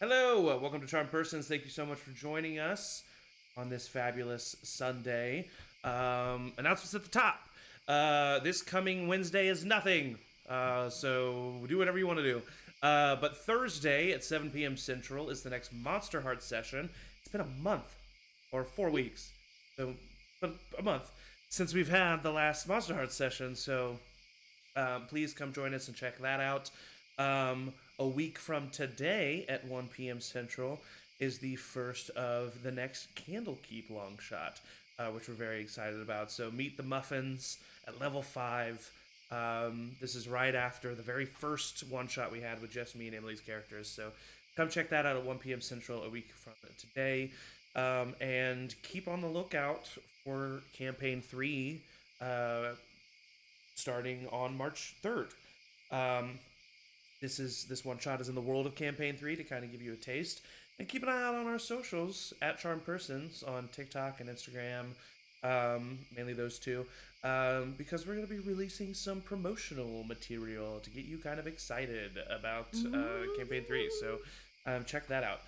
Hello, welcome to Charmed Persons. Thank you so much for joining us on this fabulous Sunday. Announcements at the top. This coming Wednesday is nothing, so do whatever you want to do. But Thursday at 7 p.m. Central is the next Monster Heart session. It's been a month or 4 weeks, so but a month since we've had the last Monster Heart session. So please come join us and check that out. A week from today at 1 p.m. Central is the first of the next Candlekeep Longshot, which we're very excited about. So meet the Muffins at level 5. This is right after the very first one shot we had with just me and Emily's characters. So come check that out at 1 p.m. Central a week from today. And keep on the lookout for Campaign 3 starting on March 3rd. Um, this one shot is in the world of Campaign 3 to kind of give you a taste. And keep an eye out on our socials at Charm Persons on TikTok and Instagram, mainly those two, because we're going to be releasing some promotional material to get you kind of excited about Campaign 3. So check that out.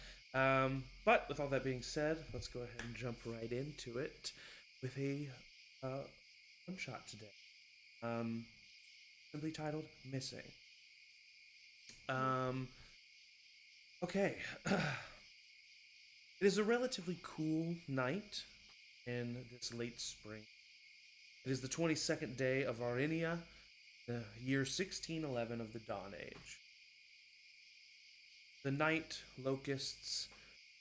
But with all that being said, let's go ahead and jump right into it with a one shot today. Um, Simply titled Missing. Um, okay. It is a relatively cool night in this late spring. It is the 22nd day of Arinia, the year 1611 of the Dawn Age. The night locusts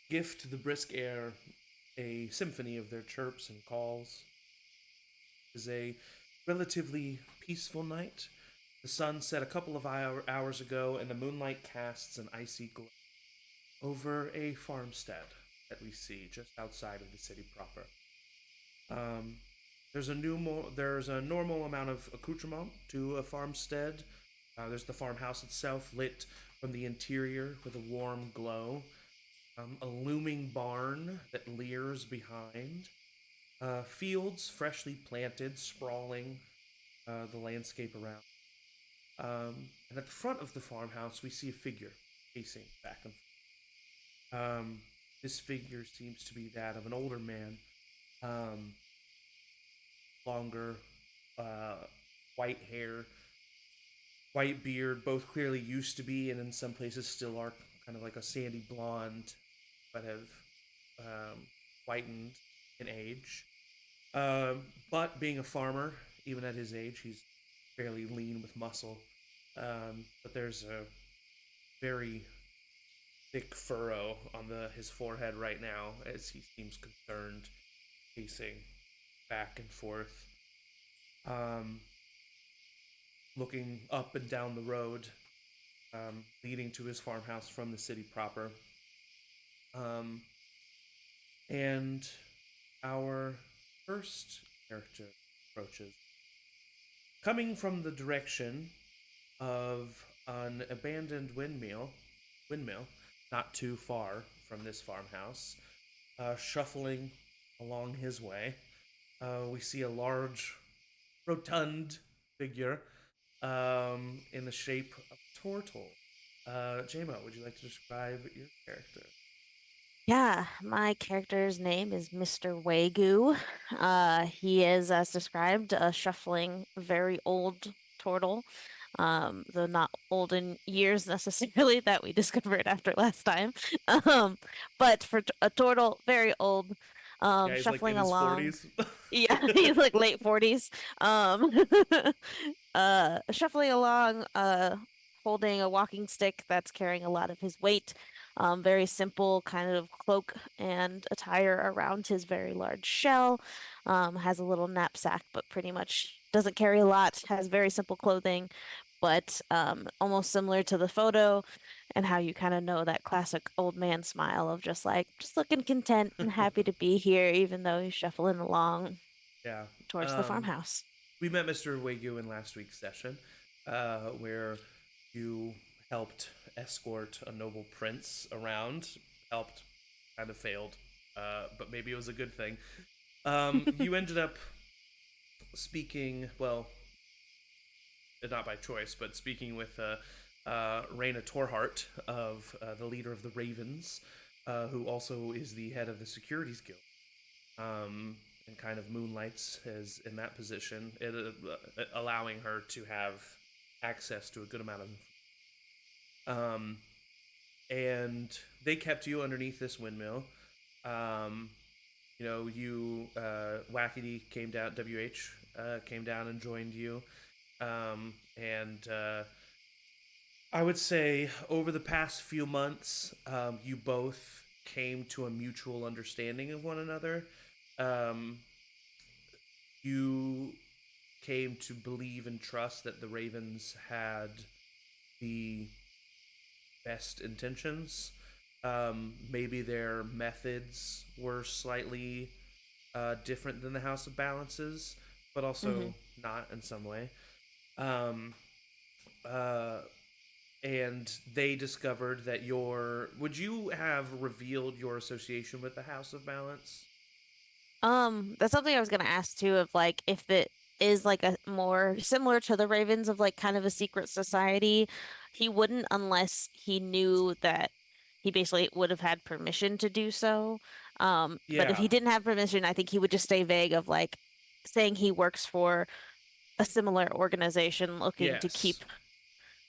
gift the brisk air a symphony of their chirps and calls. It is a relatively peaceful night. The sun set a couple of hours ago, and the moonlight casts an icy glow over a farmstead that we see just outside of the city proper. Um, there's a normal amount of accoutrement to a farmstead. There's the farmhouse itself, lit from the interior with a warm glow. A looming barn that leers behind. Fields freshly planted, sprawling the landscape around. And at the front of the farmhouse, we see a figure pacing back and forth. This figure seems to be that of an older man, um, longer, uh, white hair, white beard, both clearly used to be, and in some places still are kind of like a sandy blonde, but have um, whitened in age. But being a farmer, even at his age, he's fairly lean with muscle. But there's a very thick furrow on his forehead right now as he seems concerned, pacing back and forth, um, looking up and down the road leading to his farmhouse from the city proper. Um, and our first character approaches, coming from the direction of an abandoned windmill, not too far from this farmhouse, shuffling along his way. We see a large, rotund figure in the shape of a turtle. JMO, would you like to describe your character? Yeah, my character's name is Mr. Wagyu. He is, as described, a shuffling, very old turtle. Though not old in years necessarily that we discovered after last time. Um, but for a turtle, very old, Yeah, he's like in shuffling his along. 40s. Yeah, he's like late 40s. Um, shuffling along, holding a walking stick that's carrying a lot of his weight. Very simple kind of cloak and attire around his very large shell. Has a little knapsack, but pretty much doesn't carry a lot. Has very simple clothing, but almost similar to the photo and how you kind of know that classic old man smile of just looking content and happy to be here, even though he's shuffling along Yeah. towards the Um, farmhouse. we met Mr. Wagyu in last week's session, where you helped escort a noble prince around. Helped, kind of failed, but maybe it was a good thing. You ended up speaking, well, not by choice, but speaking with Reyna Torhart of the leader of the Ravens, who also is the head of the Securities Guild, and kind of moonlights as in that position, allowing her to have access to a good amount of. Um, and they kept you underneath this windmill. Um, you Wackety came down. Came down and joined you, and I would say over the past few months, you both came to a mutual understanding of one another. Um, you came to believe and trust that the Ravens had the best intentions. Maybe their methods were slightly different than the House of Balances, but Hmm. also not in some way. Um, uh, and they discovered that your. Would you have revealed your association with the House of Balance? That's something I was gonna ask too, of like if it is like a more similar to the Ravens of like kind of a secret society. He wouldn't unless he knew that he basically would have had permission to do so. But if Yeah. he didn't have permission, I think he would just stay vague of like saying he works for a similar organization looking to Yes. keep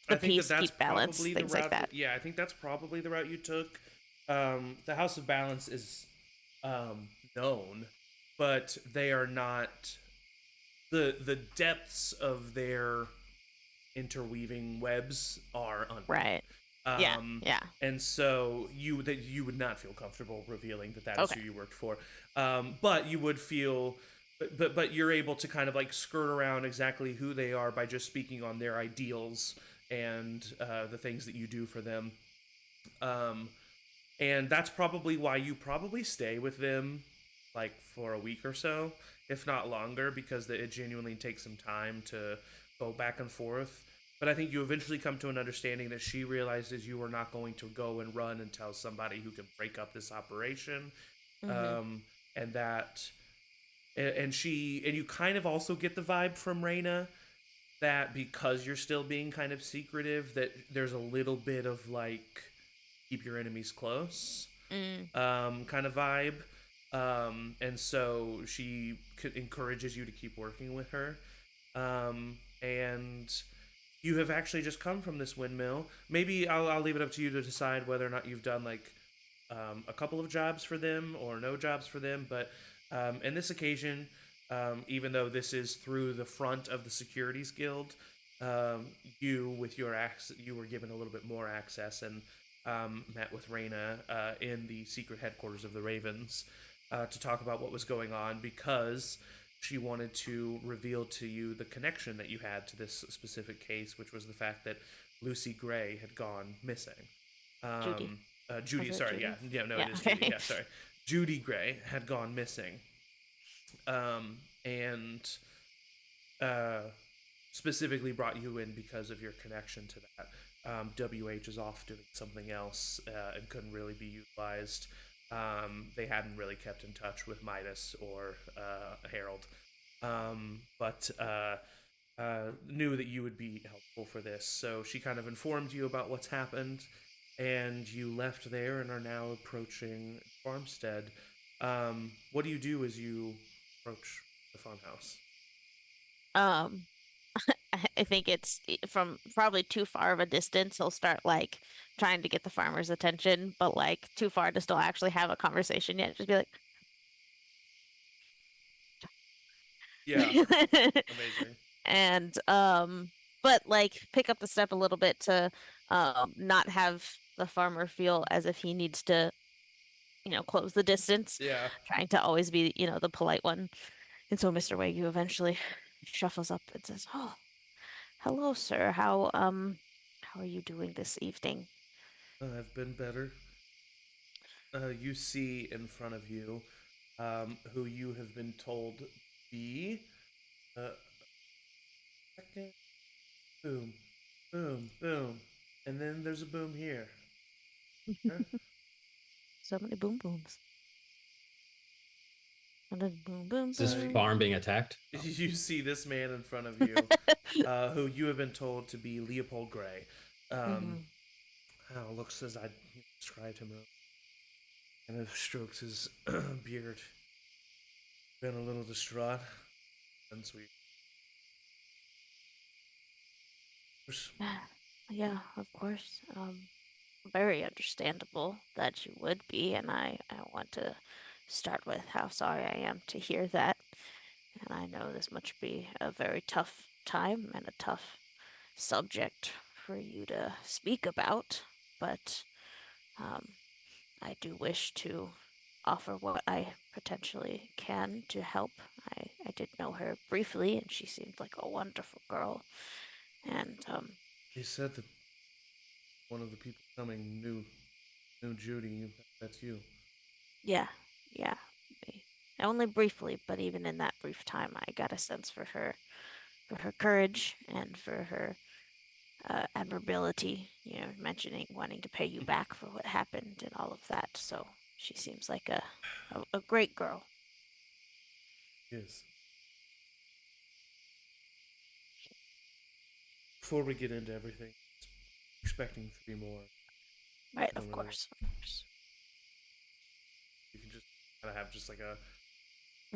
I the think that peace, that's keep balance, probably the things like route that. that. Yeah, I think that's probably the route you took. The House of Balance is known, but they are not the depths of their interweaving webs are unknown. Right. Yeah. Um, Yeah. and so you would not feel comfortable revealing that that is Okay. who you worked for, but you would feel. But you're able to kind of like skirt around exactly who they are by just speaking on their ideals and the things that you do for them. Um, and that's probably why you probably stay with them like for a week or so, if not longer, because it genuinely takes some time to go back and forth. But I think you eventually come to an understanding that she realizes you are not going to go and run and tell somebody who can break up this operation, Hmm. um, and that and you kind of also get the vibe from Reyna that because you're still being kind of secretive, that there's a little bit of like keep your enemies close Mm. kind of vibe. And so she encourages you to keep working with her. And you have actually just come from this windmill. Maybe I'll leave it up to you to decide whether or not you've done like a couple of jobs for them or no jobs for them. But in this occasion, even though this is through the front of the Securities Guild, um, you with your access, you were given a little bit more access and met with Reyna in the secret headquarters of the Ravens to talk about what was going on because she wanted to reveal to you the connection that you had to this specific case, which was the fact that Lucy Gray had gone missing. Judy. Judy, Was it sorry, yeah, Judy? yeah, no, Yeah. it is Judy. Okay. Yeah, sorry, Judy Gray had gone missing, and uh, specifically brought you in because of your connection to that. WH is off doing something else and couldn't really be utilized. They hadn't really kept in touch with Midas or Harold, but knew that you would be helpful for this. So she kind of informed you about what's happened, and you left there and are now approaching Farmstead. What do you do as you approach the farmhouse? Um, I think it's from probably too far of a distance. He'll start like trying to get the farmer's attention, but like too far to still actually have a conversation yet. Just be Yeah, like, amazing. and but like pick up the step a little bit to not have the farmer feel as if he needs to, close the distance, Yeah. trying to always be, the polite one. And so Mr. Wagyu eventually shuffles up and says, "Oh, hello, sir. How are you doing this evening?" I've been better. You see in front of you who you have been told be. Uh, second. Boom. Boom. Boom. And then there's a boom here. Huh? So many boom booms. And then boom, boom, Is this Uh, boom. farm being attacked? Oh. you see this man in front of you who you have been told to be Leopold Gray. Um, Mhm. looks as I described him, kind of strokes his beard, been a little distraught, and sweet. Yeah, of course. Very understandable that you would be, and I want to start with how sorry I am to hear that. And I know this must be a very tough time and a tough subject for you to speak about, but um, I do wish to offer what I potentially can to help. I did know her briefly, and she seemed like a wonderful girl. And He said that one of the people coming knew Judy. That's you. yeah, yeah, only briefly, but even in that brief time, I got a sense for her courage and for her admirability. You know, mentioning wanting to pay you back for what happened and all of that. So she seems like a great girl. Yes. Before we get into everything, expecting three more. Right, I don't of really want. course, of course. You can just kind of have just like a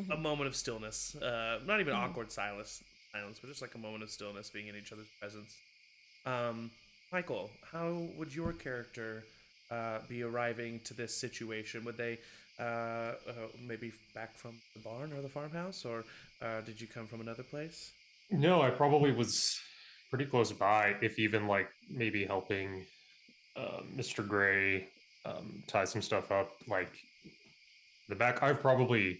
Hmm. moment of stillness. Not even Hmm. awkward silence, but just like a moment of stillness, being in each other's presence. Um, Michael, how would your character be arriving to this situation? Would they maybe back from the barn or the farmhouse, or did you come from another place? No, I probably was pretty close by, if even like maybe helping Mr. Gray tie some stuff up. Like the back, I've probably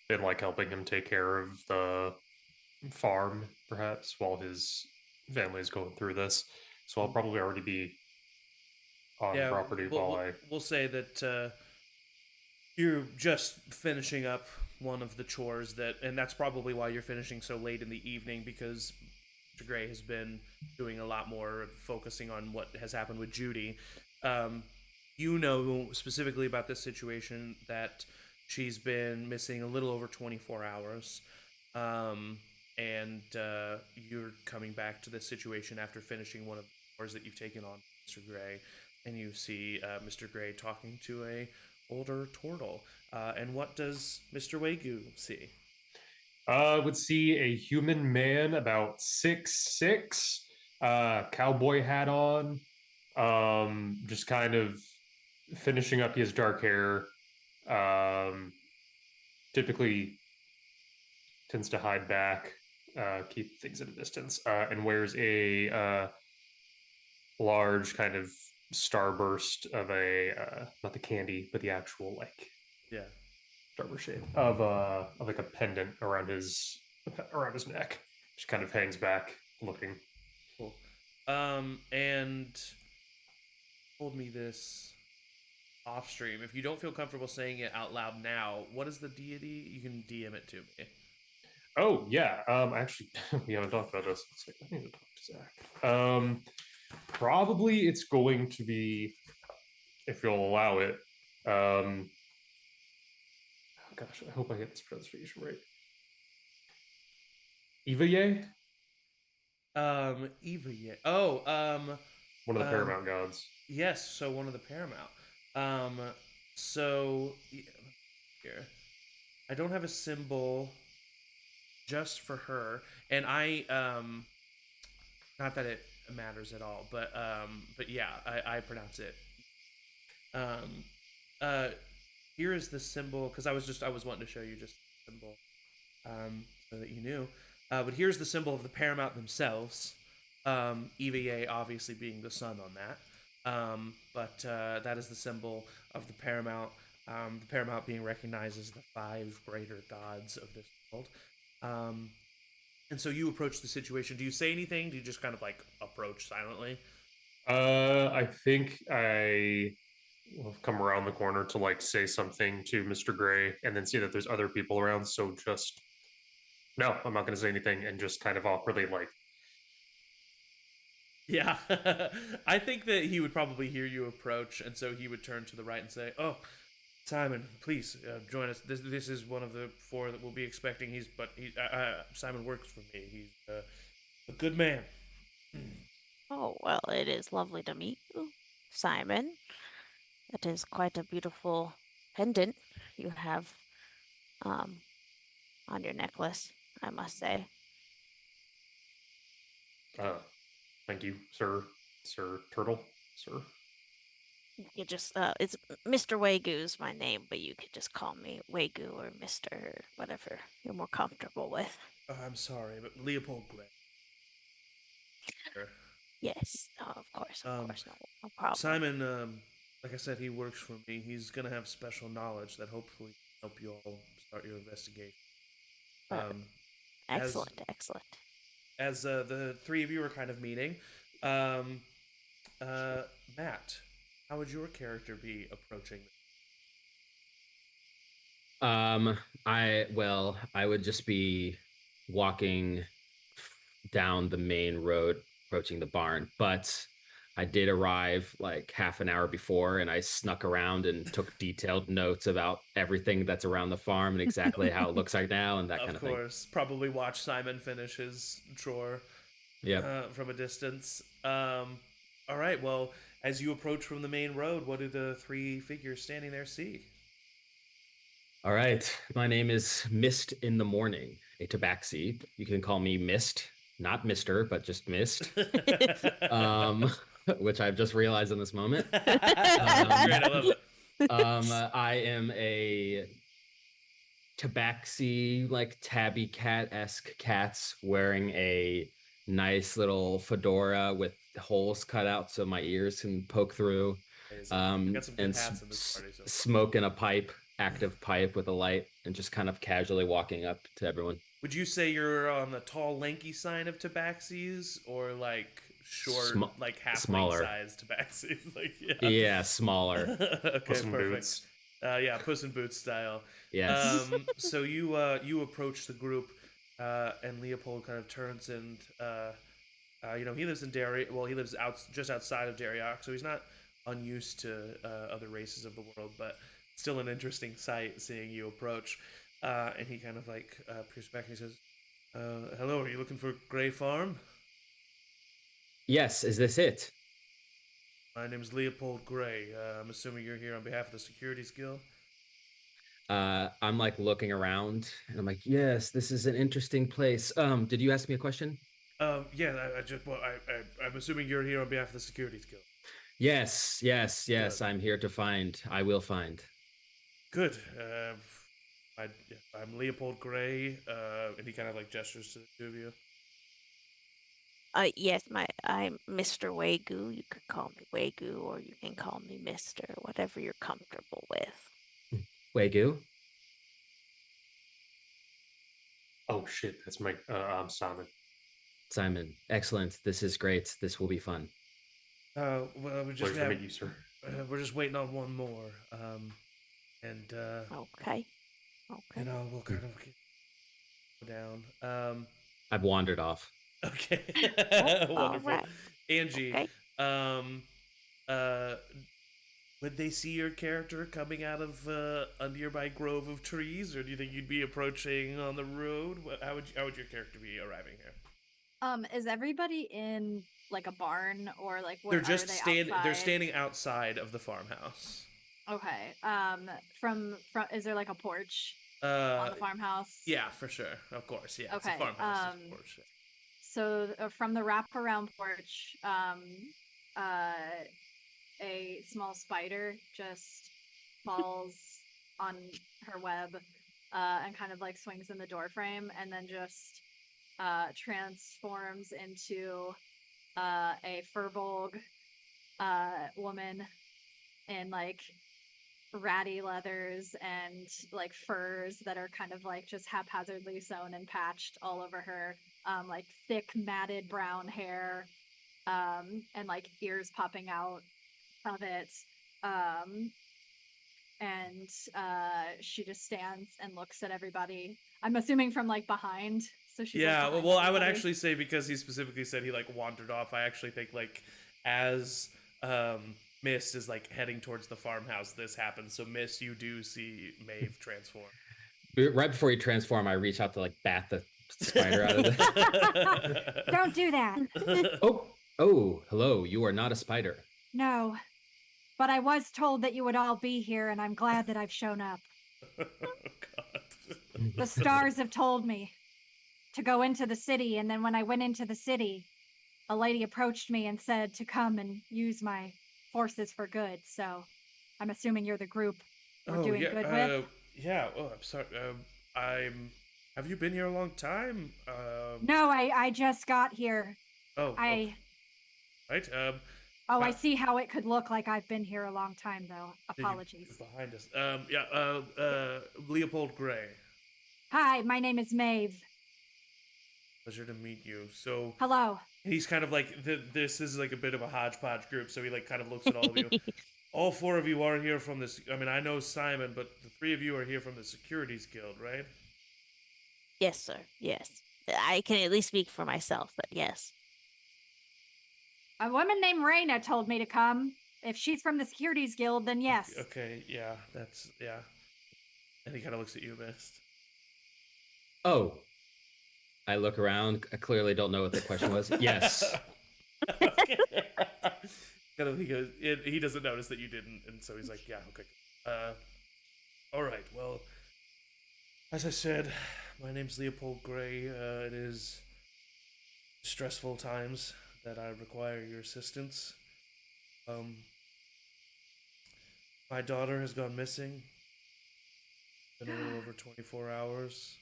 been like helping him take care of the farm, perhaps, while his family is going through this. So I'll Mm. probably already be on Yeah, property we'll, while we'll, I. we'll say that you're just finishing up one of the chores and that's probably why you're finishing so late in the evening because Mr. Gray has been doing a lot more focusing on what has happened with Judy. Um, you know specifically about this situation that she's been missing a little over 24 hours. Um, and you're coming back to this situation after finishing one of the chores that you've taken on, Mr. Gray, and you see Mr. Gray talking to a older turtle. And what does Mr. Wagyu see? Would see a human man about 6'6", cowboy hat on, just kind of finishing up his dark hair. Um, Typically tends to hide back, keep things at a distance, and wears a large kind of starburst of a not the candy, but the actual like Yeah, starburst shape of like a pendant around his neck. Just kind of hangs back, looking. cool. And told me this off stream. If you don't feel comfortable saying it out loud now, what is the deity? You can DM it to me. Oh yeah, actually, we haven't talked about this. Let's see, I need to talk to Zach. Probably it's going to be, if you'll allow it. Oh gosh, I hope I get this pronunciation right. Ivaye, Eva, yeah. Oh, one of the um, Paramount gods. yes. So one of the Paramount. Um, so here, I don't have a symbol just for her, and not that it matters at all, but yeah, I pronounce it. Um, uh, here is the symbol because I was wanting to show you just the symbol, so that you knew. But here's the symbol of the Paramount themselves. EVA obviously being the sun on that. But that is the symbol of the Paramount. The Paramount being recognized as the five greater gods of this world. Um, and so you approach the situation. Do you say anything? Do you just kind of like approach silently? I think I will have come around the corner to like say something to Mr. Gray, and then see that there's other people around. So just no, I'm not going to say anything, and just kind of awkwardly like, Yeah, I think that he would probably hear you approach, and so he would turn to the right and say, "Oh, Simon, please join us. This is one of the four that we'll be expecting. Simon works for me. He's a good man." Oh, well, it is lovely to meet you, Simon. It is quite a beautiful pendant you have um, on your necklace, I must say. Thank you, sir. Sir Turtle, sir. You just, it's Mr. Wagu's my name, but you could just call me Wagu or Mr. or whatever you're more comfortable with. I'm sorry, but Leopold Gray. Yes, of Um, course, no problem. Simon, like I said, he works for me. He's gonna have special knowledge that hopefully can help you all start your investigation. Uh, Um, as excellent. the three of you are kind of meeting, um, uh, Matt, how would your character be approaching this? I would just be walking down the main road approaching the barn, but I did arrive like half an hour before and I snuck around and took detailed notes about everything that's around the farm and exactly how it looks like now and that kind Of of thing. course, probably watch Simon finish his chore Yep. from a distance. All right, well, as you approach from the main road, what do the three figures standing there see? All right. My name is Mist in the Morning, a tabaxi. You can call me Mist, not Mister, but just Mist. um, which I've just realized in this moment. Great, I love it. I am a tabaxi, like tabby cat-esque cats wearing a nice little fedora with holes cut out so my ears can poke through. Got some good hats in this party. So Smoking a pipe, active pipe with a light, and just kind of casually walking up to everyone. would you say you're on the tall, lanky side of tabaxis, or like short, like halfling sized tabaxis? Like yeah, smaller. Okay, Puss in perfect. Boots. Yeah, Puss in Boots style. Yes. So you approach the group, and Leopold kind of turns and he lives in Darreok. Well, he lives just outside of Darreok, so he's not unused to other races of the world, but still an interesting sight seeing you approach. And he kind of like peers back and he says, "Hello, are you looking for Gray Farm? Yes, is this it? My name is Leopold Gray. I'm assuming you're here on behalf of the Securities Guild." I'm like looking around and I'm like, yes, this is an interesting place. Did you ask me a question? Yeah, I'm assuming you're here on behalf of the Securities Guild. Yes. Good. I'm here to find. I will find. Good. I'm Leopold Gray, and he kind of like gestures to the two of you. Yes, I'm Mr. Wagu. You could call me Wagu, or you can call me Mister, whatever you're comfortable with. Wagyu? Oh shit, that's my I'm Simon. Simon. Excellent. This is great. This will be fun. Well, we just Pleasure to meet you, sir. we're just waiting on one more. Okay. We'll kind of go down. I've wandered off. Okay. Oh, Wonderful. alright. Angie, Okay. would they see your character coming out of a nearby grove of trees, or do you think you'd be approaching on the road? How would your character be arriving here? Is everybody in like a barn or like what? They're just standing. They're standing outside of the farmhouse. Okay. From is there like a porch on the farmhouse? Yeah, for sure. Of course. Yeah. Okay. It's a farmhouse. Of course. Yeah. So from the wraparound porch, a small spider just falls on her web, and kind of like swings in the doorframe, and then just transforms into a furbolg woman in like ratty leathers and like furs that are kind of like just haphazardly sewn and patched all over her, like thick matted brown hair, and like ears popping out of it, and she just stands and looks at everybody. I'm assuming from like behind. So she I would actually say, because he specifically said he like wandered off, I actually think like as Mist is like heading towards the farmhouse, this happens. So Mist, you do see Maeve transform. Right before you transform, I reach out to like bat the spider out of the. Don't do that. Oh, Oh, hello. You are not a spider. No, but I was told that you would all be here, and I'm glad that I've shown up. Oh God. The stars have told me to go into the city, and then when I went into the city, a lady approached me and said to come and use my forces for good. So I'm assuming you're the group we're Oh doing yeah, good with. yeah. Oh, I'm sorry. I'm. Have you been here a long time? No, I just got here. Oh, okay. I Right. I see how it could look like I've been here a long time though. Apologies. behind us. Yeah. Leopold Gray. Hi, my name is Maeve. Pleasure to meet you. So Hello. he's kind of like this is like a bit of a hodgepodge group. So he like kind of looks at all of you. All four of you are here from this. I mean, I know Simon, but the three of you are here from the Securities Guild, right? Yes, sir. Yes. I can at least speak for myself, but yes. A woman named Raina told me to come. If she's from the Securities Guild, then yes. Okay. Yeah. That's yeah. And he kind of looks at you, Mist. Oh, I look around. I clearly don't know what the question was. Yes. Kind of, he goes. He doesn't notice that you didn't, and so he's like, "Yeah, okay." All right. Well, as I said, my name's Leopold Gray. It is stressful times that I require your assistance. Um, my daughter has gone missing. Been a little over 24 hours.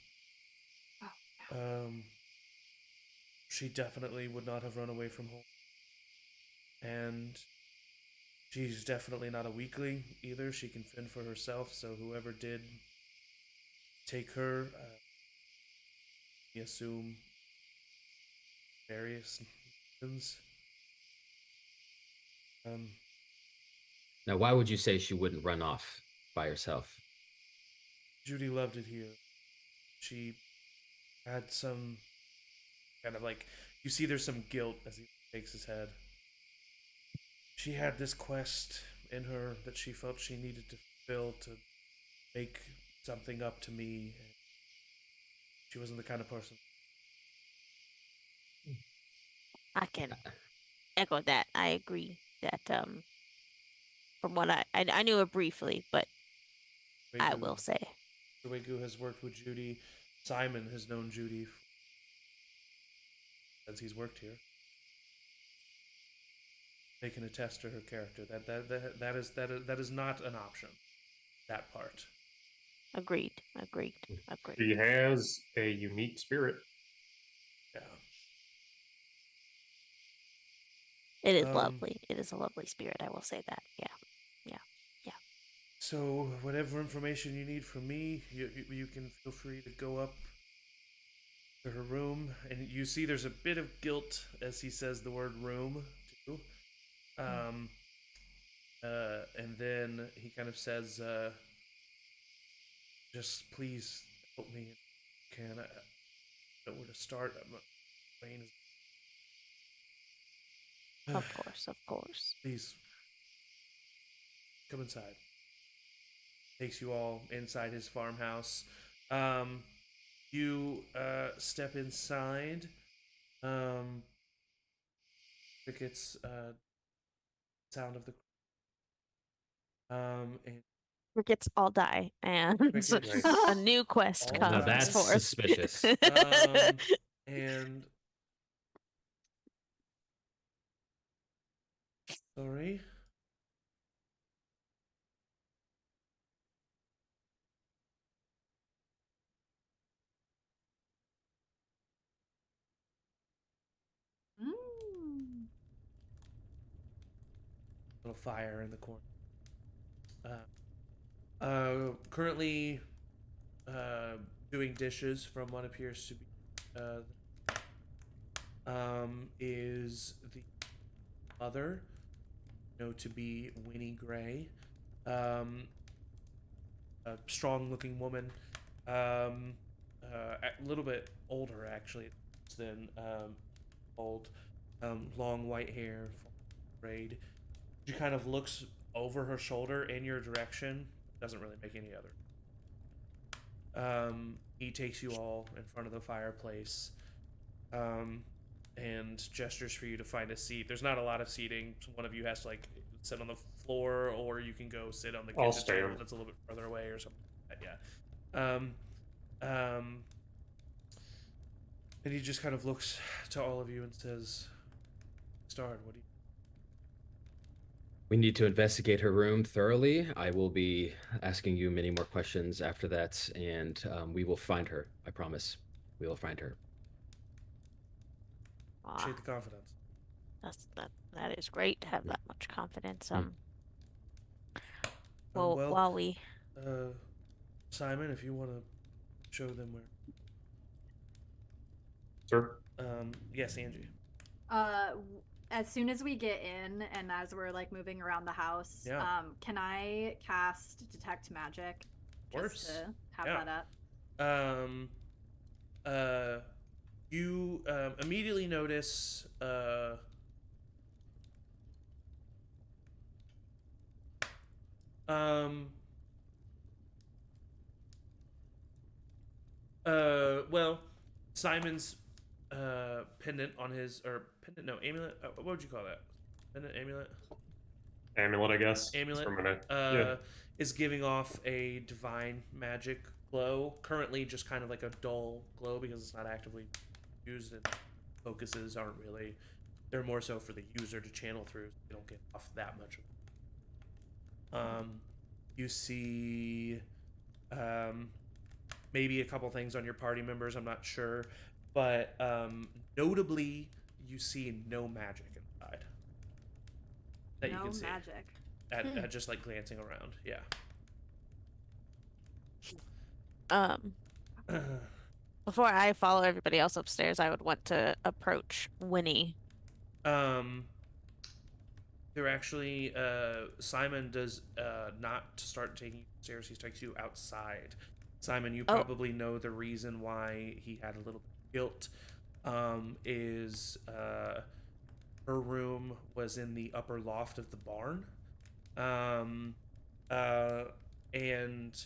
She definitely would not have run away from home. And she's definitely not a weakling either. She can fend for herself, so whoever did take her, we assume various reasons. Now, why would you say she wouldn't run off by herself? Judy loved it here. She had some kind of like, you see there's some guilt as he shakes his head. She had this quest in her that she felt she needed to fulfill to make something up to me. She wasn't the kind of person. I can echo that. I agree that from what I knew it briefly, but I will say Wegu has worked with Judy. Simon has known Judy since he's worked here. They can attest to her character. That is not an option. That part. agreed. She has a unique spirit. Yeah. It is lovely. It is a lovely spirit. I will say that. Yeah. So whatever information you need from me, you can feel free to go up to her room, and you see there's a bit of guilt as he says the word room too. And then he kind of says, "Just please help me, if you can I don't know where to start. My brain is." Of course. Please come inside. Takes you all inside his farmhouse. You step inside. Crickets sound of the and Crickets all die, and Crickets a new quest all comes Now die. that's forth. suspicious. And sorry. Mm. Little fire in the corner. Currently doing dishes from what appears to be is the mother, to be Winnie Gray, a strong-looking woman, a little bit older actually than old, long white hair, braid. She kind of looks over her shoulder in your direction. Doesn't really make any other. He takes you all in front of the fireplace, and and gestures for you to find a seat. There's not a lot of seating. One of you has to like sit on the floor, or you can go sit on the I'll kitchen stay. table that's a little bit further away or something like that. Yeah. And he just kind of looks to all of you and says, "Starred, what do you?" We need to investigate her room thoroughly. I will be asking you many more questions after that, and we will find her. I promise. We will find her. Appreciate the confidence. That is great to have that much confidence. Well, While we Simon, if you want to show them where. Sir? Yes, Angie. As soon as we get in and as we're like moving around the house, Yeah. can I cast detect magic? Of course. Just to have Yeah. that up. You immediately notice well, Simon's pendant on his amulet. What would you call that? Pendant, amulet. Amulet, I guess. Amulet From yeah. is giving off a divine magic glow. Currently, just kind of like a dull glow because it's not actively used, and focuses aren't really. They're more so for the user to channel through. So they don't get off that much. You see, maybe a couple things on your party members. I'm not sure, but notably, you see no magic inside. That No you can see. magic. At just like glancing around, yeah. Before I follow everybody else upstairs, I would want to approach Winnie. They're actually Simon does not start taking you upstairs. He takes you outside. Simon, you probably know the reason why he had a little bit of guilt. Is her room was in the upper loft of the barn. And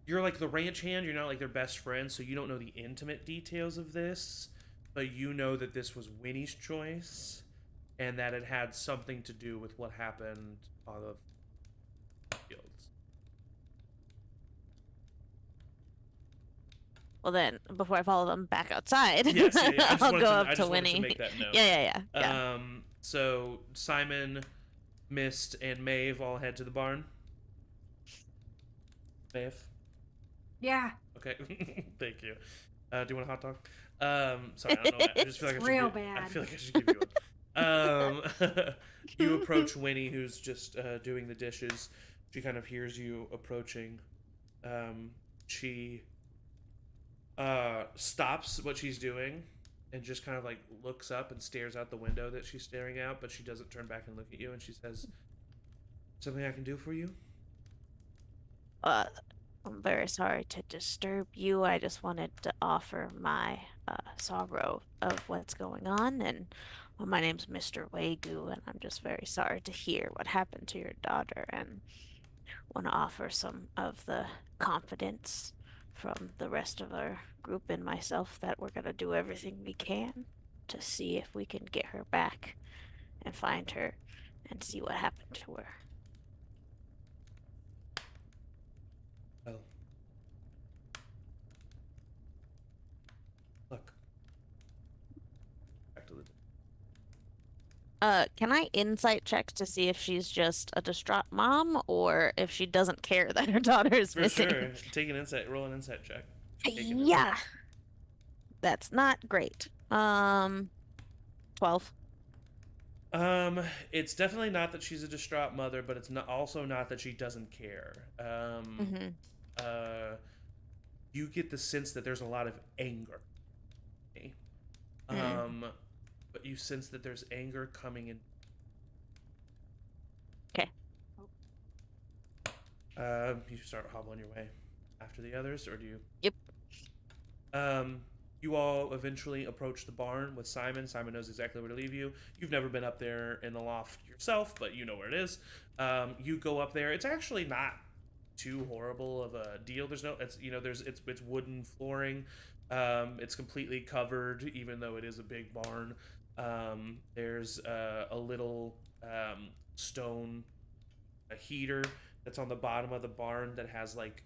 you're like the ranch hand, you're not like their best friend, so you don't know the intimate details of this, but you know that this was Winnie's choice and that it had something to do with what happened on the fields. Well, then, before I follow them back outside, Yes, yeah. I'll go up I to just wanted Winnie. to make that note. Yeah. So Simon, Mist, and Maeve all head to the barn. Maeve? Yeah. Okay, thank you. Do you want a hot dog? Sorry, I don't know. I just feel like It's I should real give, bad. I feel like I should give you one. You approach Winnie, who's just doing the dishes. She kind of hears you approaching. She stops what she's doing and just kind of like looks up and stares out the window that she's staring out, but she doesn't turn back and look at you. And she says, "Something I can do for you?" I'm very sorry to disturb you. I just wanted to offer my sorrow of what's going on. And well, my name's Mr. Wagyu, and I'm just very sorry to hear what happened to your daughter, and want to offer some of the confidence from the rest of our group and myself that we're going to do everything we can to see if we can get her back and find her and see what happened to her. Well, look. Back to the. Can I insight check to see if she's just a distraught mom or if she doesn't care that her daughter is For missing? sure. Roll an insight check. Yeah. That's not great. 12. It's definitely not that she's a distraught mother, but it's also not that she doesn't care. You get the sense that there's a lot of anger. But you sense that there's anger coming in. Okay. You start hobbling your way after the others, or do you? Yep. You all eventually approach the barn with Simon. Simon knows exactly where to leave you. You've never been up there in the loft yourself, but you know where it is. You go up there. It's actually not too horrible of a deal. There's no, it's wooden flooring. It's completely covered, even though it is a big barn. There's a little stone a heater that's on the bottom of the barn that has like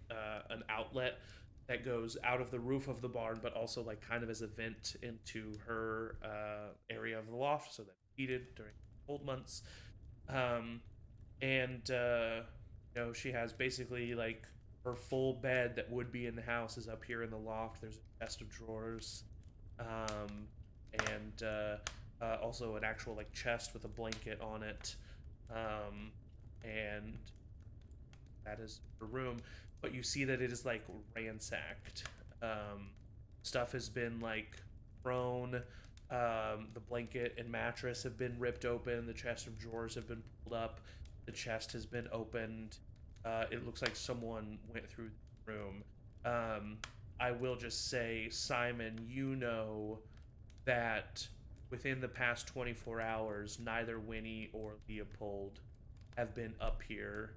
an outlet that goes out of the roof of the barn, but also like kind of as a vent into her area of the loft, so that it's heated during cold months. Um, and she has basically like her full bed that would be in the house is up here in the loft. There's a chest of drawers, um, and also an actual like chest with a blanket on it, and that is her room. But you see that it is like ransacked. Stuff has been like thrown. The blanket and mattress have been ripped open. The chest of drawers have been pulled up. The chest has been opened. It looks like someone went through the room. I will just say, Simon, you know that within the past 24 hours, neither Winnie or Leopold have been up here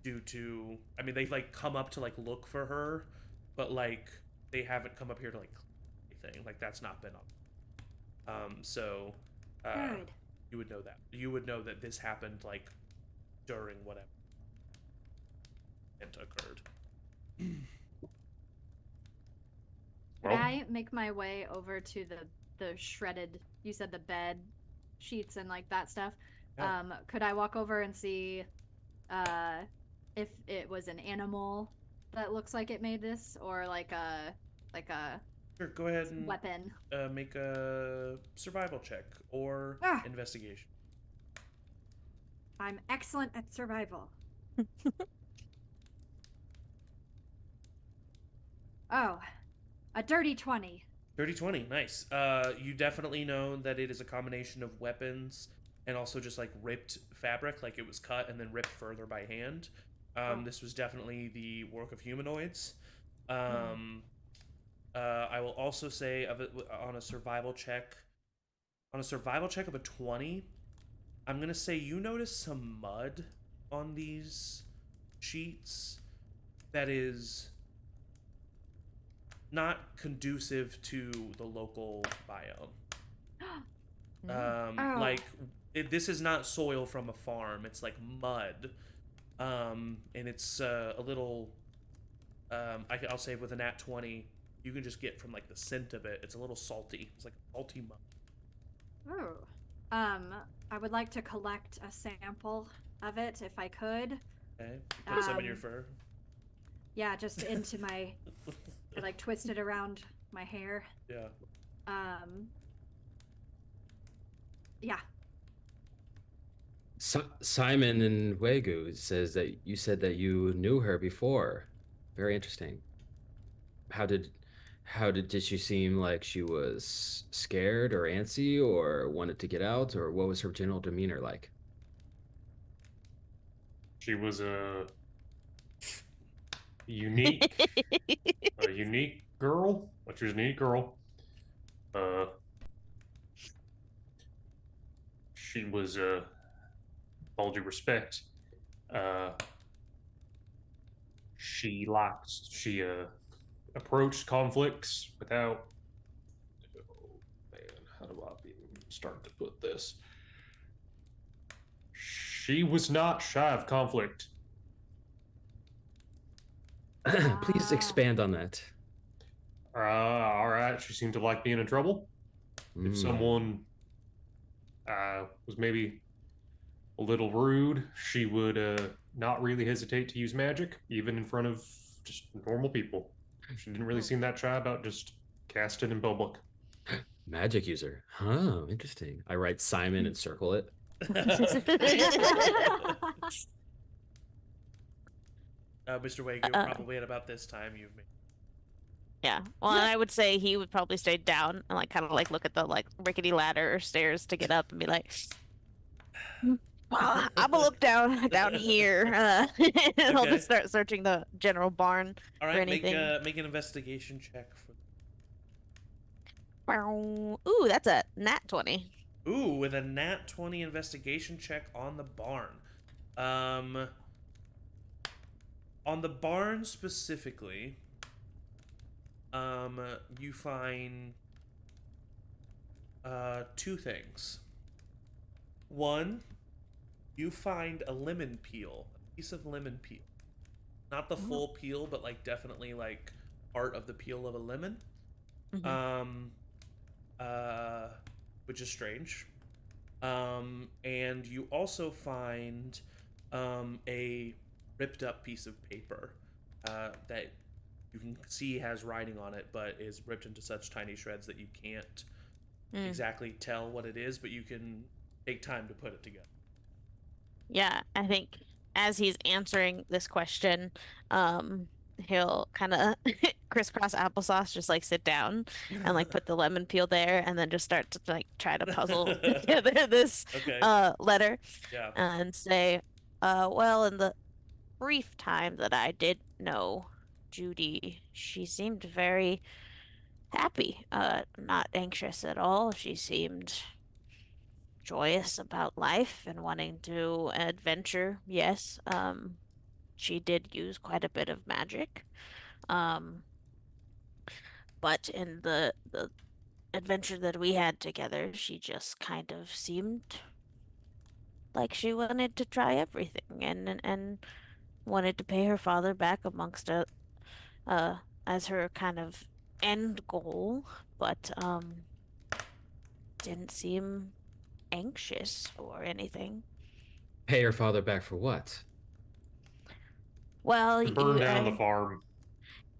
due to, I mean, they've like come up to like look for her, but like they haven't come up here to like clean anything. Like that's not been on. So Good. you would know that. You would know that this happened like during whatever event occurred. Could Well, I make my way over to the shredded? You said the bed sheets and like that stuff. Yeah. Could I walk over and see if it was an animal that looks like it made this, or like a Sure, go ahead and weapon? make a survival check or Ah! investigation. I'm excellent at survival. Oh, a dirty 20. Dirty 20, nice. You definitely know that it is a combination of weapons and also just like ripped fabric, like it was cut and then ripped further by hand. This was definitely the work of humanoids. I will also say of it on a survival check. On a survival check of a 20, I'm gonna say you notice some mud on these sheets that is not conducive to the local biome. Oh. Like this is not soil from a farm. It's like mud, and it's a little. I'll say with a nat 20, you can just get from like the scent of it. It's a little salty. It's like salty mud. Oh. I would like to collect a sample of it if I could. Okay, put some in your Um, fur. Yeah, just into my like twist it around my hair. Yeah. Yeah. Simon in Wegu says that you said that you knew her before. Very interesting. How did did she seem like she was scared or antsy or wanted to get out, or what was her general demeanor like? she was unique, a unique girl. She was a unique girl. Uh, she was all due respect. Uh, she approached conflicts without. Oh man, how do I even start to put this? She was not shy of conflict. Please expand on that. All right. She seemed to like being in trouble. If someone was maybe a little rude, she would not really hesitate to use magic, even in front of just normal people. She didn't really seem that shy about just casting in public. Magic user. Oh, interesting. I write Simon and circle it. Mr. Wagyu, probably at about this time you've made. Yeah. Well, and I would say he would probably stay down and like kind of like look at the like rickety ladder or stairs to get up and be like, well, I'm gonna look down here. And I'll Okay. just start searching the general barn All for right, anything. make an investigation check for. Ooh, that's a nat 20. Ooh, with a nat 20 investigation check on the barn. On the barn specifically, you find two things. One, you find a lemon peel, a piece of lemon peel. Not the Oh. full peel, but like definitely like part of the peel of a lemon. Mhm. Uh, which is strange. And you also find a ripped up piece of paper that you can see has writing on it, but is ripped into such tiny shreds that you can't Mm. exactly tell what it is, but you can take time to put it together. Yeah, I think as he's answering this question, he'll kind of crisscross applesauce, just like sit down and like put the lemon peel there, and then just start to like try to puzzle together this Okay. letter Yeah. and say, well, in the brief time that I did know Judy, she seemed very happy, not anxious at all. She seemed joyous about life and wanting to adventure. Yes, she did use quite a bit of magic. Um, but in the adventure that we had together, she just kind of seemed like she wanted to try everything and wanted to pay her father back amongst uh as her kind of end goal, but didn't seem anxious or anything. Pay her father back for what? Well, To burn down the farm.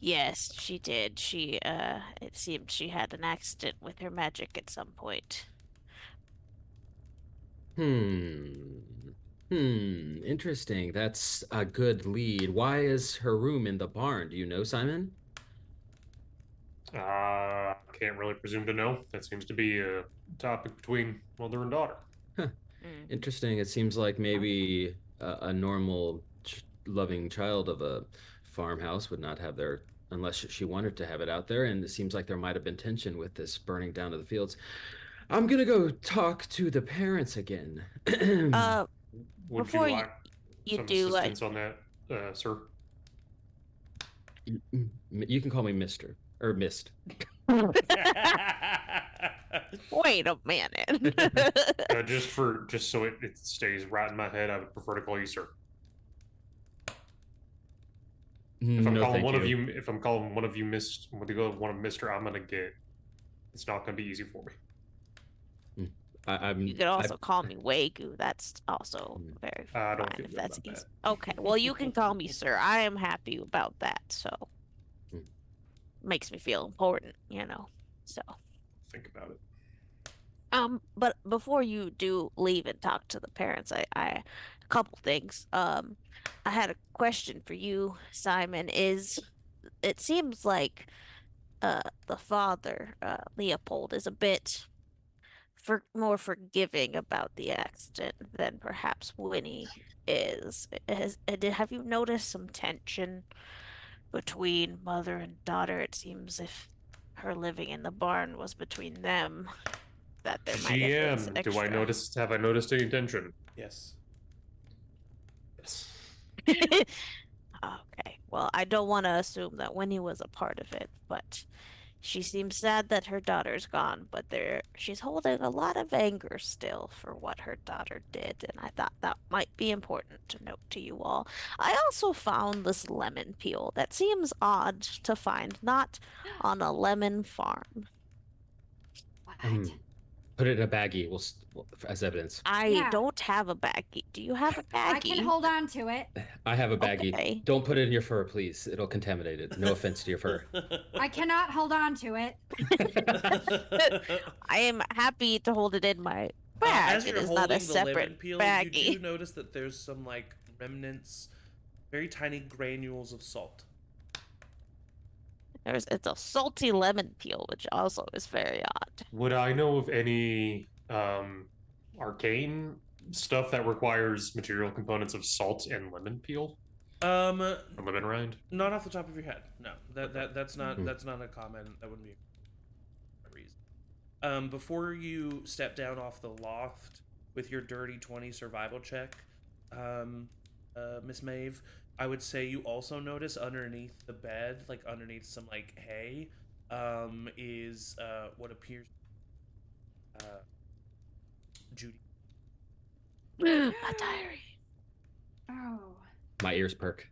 yes, she did. It seemed she had an accident with her magic at some point. Hmm. Interesting. That's a good lead. Why is her room in the barn? Do you know, Simon? Can't really presume to know. That seems to be a topic between mother and daughter. Huh. Mm. Interesting. It seems like maybe a normal loving child of a farmhouse would not have their, unless she wanted to have it out there. And it seems like there might have been tension with this burning down of the fields. I'm gonna go talk to the parents again. Uh, Would you before like you some do, assistance on that, sir? You can call me Mister or Mist. wait a minute. Just so it stays right in my head, I would prefer to call you sir. If I'm No, calling thank one of you. you, if I'm calling one of you Mist, when they go one of Mister, I'm gonna get. It's not gonna be easy for me. You could also call me Wagyu. That's also very I don't fine feel if good that's about easy. that. Okay, well, you can call me sir. I am happy about that. So Hmm. makes me feel important, you know. So, Think about it. but before you do leave and talk to the parents, a couple things. I had a question for you, Simon. It seems like the father, Leopold, is a bit more forgiving about the accident than perhaps Winnie is. Have you noticed some tension between mother and daughter? It seems if her living in the barn was between them, that there might have been GM, do I extra. notice? Have I noticed any tension? Yes. Yes. Okay, well, I don't want to assume that Winnie was a part of it, but she seems sad that her daughter's gone, but she's holding a lot of anger still for what her daughter did, and I thought that might be important to note to you all. I also found this lemon peel that seems odd to find not on a lemon farm. What? Put it in a baggie. As evidence. I Yeah. don't have a baggie. Do you have a I can baggie? hold on to it. I have a baggie. Okay. Don't put it in your fur, please. It'll contaminate it. No offense to your fur. I cannot hold on to it. I am happy to hold it in my bag. As It you're is not a holding the lemon separate peel, baggie. you do notice that there's some like remnants, very tiny granules of salt. It's a salty lemon peel, which also is very odd. Would I know of any arcane stuff that requires material components of salt and lemon peel? Or lemon rind? Not off the top of your head. No, that's not Hmm. that's not a comment. That wouldn't be a reason. Before you step down off the loft with your dirty 20 survival check, Miss Maeve, I would say you also notice underneath the bed, like underneath some like hay, is what appears Judy. My diary. Oh. My ears perk.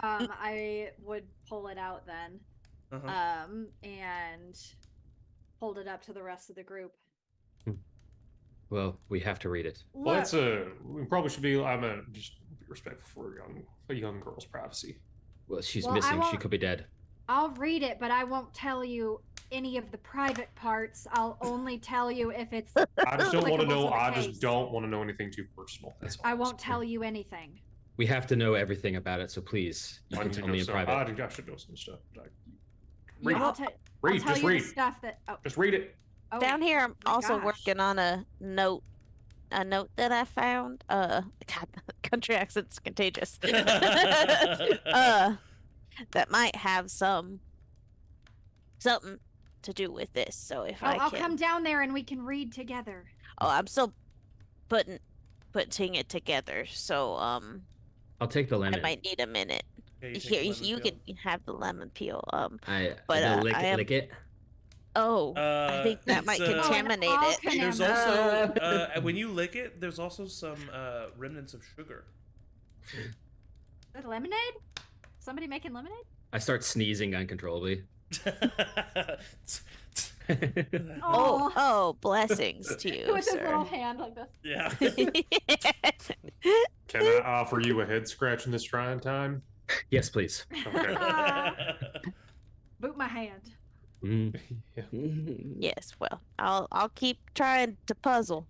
I would pull it out then. Uh-huh. And hold it up to the rest of the group. Well, we have to read it. Well, Look, that's we probably should be. I'm a just be respectful for a young girl's privacy. Well, she's Well, I missing. She won't- could be dead. I'll read it, but I won't tell you any of the private parts. I'll only tell you if it's. I just don't want to applicable know. to the I case. just don't want to know anything too personal. That's all. I won't tell you anything. We have to know everything about it, so please, you I can need to tell know me in some- private. I should know some stuff. Yeah, Read. I'll tell Read. you Just read. the stuff that. Oh, Just read it. oh, Down here, I'm my also gosh. working on a note that I found. God, country accent's contagious. That might have something to do with this. So if I I'll can, come down there and we can read together. I'm still putting it together. So I'll take the I lemon. might need a minute. Yeah, you take Here, the lemon you peel. can have the lemon peel. But but, lick, I am- lick it. Oh, I think that it's, might uh, contaminate Oh, it. and There's Amber. also when you lick it, there's also some remnants of sugar. Is it lemonade? Somebody making lemonade? I start sneezing uncontrollably. Oh, blessings to you, With his little sir. hand like this. Yeah. Can I offer you a head scratch in this trying time? Yes, please. Okay. Boot my hand. Mm. Yeah. Yes, well, I'll keep trying to puzzle.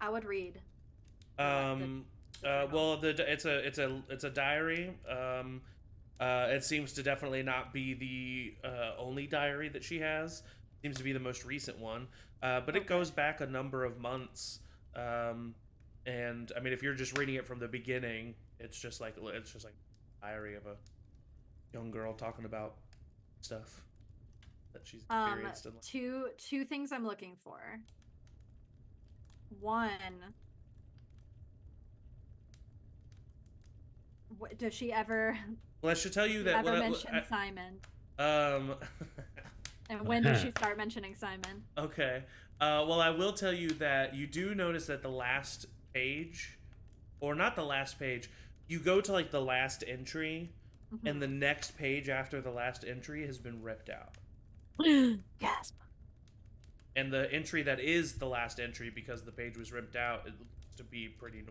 I would read. Well, it's a diary. It seems to definitely not be the only diary that she has. Seems to be the most recent one, but it goes back a number of months. And I mean, if you're just reading it from the beginning, it's just like a diary of a young girl talking about stuff that she's experienced in life. Two things I'm looking for. One, does she ever Well, I should tell you that ever well, mention Simon? um. And when does she start mentioning Simon? Okay. Well, I will tell you that you do notice that the last page, or not the last page, you go to like the last entry, and the next page after the last entry has been ripped out. Gasp. And the entry that is the last entry, because the page was ripped out, it looks to be pretty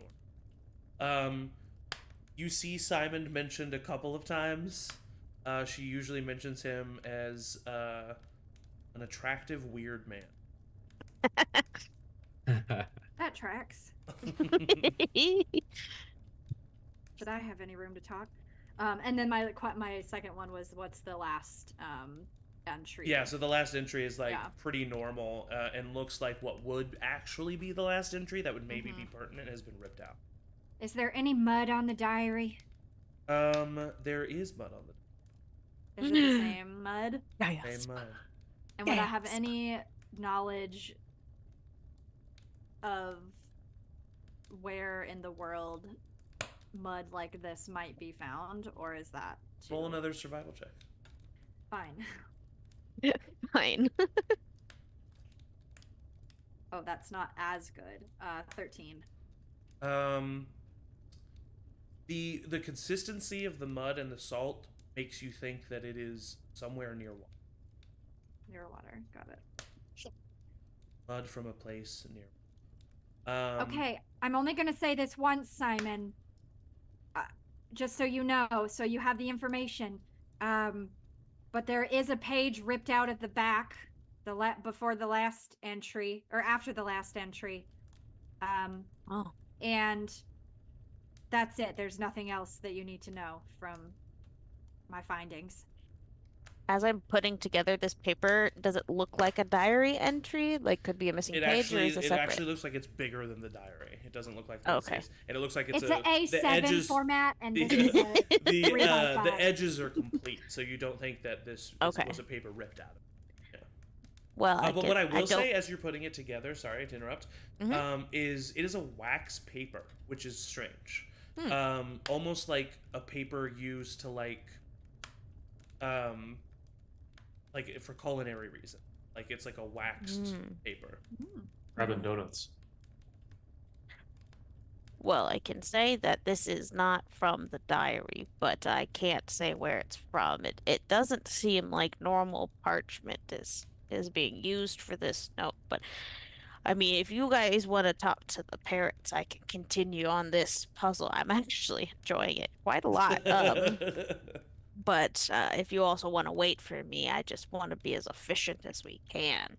normal. You see Simon mentioned a couple of times. She usually mentions him as an attractive, weird man. That tracks. Should I have any room to talk? And then my second one was, what's the last entry? Yeah, so the last entry is like Yeah. pretty normal and looks like what would actually be the last entry that would maybe be pertinent has been ripped out. Is there any mud on the diary? There is mud on the Is it the same mud? same mud. And would I have Gasp. any knowledge of where in the world mud like this might be found, or is that Roll too- another survival check. Fine. Fine. Oh, that's not as good. 13. The consistency of the mud and the salt makes you think that it is somewhere near water. Near water. Got it. Mud from a place near. Okay, I'm only gonna say this once, Simon. Just so you know, so you have the information. But there is a page ripped out at the back, before the last entry, or after the last entry. Oh. And that's it. There's nothing else that you need to know from my findings. As I'm putting together this paper, does it look like a diary entry? Like, could be a missing It page, or is it separate? actually looks like it's bigger than the diary. It doesn't look like Okay. this. And it looks like it's It's an A7 the edges, format, and the, this is a the 3x5. edges are complete, so you don't think that this Okay. was a paper ripped out of it. Well, But what I will don't. say, as you're putting it together, sorry to interrupt, Mhm. is it is a wax paper, which is strange. Hmm. Almost like a paper used to um, like for culinary reason. Like it's like a waxed Mm. paper. Grabbing donuts. Well, I can say that this is not from the diary, but I can't say where it's from. It doesn't seem like normal parchment is being used for this note, but I mean, if you guys want to talk to the parents, I can continue on this puzzle. I'm actually enjoying it quite a lot. But if you also want to wait for me, I just want to be as efficient as we can.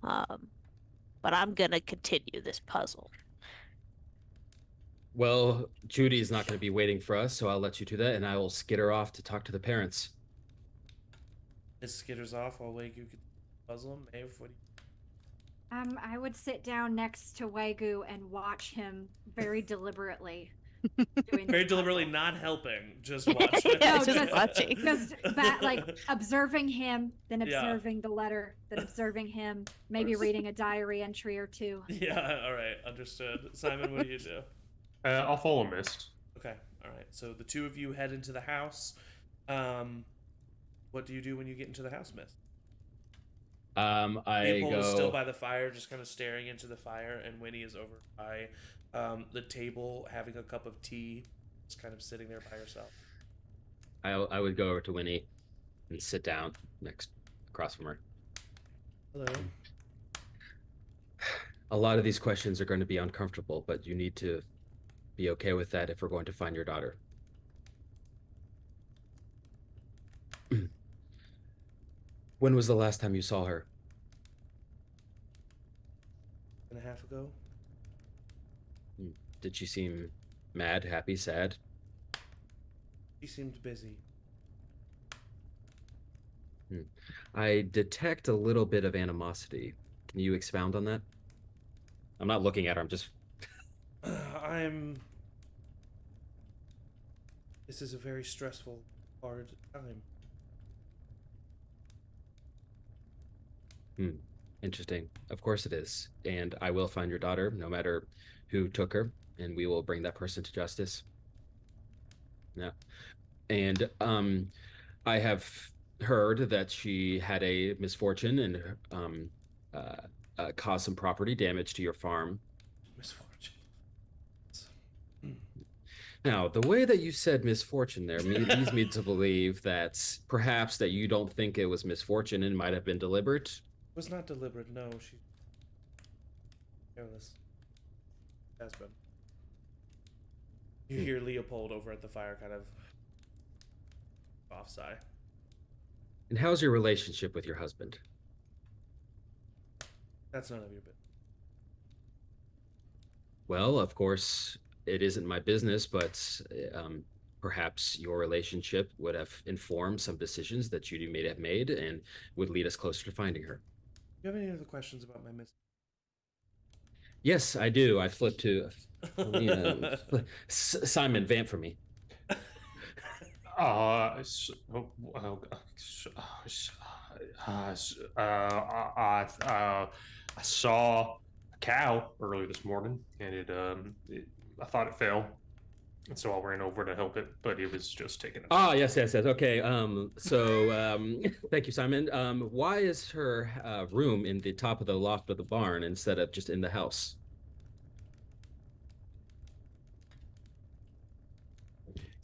Um, but I'm gonna continue this puzzle. Well, Judy is not going to be waiting for us, so I'll let you do that, and I will skitter off to talk to the parents. This skitters off while Wagyu can puzzle. Maeve, what do I would sit down next to Wagyu and watch him very deliberately doing very this deliberately puzzle. not helping, just watching. Yeah, No, just watching. Just like observing him, then Yeah. observing the letter, then observing him, maybe reading a diary entry or two. Yeah, all right, understood. Simon, what do you do? I'll follow Mist. Okay, all right. So the two of you head into the house. What do you do when you get into the house, Miss? I Leopold is still go. by the fire, just kind of staring into the fire, and Winnie is over by the table having a cup of tea, just kind of sitting there by herself. I would go over to Winnie and sit down next across from her. Hello. A lot of these questions are going to be uncomfortable, but you need to be okay with that if we're going to find your daughter. When was the last time you saw her? And a half ago. Did she seem mad, happy, sad? She seemed busy. I detect a little bit of animosity. Can you expound on that? I'm not looking at her, I'm just... This is a very stressful, hard time. Interesting. Of course it is. And I will find your daughter, no matter who took her, and we will bring that person to justice. Yeah. And I have heard that she had a misfortune and caused some property damage to your farm. Misfortune. Now, the way that you said misfortune there leads me to believe that perhaps that you don't think it was misfortune and might have been deliberate. It was not deliberate, no. She careless. Has been. You hear Leopold over at the fire kind of off sigh. And how's your relationship with your husband? That's none of your business. Well, of course, it isn't my business, but perhaps your relationship would have informed some decisions that Judy may have made and would lead us closer to finding her. Do you have any other questions about my miss? Yes, I do. I flipped to Simon, vamp for me. I saw a cow earlier this morning, and I thought it fell, and so I ran over to help it, but it was just taking a... Ah, yes. Okay. Thank you, Simon. Why is her room in the top of the loft of the barn instead of just in the house?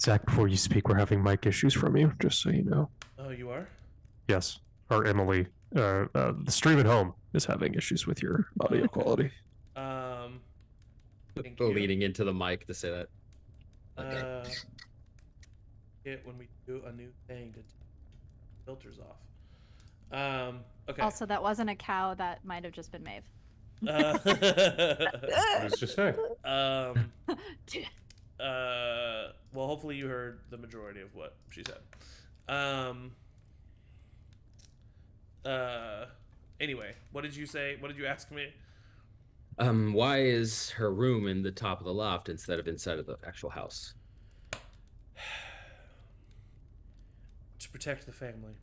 Zach, before you speak, we're having mic issues from you, just so you know. Oh, you are? Yes. Or Emily. The stream at home is having issues with your audio quality. Thank you. Leaning into the mic to say that. Okay. It when we do a new thing to take filters off. Okay. Also, that wasn't a cow. That might have just been Maeve. I was just saying. Well, hopefully you heard the majority of what she said. Anyway, what did you say? What did you ask me? Why is her room in the top of the loft instead of inside of the actual house? To protect the family.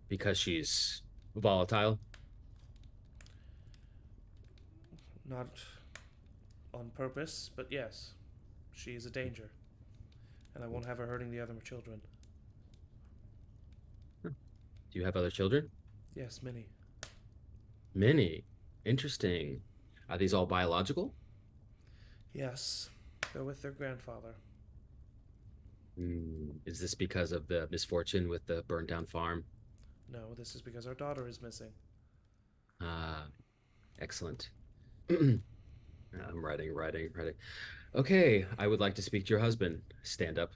Because she's volatile? Not on purpose, but yes, she is a danger, and I won't have her hurting the other children. Do you have other children? Yes, many. Many. Interesting. Are these all biological? Yes, they're with their grandfather. Is this because of the misfortune with the burned down farm? No, this is because our daughter is missing. Ah, excellent. I'm writing. Okay, I would like to speak to your husband. Stand up.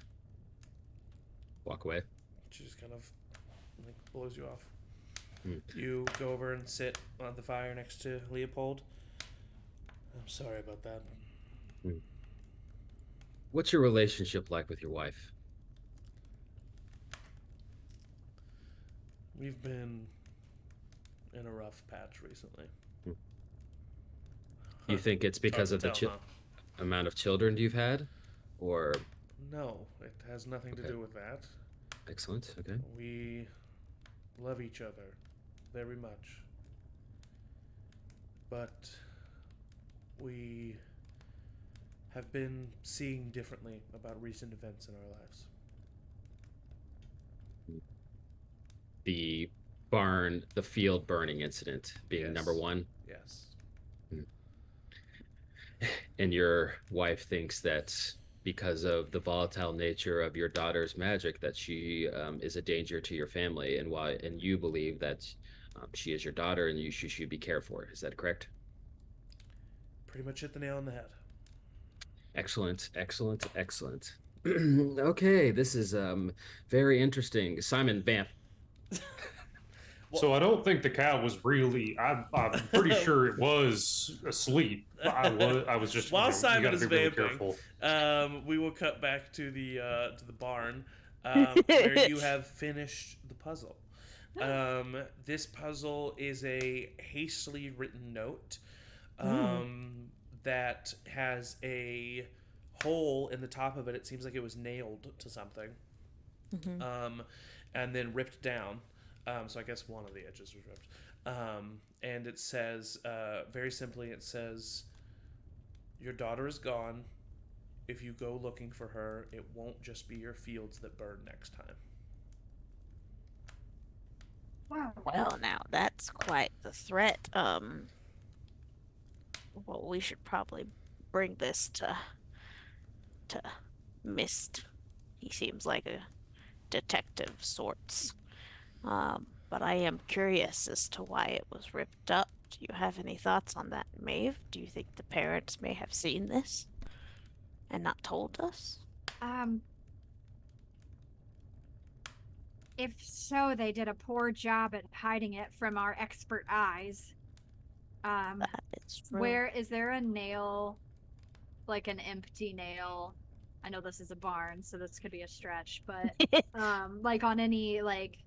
Walk away. She just kind of like blows you off. Hmm. You go over and sit on the fire next to Leopold. I'm sorry about that. What's your relationship like with your wife? We've been in a rough patch recently. You think it's because of the amount of children you've had? Or No, it has nothing to Okay. do with that. excellent, okay. We love each other very much. But we have been seeing differently about recent events in our lives. The field burning incident being Yes. number one. Yes. And your wife thinks that because of the volatile nature of your daughter's magic, that she is a danger to your family, and you believe that she is your daughter, and she should be cared for. Is that correct? Pretty much hit the nail on the head. Excellent. Okay, this is very interesting. Simon, vamp. So I don't think the cow was really. I'm pretty sure it was asleep. I was just. While you Simon gotta is be really vamping, careful. we will cut back to the barn, where you have finished the puzzle. This puzzle is a hastily written note that has a hole in the top of it. It seems like it was nailed to something, and then ripped down. So I guess one of the edges was ripped. And it says, very simply, it says, "Your daughter is gone. If you go looking for her, it won't just be your fields that burn next time." Well, now that's quite the threat. Well, we should probably bring this to Mist. He seems like a detective sorts. But I am curious as to why it was ripped up. Do you have any thoughts on that, Maeve? Do you think the parents may have seen this and not told us? If so, they did a poor job at hiding it from our expert eyes. It's true. Where is there a nail, like an empty nail? I know this is a barn, so this could be a stretch, but like on any like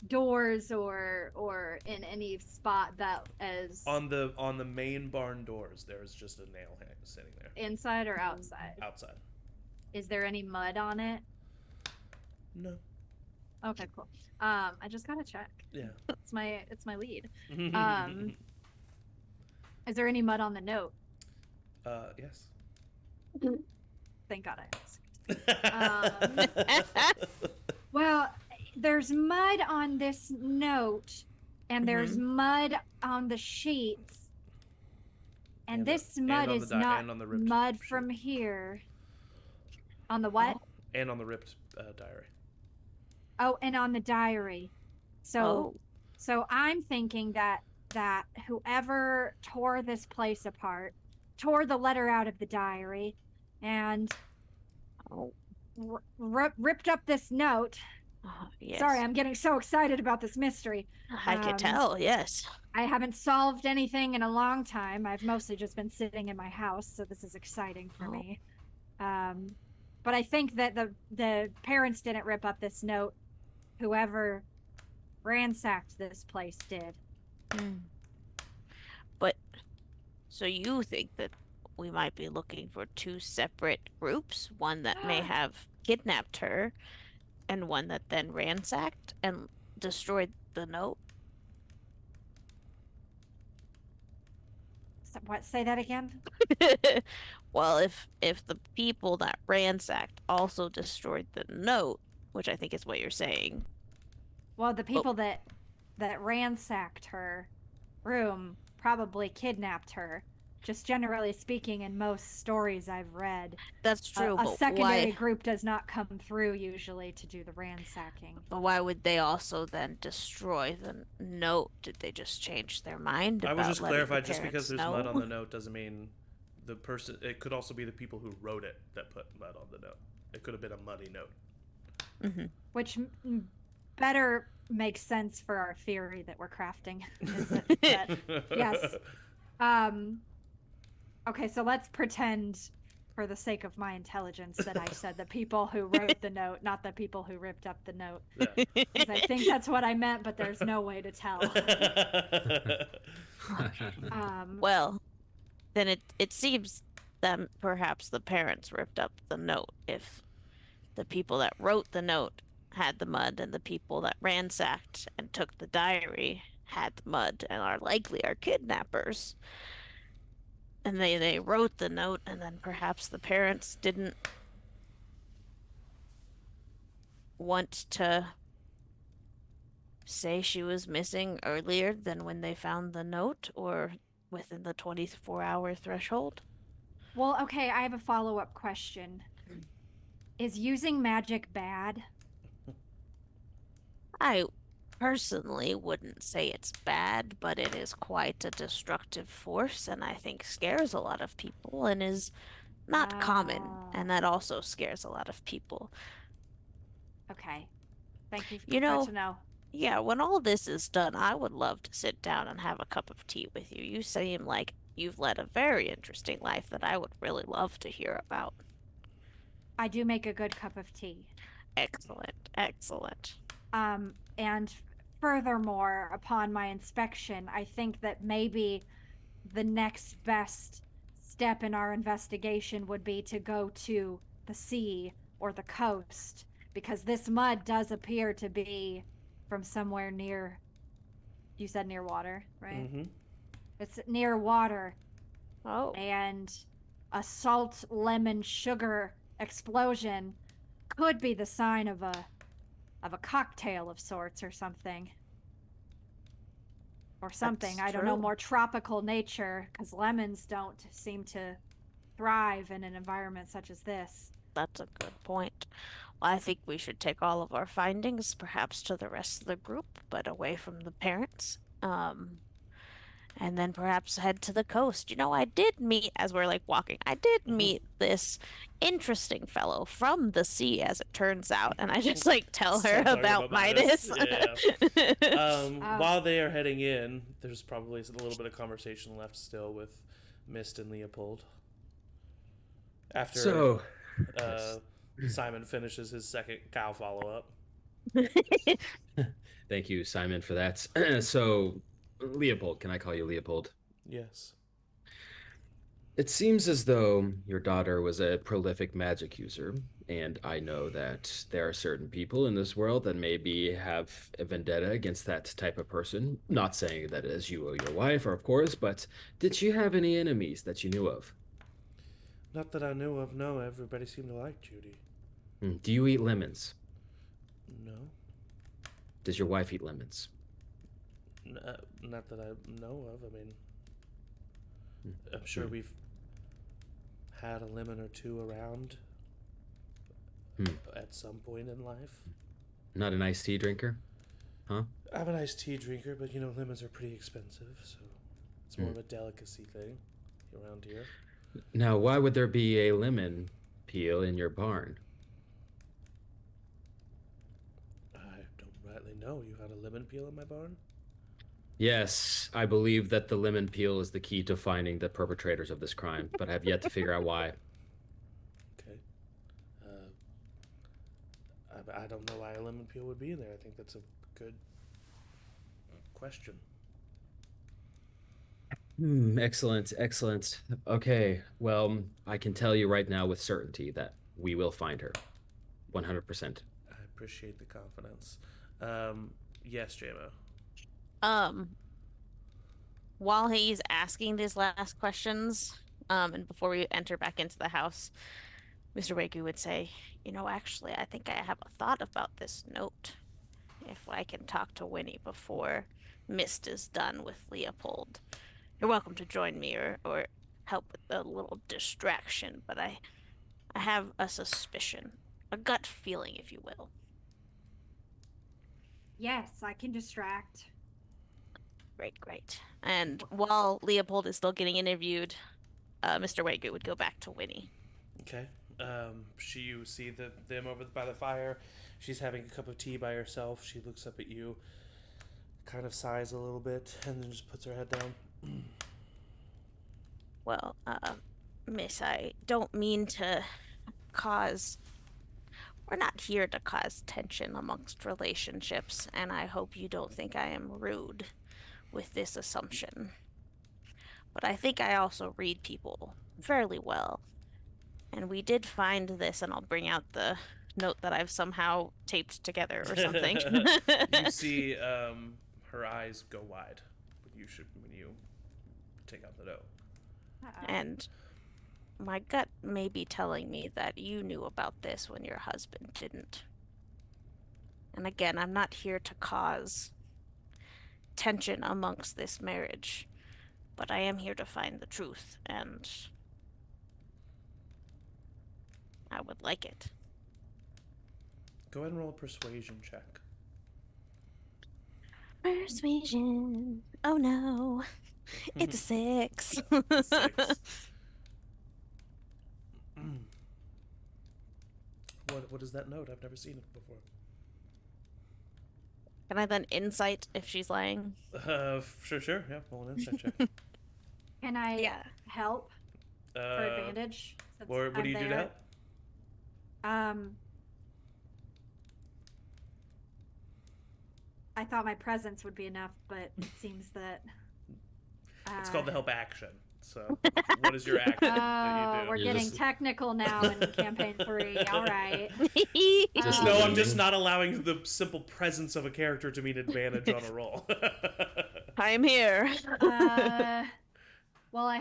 doors or in any spot that is On the main barn doors, there's just a nail sitting there. inside or outside? Outside. Is there any mud on it? No. Okay, cool. I just gotta check. Yeah. It's my lead. Is there any mud on the note? Yes. Thank God I asked. Well, there's mud on this note, and there's mud on the sheets, and this mud is not mud from here. On the what? And on the ripped diary. Oh, and on the diary. So I'm thinking that whoever tore this place apart tore the letter out of the diary and ripped up this note. Yes. Sorry, I'm getting so excited about this mystery. I can tell, yes. I haven't solved anything in a long time. I've mostly just been sitting in my house, so this is exciting for me. But I think that the parents didn't rip up this note. Whoever ransacked this place did. But so you think that we might be looking for two separate groups, one that may have kidnapped her and one that then ransacked and destroyed the note? What? Say that again? Well, if the people that ransacked also destroyed the note, which I think is what you're saying. Well, the people that ransacked her room probably kidnapped her. Just generally speaking, in most stories I've read, That's true, a but secondary why? group does not come through usually to do the ransacking. But why would they also then destroy the note? Did they just change their mind I will about just letting clarify: the just because parents there's mud on know? the note doesn't mean the person. It could also be the people who wrote it that put mud on the note. It could have been a muddy note. Mm-hmm. Which better makes sense for our theory that we're crafting. Is it that, yes. Okay, so let's pretend, for the sake of my intelligence, that I said the people who wrote the note, not the people who ripped up the note. Yeah. Because I think that's what I meant, but there's no way to tell. Well, then it seems that perhaps the parents ripped up the note if the people that wrote the note had the mud and the people that ransacked and took the diary had the mud and are likely our kidnappers. And they wrote the note and then perhaps the parents didn't want to say she was missing earlier than when they found the note or within the 24-hour threshold. Well, okay, I have a follow-up question. Is using magic bad? I personally wouldn't say it's bad, but it is quite a destructive force and I think scares a lot of people and is not common, and that also scares a lot of people. Okay. Thank you. You Good know, to know. yeah, when all this is done, I would love to sit down and have a cup of tea with you. You seem like you've led a very interesting life that I would really love to hear about. I do make a good cup of tea. Excellent, excellent. And furthermore, upon my inspection, I think that maybe the next best step in our investigation would be to go to the sea or the coast, because this mud does appear to be from somewhere near, you said near water, right? Mm-hmm. It's near water, Oh, and a salt lemon sugar explosion could be the sign of a cocktail of sorts or something. Or something. that's I don't know, true. more tropical nature, because lemons don't seem to thrive in an environment such as this. That's a good point. Well, I think we should take all of our findings, perhaps to the rest of the group, but away from the parents. And then perhaps head to the coast. You know, I did meet, as we're like walking, I did meet this interesting fellow from the sea, as it turns out, and I just like tell her Somewhere about Midas. Yeah. While they are heading in, there's probably a little bit of conversation left still with Mist and Leopold. After So, Simon finishes his second cow follow-up. thank you, Simon, for that. So, Leopold, can I call you Leopold? Yes. It seems as though your daughter was a prolific magic user, and I know that there are certain people in this world that maybe have a vendetta against that type of person. Not saying that as you or your wife, or of course, but did she have any enemies that you knew of? Not that I knew of, no. Everybody seemed to like Judy. Do you eat lemons? No. Does your wife eat lemons? Not that I know of. I mean, I'm sure we've had a lemon or two around at some point in life. Not an iced tea drinker? Huh? I'm an iced tea drinker, but lemons are pretty expensive, so it's more of a delicacy thing around here. Now, why would there be a lemon peel in your barn? I don't rightly know. You had a lemon peel in my barn? Yes, I believe that the lemon peel is the key to finding the perpetrators of this crime, but I have yet to figure out why. Okay. I don't know why a lemon peel would be in there. I think that's a good question. Excellent, excellent. Okay, well, I can tell you right now with certainty that we will find her. 100%. I appreciate the confidence. Yes, JMO. while he's asking these last questions, and before we enter back into the house, Mr. Wakey would say, actually, I think I have a thought about this note. If I can talk to Winnie before Mist is done with Leopold. You're welcome to join me or help with a little distraction, but I have a suspicion, a gut feeling, if you will. Yes, I can distract. Great. And while Leopold is still getting interviewed, Mr. Wagoot would go back to Winnie. Okay. You see them over by the fire. She's having a cup of tea by herself. She looks up at you, kind of sighs a little bit, and then just puts her head down. Well, miss, I don't mean to cause... We're not here to cause tension amongst relationships, and I hope you don't think I am rude with this assumption. But I think I also read people fairly well. And we did find this, and I'll bring out the note that I've somehow taped together or something. You see her eyes go wide when you take out the note. And my gut may be telling me that you knew about this when your husband didn't. And again, I'm not here to cause tension amongst this marriage, but I am here to find the truth, and I would like it. Go ahead and roll a persuasion check. Persuasion. Oh no. It's a 6. 6. What is that note? I've never seen it before. Can I then insight if she's lying? Sure. Yeah, roll an insight check. Can I help for advantage? What do you do to help? I thought my presence would be enough, but it seems that it's called the help action. So, what is your action that you do? We're getting technical now in campaign 3. All right. I'm just not allowing the simple presence of a character to mean advantage on a roll. I'm here. Well, I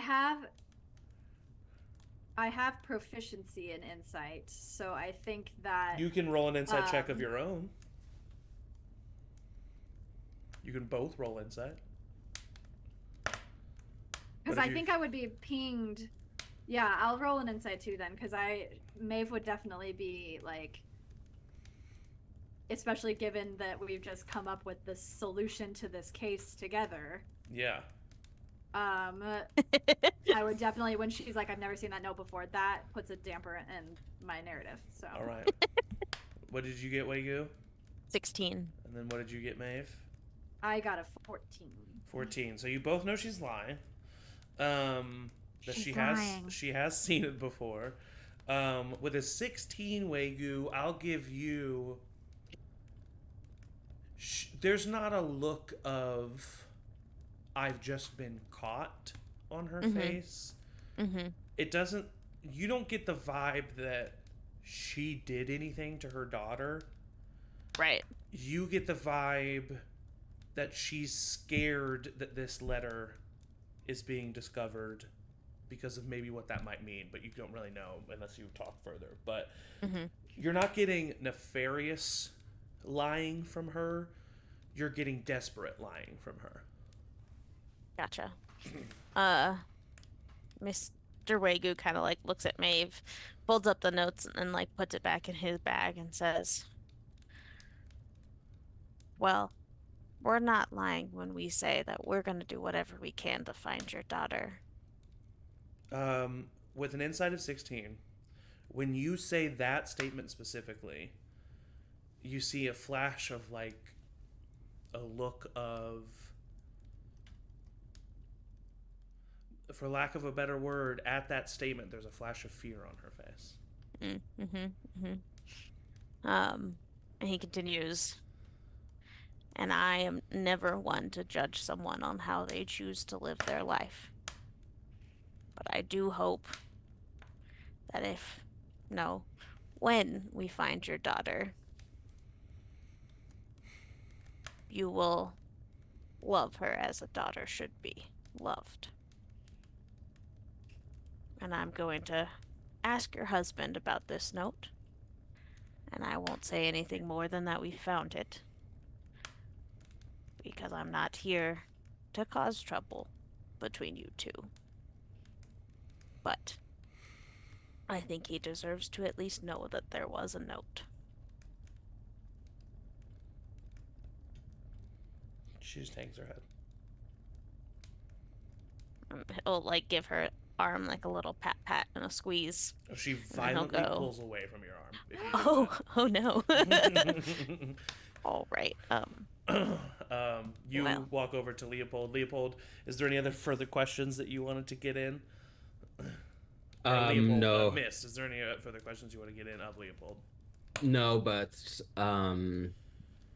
have proficiency in insight, so I think that you can roll an insight check of your own. You can both roll insight. Because I think I would be pinged. Yeah, I'll roll an insight too then, because Maeve would definitely be like, especially given that we've just come up with the solution to this case together. Yeah. I would definitely, when she's like, I've never seen that note before, that puts a damper in my narrative. So. All right. What did you get, Wagyu? 16. And then what did you get, Maeve? I got a 14. 14. So you both know she's lying. That She's lying. She has seen it before. With a 16 Wagyu, I'll give you. There's not a look of I've just been caught on her face. Mm-hmm. It doesn't. You don't get the vibe that she did anything to her daughter. Right. You get the vibe that she's scared that this letter is being discovered because of maybe what that might mean, but you don't really know unless you talk further. But you're not getting nefarious lying from her. You're getting desperate lying from her. Gotcha. Mr. Wagyu kind of like looks at Maeve, folds up the notes, and like puts it back in his bag and says, well, we're not lying when we say that we're going to do whatever we can to find your daughter. With an insight of 16, when you say that statement specifically, you see a flash of like a look of, for lack of a better word, at that statement, there's a flash of fear on her face. And he continues, and I am never one to judge someone on how they choose to live their life. But I do hope that when we find your daughter, you will love her as a daughter should be. loved. And I'm going to ask your husband about this note. And I won't say anything more than that we found it. Because I'm not here to cause trouble between you two. But I think he deserves to at least know that there was a note. She just hangs her head. He'll like give her arm like a little pat and a squeeze. Oh, she then he'll violently go. pulls away from your arm. If you do Oh no. that. All right. You Well. walk over to Leopold. Leopold, is there any other further questions that you wanted to get in? Leopold, No, Miss, is there any further questions you want to get in of Leopold? no, but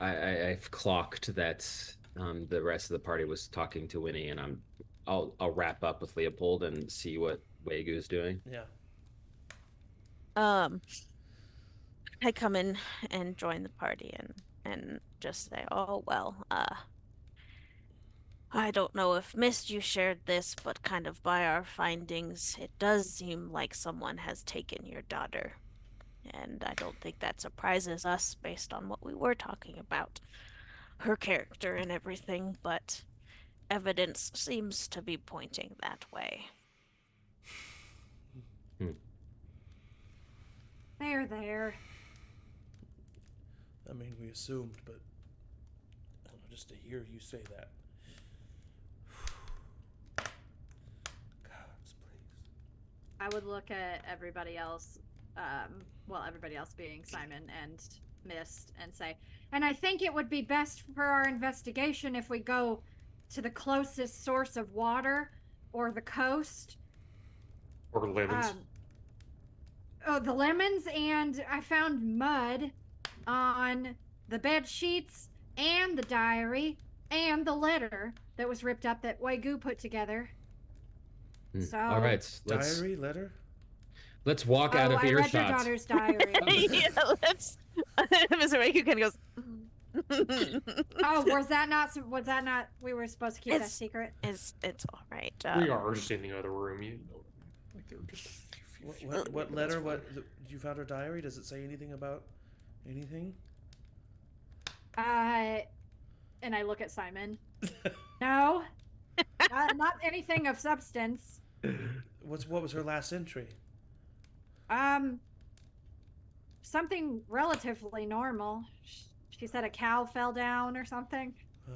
I've clocked that the rest of the party was talking to Winnie, and I'll wrap up with Leopold and see what Wagu's doing. Yeah. I come in and join the party and just say, oh well, I don't know if Mist you shared this, but kind of by our findings, it does seem like someone has taken your daughter. And I don't think that surprises us based on what we were talking about. Her character and everything, but evidence seems to be pointing that way. There. I mean, we assumed, but I don't know, just to hear you say that. Gods, please. I would look at everybody else, everybody else being Simon and Mist, and say, And I think it would be best for our investigation if we go to the closest source of water or the coast. Or lemons. The lemons, and I found mud on the bed sheets and the diary and the letter that was ripped up that Wagu put together. So All right, let's Diary, letter? walk out of I read earshot. your daughter's diary. Yeah, let's. Mr. Waku kind of goes. Oh, was that not? We were supposed to keep that It's- secret. It's all right. We are just in the other room. You know, like they're just. What letter? You found her diary? Does it say anything about anything? and I look at Simon. No, not anything of substance. What was her last entry? Something relatively normal. She said a cow fell down or something. Oh,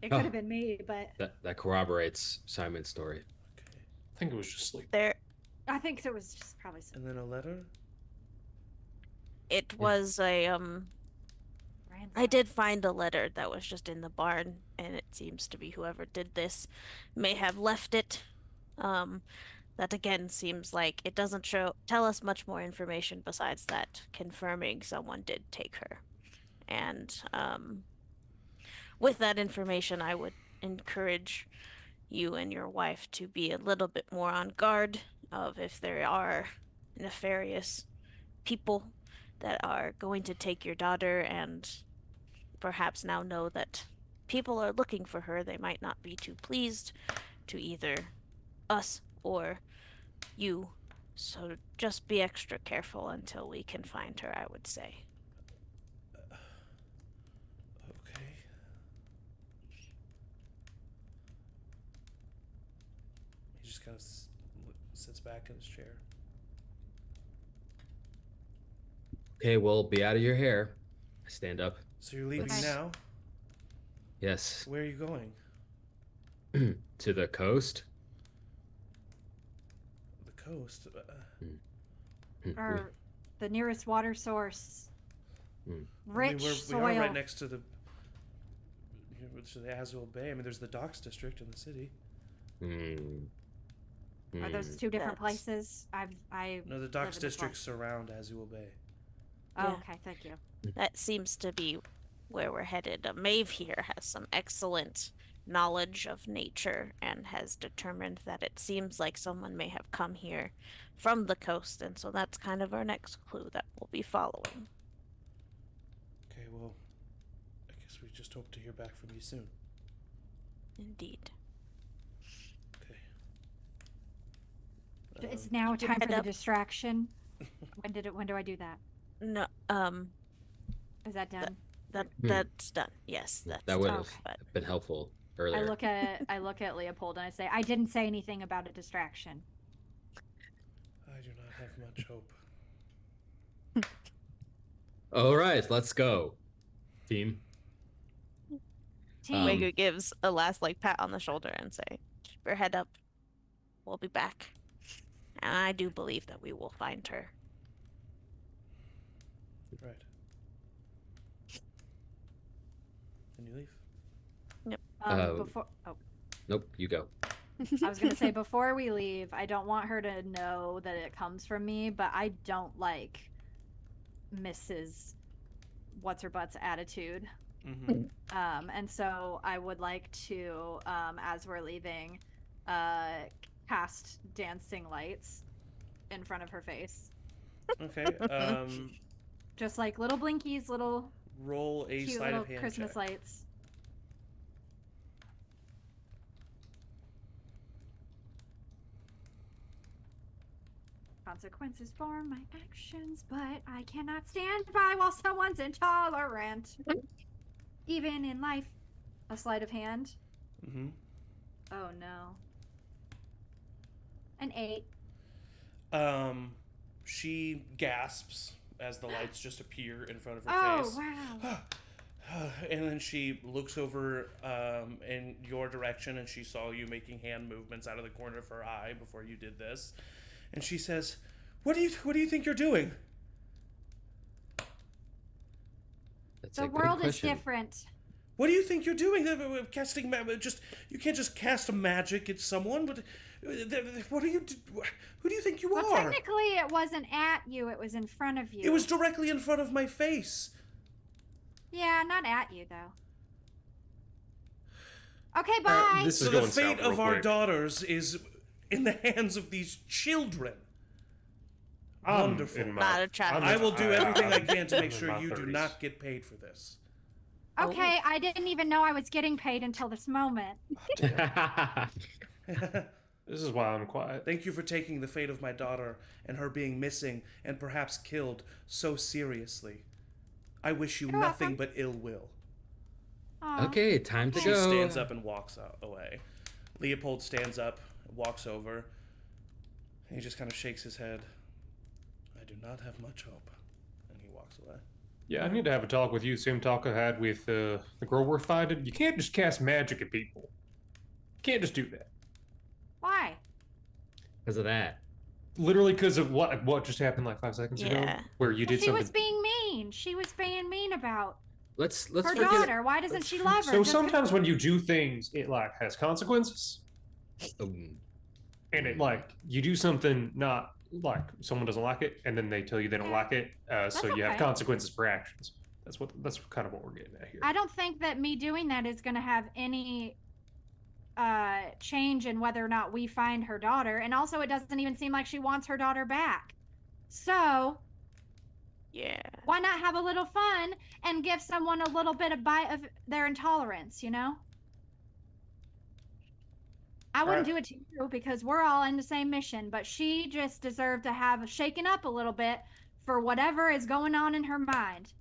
It could have been me, but That corroborates Simon's story. okay. I think it was just like. There. I think it was just probably And then a letter? It was a I did find a letter that was just in the barn, and it seems to be whoever did this may have left it. That again seems like it doesn't tell us much more information besides that confirming someone did take her. And with that information, I would encourage you and your wife to be a little bit more on guard of if there are nefarious people that are going to take your daughter and perhaps now know that people are looking for her. They might not be too pleased to either us or you. So just be extra careful until we can find her, I would say. Okay. He just kind of sits back in his chair. Okay, well, be out of your hair. I stand up. So you're leaving Let's- now? Yes, Where are you going? to the coast. The coast? or the nearest water source. I mean, Rich we soil. are right next to the Azul Bay. I mean, there's the docks district in the city. Are those two different That's- places? No, the live docks in the district surround Azul Bay. Oh, Yeah. okay, thank you. That seems to be where we're headed. Maeve here has some excellent knowledge of nature and has determined that it seems like someone may have come here from the coast, and so that's kind of our next clue that we'll be following. Okay, well, I guess we just hope to hear back from you soon. Indeed. It's now keep your time for head the up. distraction. When do I do that? No, Is that done? that's done. Yes, that's That would done. have Okay. been helpful I earlier. look at Leopold and I say, I didn't say anything about a distraction. I do not have much hope. All right, let's go, team. Team. Wago gives a last like pat on the shoulder and say, "Keep your head up. We'll be back." And I do believe that we will find her. Right. Can you leave? Before Nope, you go. I was gonna say before we leave, I don't want her to know that it comes from me, but I don't like Mrs. What's her butt's attitude. Mm-hmm. And so I would like to, as we're leaving, cast dancing lights in front of her face. Okay. Just like little blinkies, little Roll a cute sleight little of hand Christmas check. lights. Consequences for my actions, but I cannot stand by while someone's intolerant. Even in life. A sleight of hand. Mm-hmm. Oh no. An 8. She gasps as the lights just appear in front of her Oh face. wow. And then she looks over in your direction, and she saw you making hand movements out of the corner of her eye before you did this. And she says, "What do you think you're doing?" That's The a great world is question. different. What do you think you're doing? Casting you can't just cast magic at someone. But what are you? Who do you think you Well, are? technically, it wasn't at you; it was in front of you. It was directly in front of my face. Yeah, not at you though. Okay, bye. This is So the going fate south real of our quick. daughters is in the hands of these children. Wonderful. Not a child. I will do everything I can to I'm make in sure my you do 30s. not get paid for this. Okay, I didn't even know I was getting paid until this moment. This is why I'm quiet. Thank you for taking the fate of my daughter and her being missing and perhaps killed so seriously. I wish you You're nothing welcome. but ill will. Aw. Okay, time to She go. stands up and walks away. Leopold stands up, walks over, and he just kind of shakes his head. I do not have much hope. And he walks away. Yeah, I need to have a talk with you. Same talk I had with the girl we're finding. You can't just cast magic at people. You can't just do that. Why? Because of that. Literally because of what just happened like 5 seconds ago, Yeah. where you Well, did she something. was being mean. She was being mean about Let's her forget. daughter. Why doesn't she love her? So Just 'cause- sometimes when you do things, it like has consequences, Um, and it like you do something not like someone doesn't like it, and then they tell you they don't like it, so you have okay. consequences for actions. That's kind of what we're getting at here. I don't think that me doing that is going to have any change in whether or not we find her daughter. And also, it doesn't even seem like she wants her daughter back. So Yeah. why not have a little fun and give someone a little bit of bite of their intolerance, you know? I wouldn't do it to you because we're all in the same mission, but she just deserved to have shaken up a little bit for whatever is going on in her mind.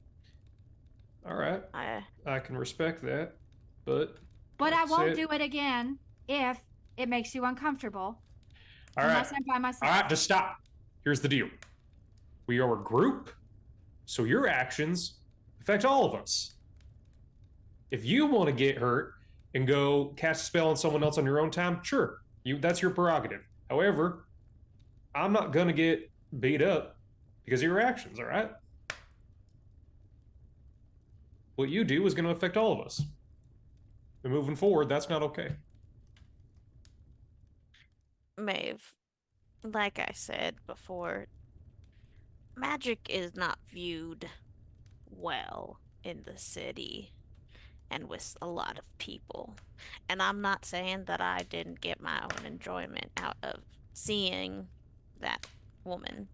All right, I can respect that, but But I like won't said- do it again if it makes you uncomfortable. All right, Unless I'm by myself. all right, just stop. Here's the deal: we are a group, so your actions affect all of us. If you want to get hurt and go cast a spell on someone else on your own time, sure, that's your prerogative. However, I'm not gonna get beat up because of your actions. All right. What you do is going to affect all of us. And moving forward, that's not okay. Maeve, like I said before, magic is not viewed well in the city and with a lot of people. And I'm not saying that I didn't get my own enjoyment out of seeing that woman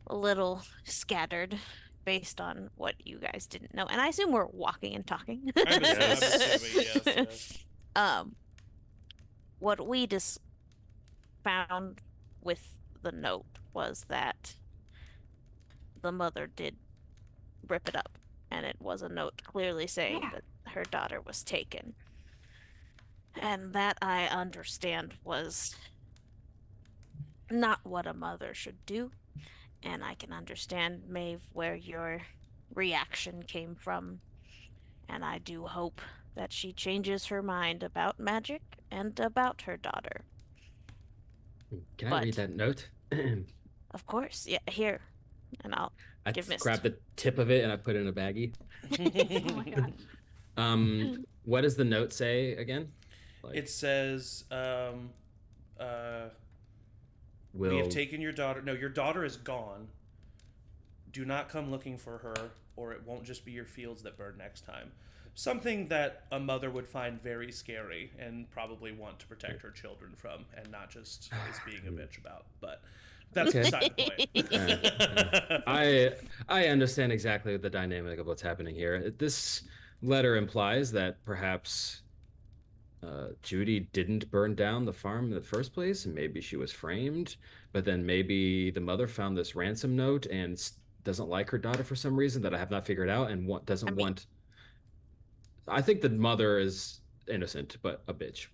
a little scattered based on what you guys didn't know. And I assume we're walking and talking. I'm assuming, yes. What we just found with the note was that the mother did rip it up, and it was a note clearly saying Yeah. that her daughter was taken. And that I understand was not what a mother should do. And I can understand, Maeve, where your reaction came from. And I do hope that she changes her mind about magic and about her daughter. Can I read But, that note? of course, yeah, here. And I'll I give Mist. grab the tip of it and I put it in a baggie. Oh my god. What does the note say again? Like, It says, we have taken your daughter. No, your daughter is gone. Do not come looking for her, or it won't just be your fields that burn next time. Something that a mother would find very scary and probably want to protect her children from, and not just is being a bitch about. But that's Okay. beside the point. I understand exactly the dynamic of what's happening here. This letter implies that perhaps Judy didn't burn down the farm in the first place, and maybe she was framed. But then maybe the mother found this ransom note and doesn't like her daughter for some reason that I have not figured out, and doesn't want. I think the mother is innocent, but a bitch.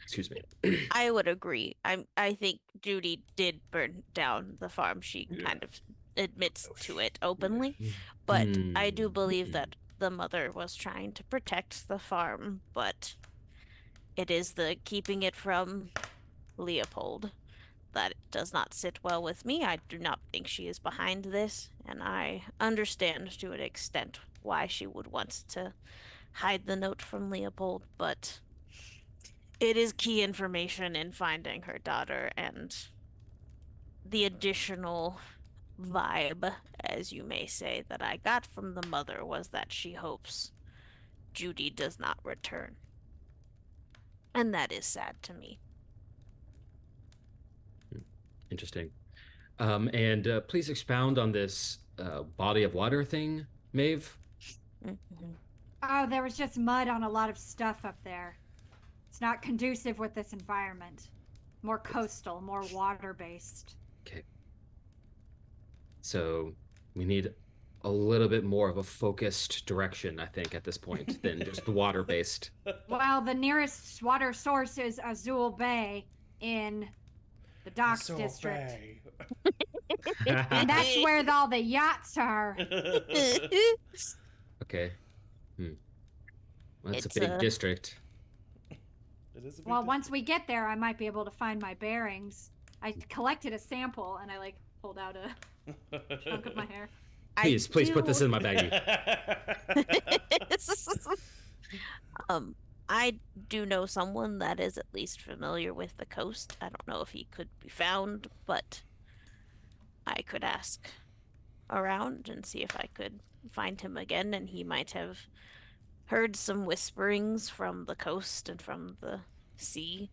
Excuse me. I would agree. I think Judy did burn down the farm. She kind of admits to it openly. But I do believe that the mother was trying to protect the farm, but it is the keeping it from Leopold that does not sit well with me. I do not think she is behind this, and I understand to an extent why she would want to hide the note from Leopold, but it is key information in finding her daughter, and the additional vibe, as you may say, that I got from the mother was that she hopes Judy does not return. And that is sad to me. Interesting. And please expound on this body of water thing, Maeve. Mm-hmm. Oh, there was just mud on a lot of stuff up there. It's not conducive with this environment. More coastal, more water-based. Okay. So we need a little bit more of a focused direction, I think, at this point than just water-based. Well, the nearest water source is Azul Bay in the Docks So District. bad. And that's where all the yachts are. Okay. Well, that's It's a big district. It is a big Well, once we get there, I might be able to find my bearings. I collected a sample and I pulled out a chunk of my hair. Please put this in my baggie. I do know someone that is at least familiar with the coast. I don't know if he could be found, but I could ask around and see if I could find him again, and he might have heard some whisperings from the coast and from the sea.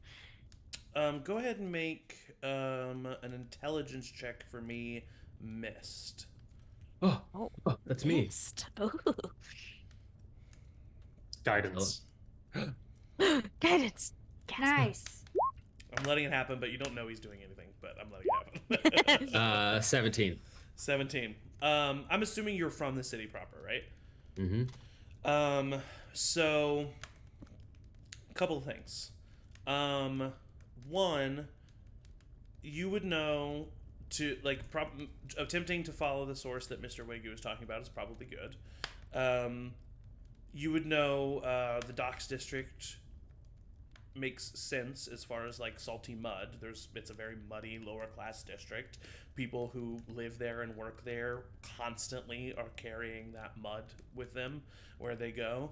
Go ahead and make an intelligence check for me, Mist. Oh, that's me. Mist. Ooh. Guidance. Guidance. Nice. I'm letting it happen, but you don't know he's doing anything, but I'm letting it happen. 17. 17. I'm assuming you're from the city proper, right? Mm-hmm. So a couple of things. One, you would know to attempting to follow the source that Mr. Wagyu was talking about is probably good. You would know the Docks District makes sense as far as like salty mud. It's a very muddy lower class district. People who live there and work there constantly are carrying that mud with them where they go.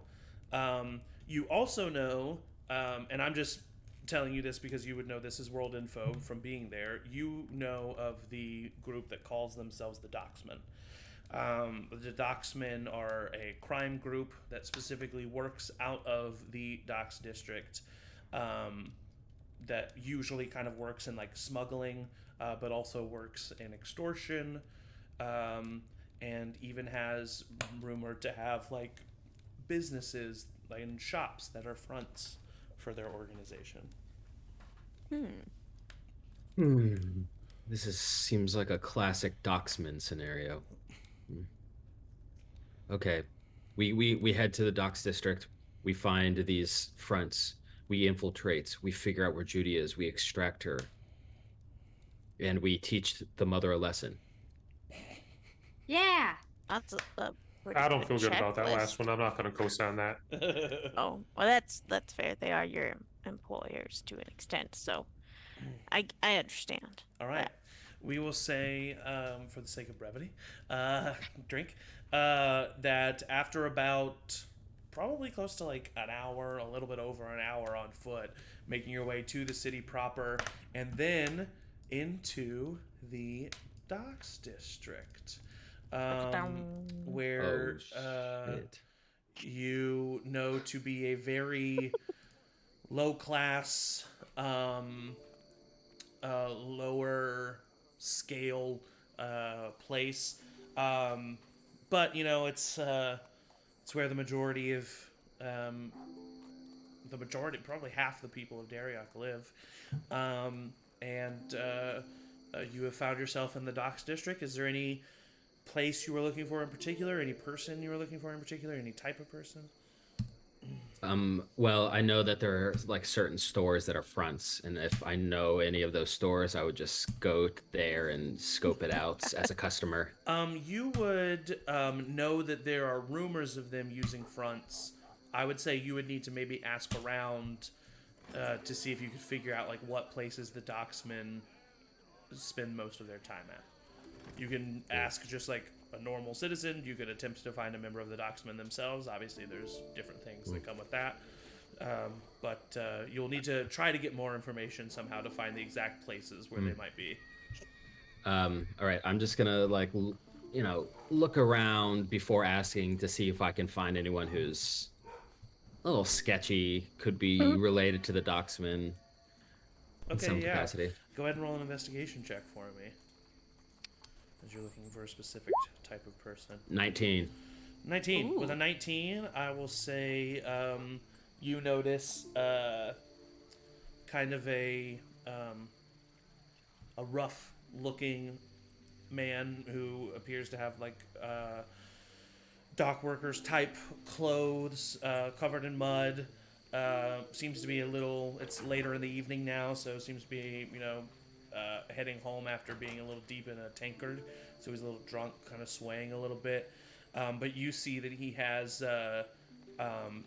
You also know, and I'm just telling you this because you would know this is world info from being there. You know of the group that calls themselves the Docksmen. The Docksmen are a crime group that specifically works out of the Docks District, that usually kind of works in like smuggling, but also works in extortion, and even has rumored to have like businesses and shops that are fronts for their organization. Hmm. Seems like a classic Docksman scenario. Hmm. Okay. We head to the docks district. We find these fronts. We infiltrate. We figure out where Judy is. We extract her. And we teach the mother a lesson. Yeah. That's a pretty I don't good feel good about that last checklist. one. I'm not going to co-sign that. Oh, well, that's fair. They are your employers to an extent, so I understand. All right. that. We will say, for the sake of brevity, drink, that after about probably close to like an hour, a little bit over an hour on foot, making your way to the city proper, and then into the docks district, where Shit. you know to be a very low class, lower scale place. But you know, it's where um, the majority, probably half the people of Darreok live. And you have found yourself in the docks district. Is there any place you were looking for in particular? Any person you were looking for in particular? Any type of person? Well, I know that there are like certain stores that are fronts, and if I know any of those stores, I would just go there and scope it out as a customer. You would know that there are rumors of them using fronts. I would say you would need to maybe ask around to see if you could figure out like what places the docksmen spend most of their time at. You can ask just like a normal citizen. You could attempt to find a member of the docksmen themselves. Obviously, there's different things that come with that. But you'll need to try to get more information somehow to find the exact places where they might be. All right, I'm just gonna like look around before asking to see if I can find anyone who's a little sketchy, could be related to the docksman in some Okay, yeah. capacity. Go ahead and roll an investigation check for me, as you're looking for a specific type of person. 19. 19. Ooh. With a 19, I will say you notice kind of a rough looking man who appears to have like dock workers type clothes, covered in mud. Seems to be it's later in the evening now, so seems to be, heading home after being a little deep in a tankard. So he's a little drunk, kind of swaying a little bit. But you see that he has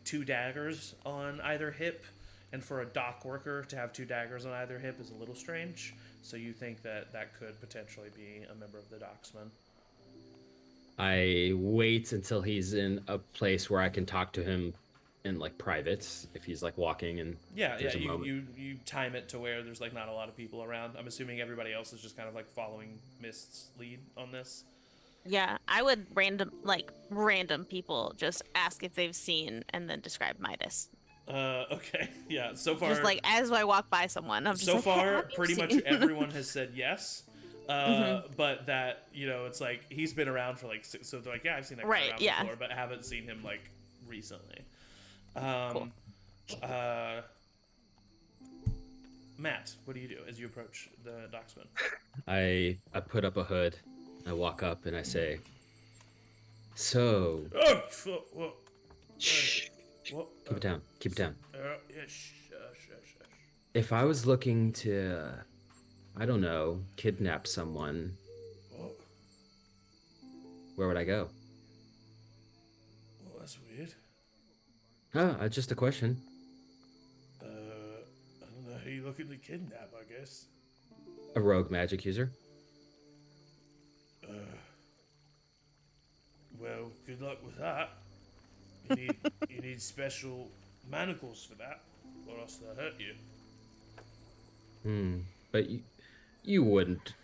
two daggers on either hip. And for a dock worker to have two daggers on either hip is a little strange. So you think that that could potentially be a member of the docksmen. I wait until he's in a place where I can talk to him in like private if he's like walking and Yeah, there's a you, moment. you time it to where there's like not a lot of people around. I'm assuming everybody else is just kind of like following Mist's lead on this. Yeah, I would random people just ask if they've seen and then describe Midas. Okay, yeah. So far, Just like as I walk by someone, I'm just so like, "Hey, far, have you pretty much seen?" everyone has said yes. Mhm. But that it's like he's been around for like so they're like, yeah, I've seen that guy Right, around yeah. before, but haven't seen him like recently. Cool. Uh, Matt, what do you do as you approach the docksman? I put up a hood. I walk up and I say, "So, Oh, what? shh, What? keep it down. Keep it down. Yeah, shh. If I was looking to, I don't know, kidnap someone, What? where would I go?" Well, that's weird. Just a question. I don't know who you're looking to kidnap, I guess. A rogue magic user. Well, good luck with that. You need special manacles for that, or else they'll hurt you. But you wouldn't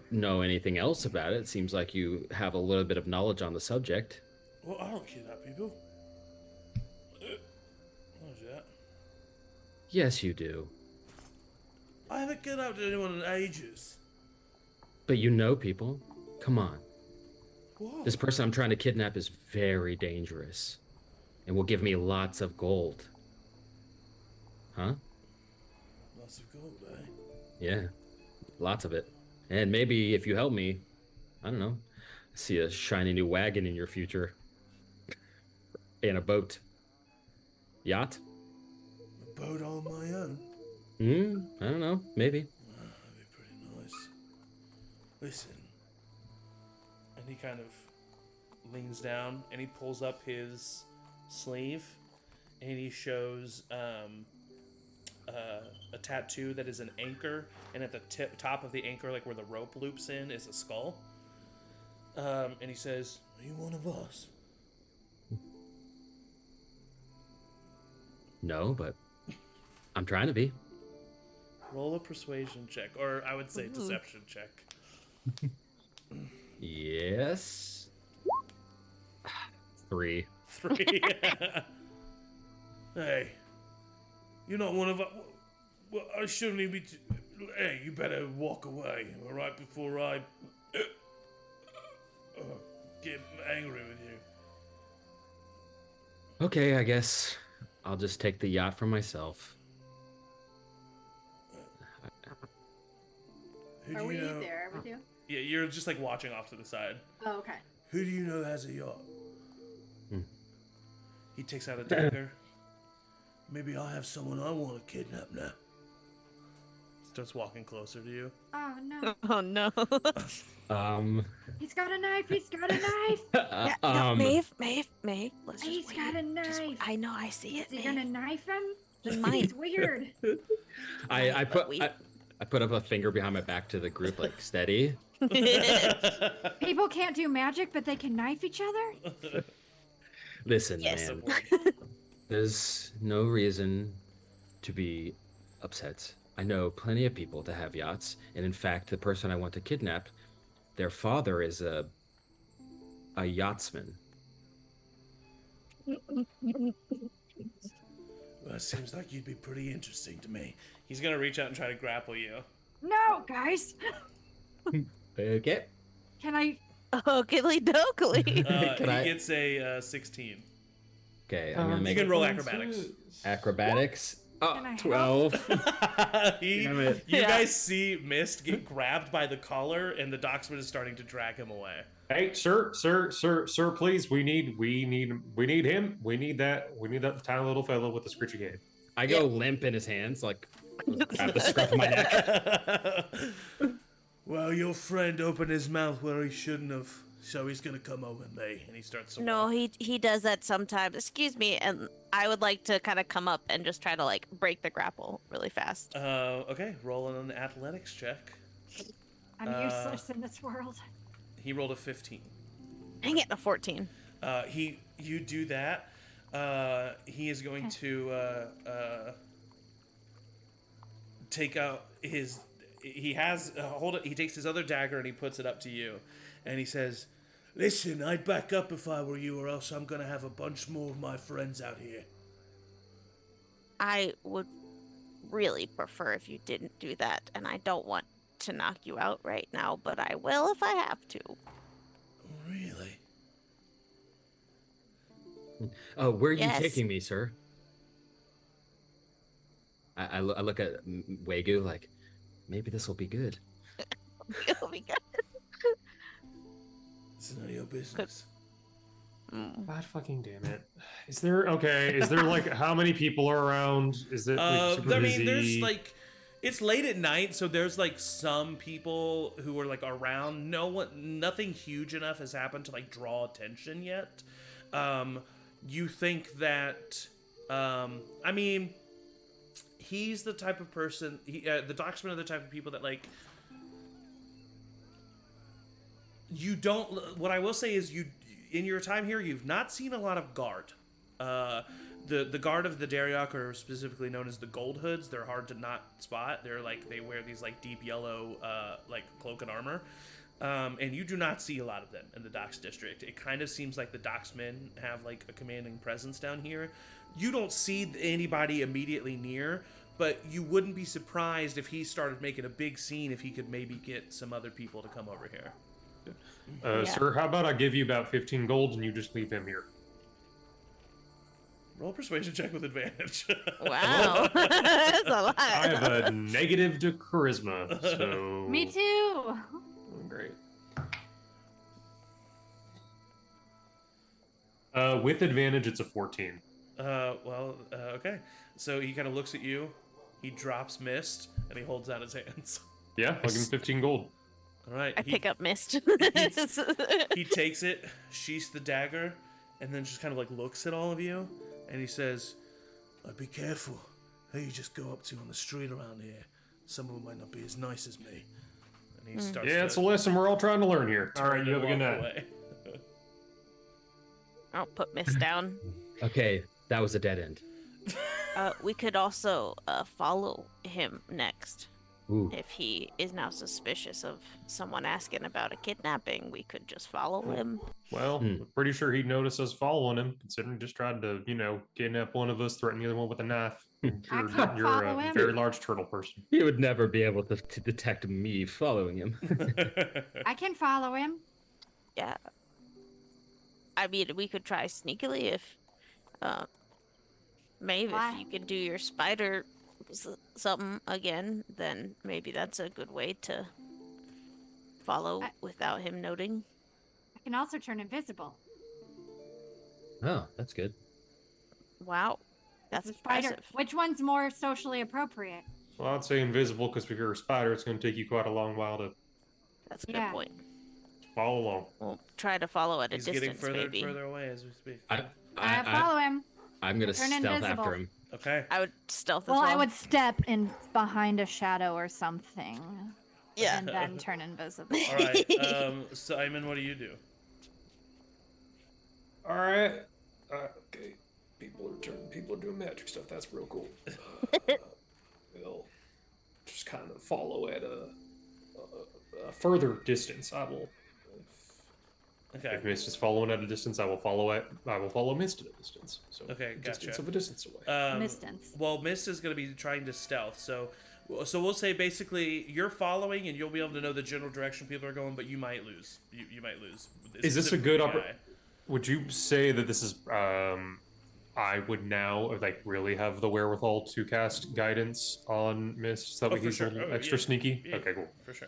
know anything else about it. It seems like you have a little bit of knowledge on the subject. Well, I don't kidnap people. What is that? Yes, you do. I haven't kidnapped anyone in ages. But you know people. Come on. What? This person I'm trying to kidnap is very dangerous and will give me lots of gold. Huh? Lots of gold, eh? Yeah. lots of it. And maybe if you help me, I don't know, see a shiny new wagon in your future. And a boat. Yacht? A boat on my own. I don't know. Maybe. That'd be pretty nice. Listen. And he kind of leans down and he pulls up his sleeve and he shows a tattoo that is an anchor, and at the top of the anchor, like where the rope loops in, is a skull. And he says, "Are you one of us?" No, but I'm trying to be. Roll a persuasion check, or I would say deception check. Yes. 3. 3. Hey, you're not one of us. Well, I shouldn't even be. Hey, you better walk away, all right, before I get angry with you. Okay, I guess I'll just take the yacht for myself. Who Are do we you know? there with you? Yeah, you're just like watching off to the side. Oh, okay. Who do you know has a yacht? Hmm. He takes out a dagger. Maybe I have someone I want to kidnap now. Starts walking closer to you. Oh no. Oh no. He's got a knife. He's got a knife. Yeah, no, Maeve. Let's just He's got a Just knife. I know, I see it. Is he Maeve. gonna knife him? He might. He's weird. I But we- put up a finger behind my back to the group, like steady. People can't do magic, but they can knife each other? Listen, Yes. man. There's no reason to be upset. I know plenty of people that have yachts, and in fact, the person I want to kidnap, their father is a yachtsman. Well, it seems like you'd be pretty interesting to me. He's gonna reach out and try to grapple you. No, guys. Okay. Can I? Oakley dokley. Can I- He gets a 16. Okay, I'm gonna You make can roll acrobatics. acrobatics. Oh, Can I help? 12. Damn it. You Yeah. guys see Mist get grabbed by the collar, and the docksman is starting to drag him away. Hey, sir, please. We need him. We need that tiny little fellow with the scritchy head. I go limp in his hands, like grab the scruff of my neck. Well, your friend opened his mouth where he shouldn't have, so he's gonna come over me, and he starts to No, walk. he does that sometimes. Excuse me, and I would like to kind of come up and just try to like break the grapple really fast. Okay, roll an athletics check. I'm useless in this world. He rolled a 15. Dang it, a 14. You do that. He is going to take out his. He has hold it. He takes his other dagger and he puts it up to you, and he says, "Listen, I'd back up if I were you, or else I'm gonna have a bunch more of my friends out here." I would really prefer if you didn't do that, and I don't want to knock you out right now, but I will if I have to. Really? Oh, where are you Yes. taking me, sir? I look at Wagyu like, maybe this will be good. It'll be good. It's none of your business. God fucking damn it. Is there like how many people are around? Is it like super I busy? mean, there's like, it's late at night, so there's like some people who are like around. Nothing huge enough has happened to like draw attention yet. You think that, I mean, he's the type of person. The docksmen are the type of people that like. You don't. What I will say is, in your time here, you've not seen a lot of guard. The guard of the Darreok are specifically known as the Gold Hoods. They're hard to not spot. They're like, they wear these like deep yellow like cloak and armor, and you do not see a lot of them in the docks district. It kind of seems like the docksmen have like a commanding presence down here. You don't see anybody immediately near, but you wouldn't be surprised if he started making a big scene if he could maybe get some other people to come over here. Yeah. Sir, how about I give you about 15 gold and you just leave him here? Roll a persuasion check with advantage. Wow. That's a lot. I have a negative to charisma, so Me too. Oh, great. With advantage, it's a 14. Okay. So he kind of looks at you, he drops mist, and he holds out his hands. Yeah, I'll give him 15 gold. All right. I pick up mist. He takes it, sheaths the dagger, and then just kind of like looks at all of you, and he says, be careful who you just go up to on the street around here. Some of them might not be as nice as me. And he starts Yeah, it's a lesson we're all trying to learn here. All right, you have a good night. away. I'll put mist down. Okay, that was a dead end. We could also follow him next. Ooh. If he is now suspicious of someone asking about a kidnapping, we could just follow him. Well, I'm pretty sure he'd notice us following him, considering he just tried to, kidnap one of us, threaten the other one with a knife. I You're, can't you're follow a him. very large turtle person. He would never be able to detect me following him. I can follow him. Yeah. I mean, we could try sneakily if, Maeve, Why? if you could do your spider something again, then maybe that's a good way to follow without him noting. I can also turn invisible. Oh, that's good. Wow. That's The spider. impressive. Which one's more socially appropriate? Well, I'd say invisible, because if you're a spider, it's going to take you quite a long while to That's a good Yeah. point. follow along. We'll try to follow at a He's distance, getting further maybe. and further away as we speak. I follow him. I'm gonna Turn stealth invisible. after him. Okay. I would stealth as Well, well. I would step in behind a shadow or something. Yeah. And then turn invisible. All right. Simon, what do you do? All right. Okay. People are doing magic stuff. That's real cool. We'll just kind of follow at a further distance. I will. Okay. If Mist is following at a distance, I will follow Mist at a distance. So Okay, a distance gotcha. of a distance away. Distance. Well, Mist is going to be trying to stealth, so we'll say basically you're following and you'll be able to know the general direction people are going, but you might lose. You might lose. Is this a good guy. Would you say that this is? I would now really have the wherewithal to cast guidance on Mist, so that way for he's sure. a little Oh, extra yeah. sneaky. Yeah, Okay, cool. For sure.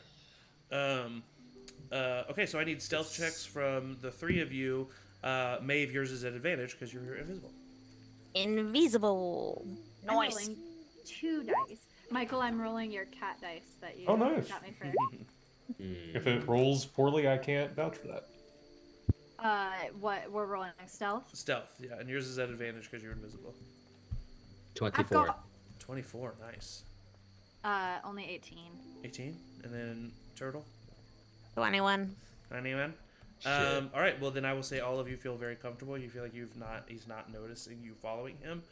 Okay, so I need stealth checks from the three of you. Maeve, yours is at advantage because you're invisible. Invisible. I'm Nice. rolling 2 dice. Michael, I'm rolling your cat dice that you Oh, nice. got me for. If it rolls poorly, I can't vouch for that. What we're rolling stealth. Stealth, yeah, and yours is at advantage because you're invisible. 24. I've got 24, nice. Only 18. 18, and then turtle. 21. 91. Shit. All right. Well, then I will say all of you feel very comfortable. You feel like he's not noticing you following him,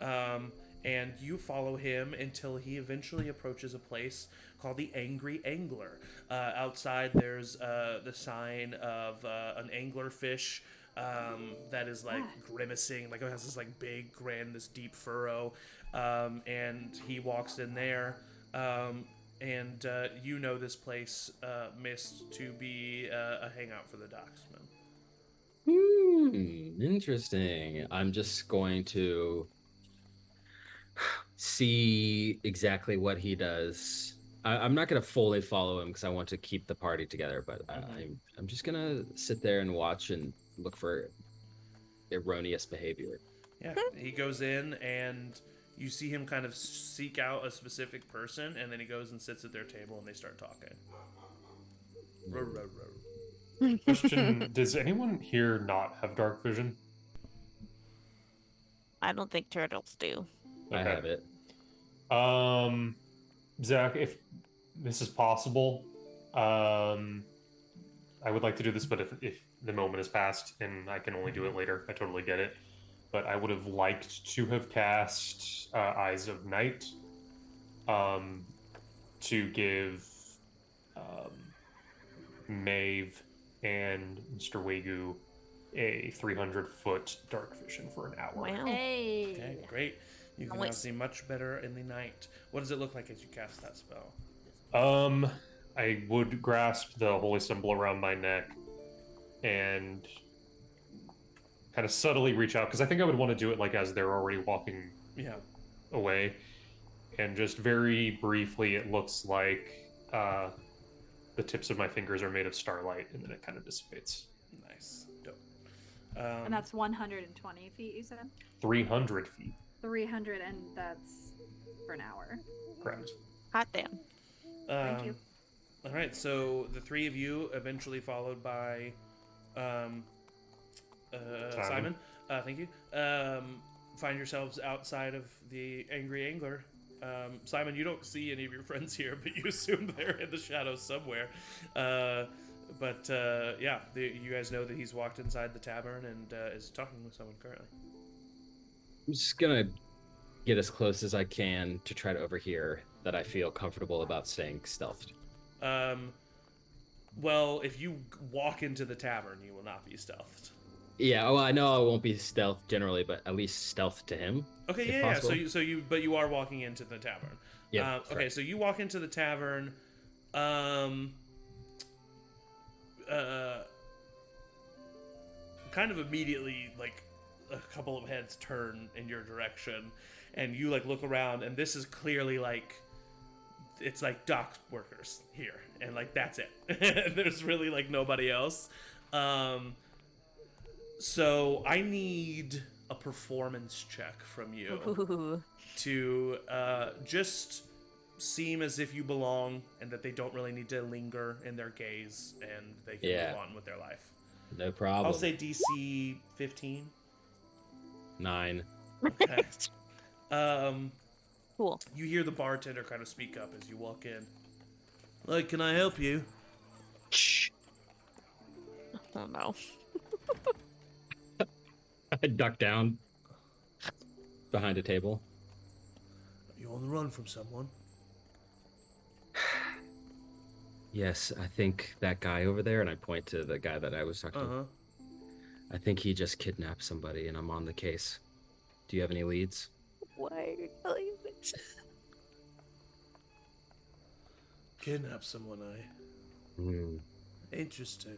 and you follow him until he eventually approaches a place called the Angry Angler. Outside, there's the sign of an anglerfish that is like grimacing, like it has this like big, this deep furrow, and he walks in there. And you know this place, Mist, to be a hangout for the docksmen. Interesting. I'm just going to see exactly what he does. I'm not going to fully follow him because I want to keep the party together, but I'm just going to sit there and watch and look for erroneous behavior. Yeah, he goes in and you see him kind of seek out a specific person, and then he goes and sits at their table and they start talking. Row, row, row. Question: does anyone here not have dark vision? I don't think turtles do. I Okay. have it. Zach, if this is possible, I would like to do this, but if the moment has passed and I can only do it later, I totally get it. But I would have liked to have cast Eyes of Night to give Maeve and Mr. Wegu a 300-foot dark vision for an hour. Wow. Hey. Okay, great. You can Oh, now it's- see much better in the night. What does it look like as you cast that spell? I would grasp the holy symbol around my neck and kind of subtly reach out, because I think I would want to do it like as they're already walking Yeah. away, and just very briefly, it looks like the tips of my fingers are made of starlight, and then it kind of dissipates. Nice. Dope. And that's 120 feet, you said? 300 feet. 300, and that's for an hour. Correct. Hot damn. Thank you. All right, so the three of you, eventually followed by Simon. Thank you. Find yourselves outside of the Angry Angler. Simon, you don't see any of your friends here, but you assume they're in the shadows somewhere. Yeah, you guys know that he's walked inside the tavern and is talking with someone currently. I'm just gonna get as close as I can to try to overhear that I feel comfortable about staying stealthed. Well, if you walk into the tavern, you will not be stealthed. Yeah, well, I know I won't be stealth generally, but at least stealth to him. Okay, if yeah. possible. So you are walking into the tavern. Yeah. Okay, correct. so you walk into the tavern. Kind of immediately, like a couple of heads turn in your direction, and you like look around, and this is clearly like it's like dock workers here, and like that's it. There's really like nobody else. So I need a performance check from you Ooh. to just seem as if you belong and that they don't really need to linger in their gaze and they can Yeah. move on with their life. No problem. I'll say DC 15. 9. Okay. Cool. You hear the bartender kind of speak up as you walk in. Like, can I help you? Shh. Oh no. I duck down behind a table. Are you on the run from someone? Yes, I think that guy over there, and I point to the guy that I was talking to. I think he just kidnapped somebody, and I'm on the case. Do you have any leads? Why are you telling me? Kidnap someone, eh? Hmm. Interesting.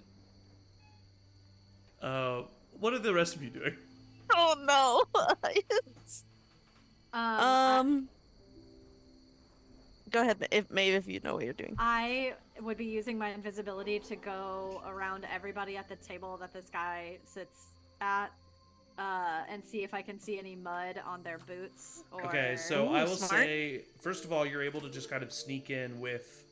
What are the rest of you doing? Oh no. Go ahead, if you know what you're doing. I would be using my invisibility to go around everybody at the table that this guy sits at, and see if I can see any mud on their boots. Or... Okay, so Ooh, I will smart. say, first of all, you're able to just kind of sneak in with,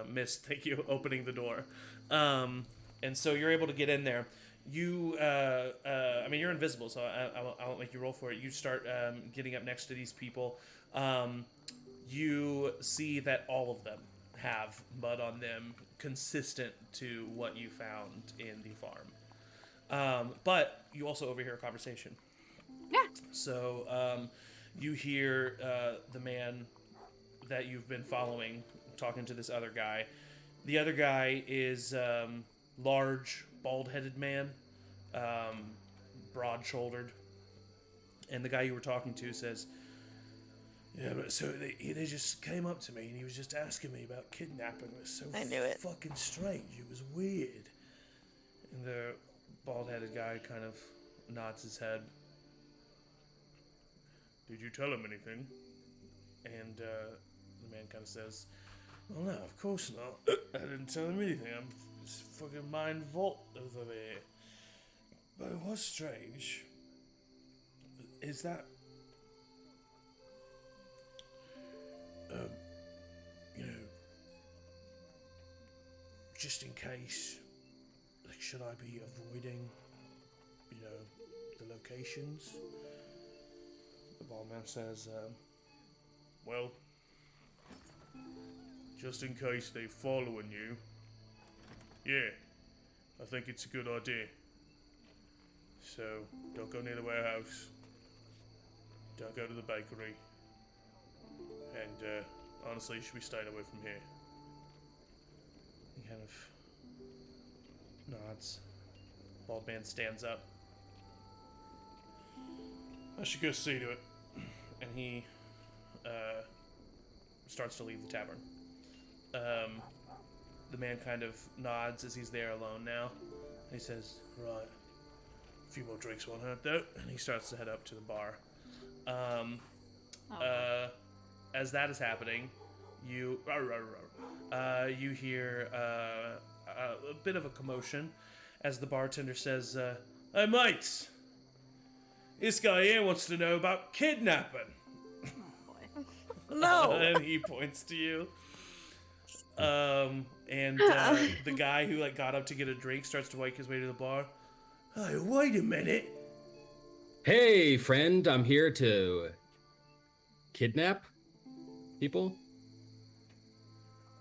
Mist, thank you, opening the door. And so you're able to get in there. You, I mean, you're invisible, so I won't make you roll for it. You start getting up next to these people. You see that all of them have mud on them, consistent to what you found in the farm. But you also overhear a conversation. Yeah. So you hear the man that you've been following talking to this other guy. The other guy is large, bald-headed man, broad-shouldered. And the guy you were talking to says, yeah, but so they just came up to me and he was just asking me about kidnapping. It was so I knew it. fucking strange. It was weird. And the bald-headed guy kind of nods his head. Did you tell him anything? And the man kind of says, well, no, of course not. I didn't tell him anything. I'm just fucking mind vault over there. But it was strange. Is that... you know, just in case, like, should I be avoiding, you know, the locations? The bald man says, well, just in case they're following you, yeah, I think it's a good idea. So, don't go near the warehouse. Don't go to the bakery. And, honestly, should be staying away from here. He kind of nods. Bald man stands up. I should go see to it. And he starts to leave the tavern. The man kind of nods as he's there alone now He says, "Right, a few more drinks won't hurt though." And he starts to head up to the bar. As that is happening, you you hear a bit of a commotion as the bartender says, "Hey mates, this guy here wants to know about kidnapping." No. And he points to you. And the guy who like got up to get a drink starts to make his way to the bar. Hey, wait a minute. Hey, friend, I'm here to kidnap people.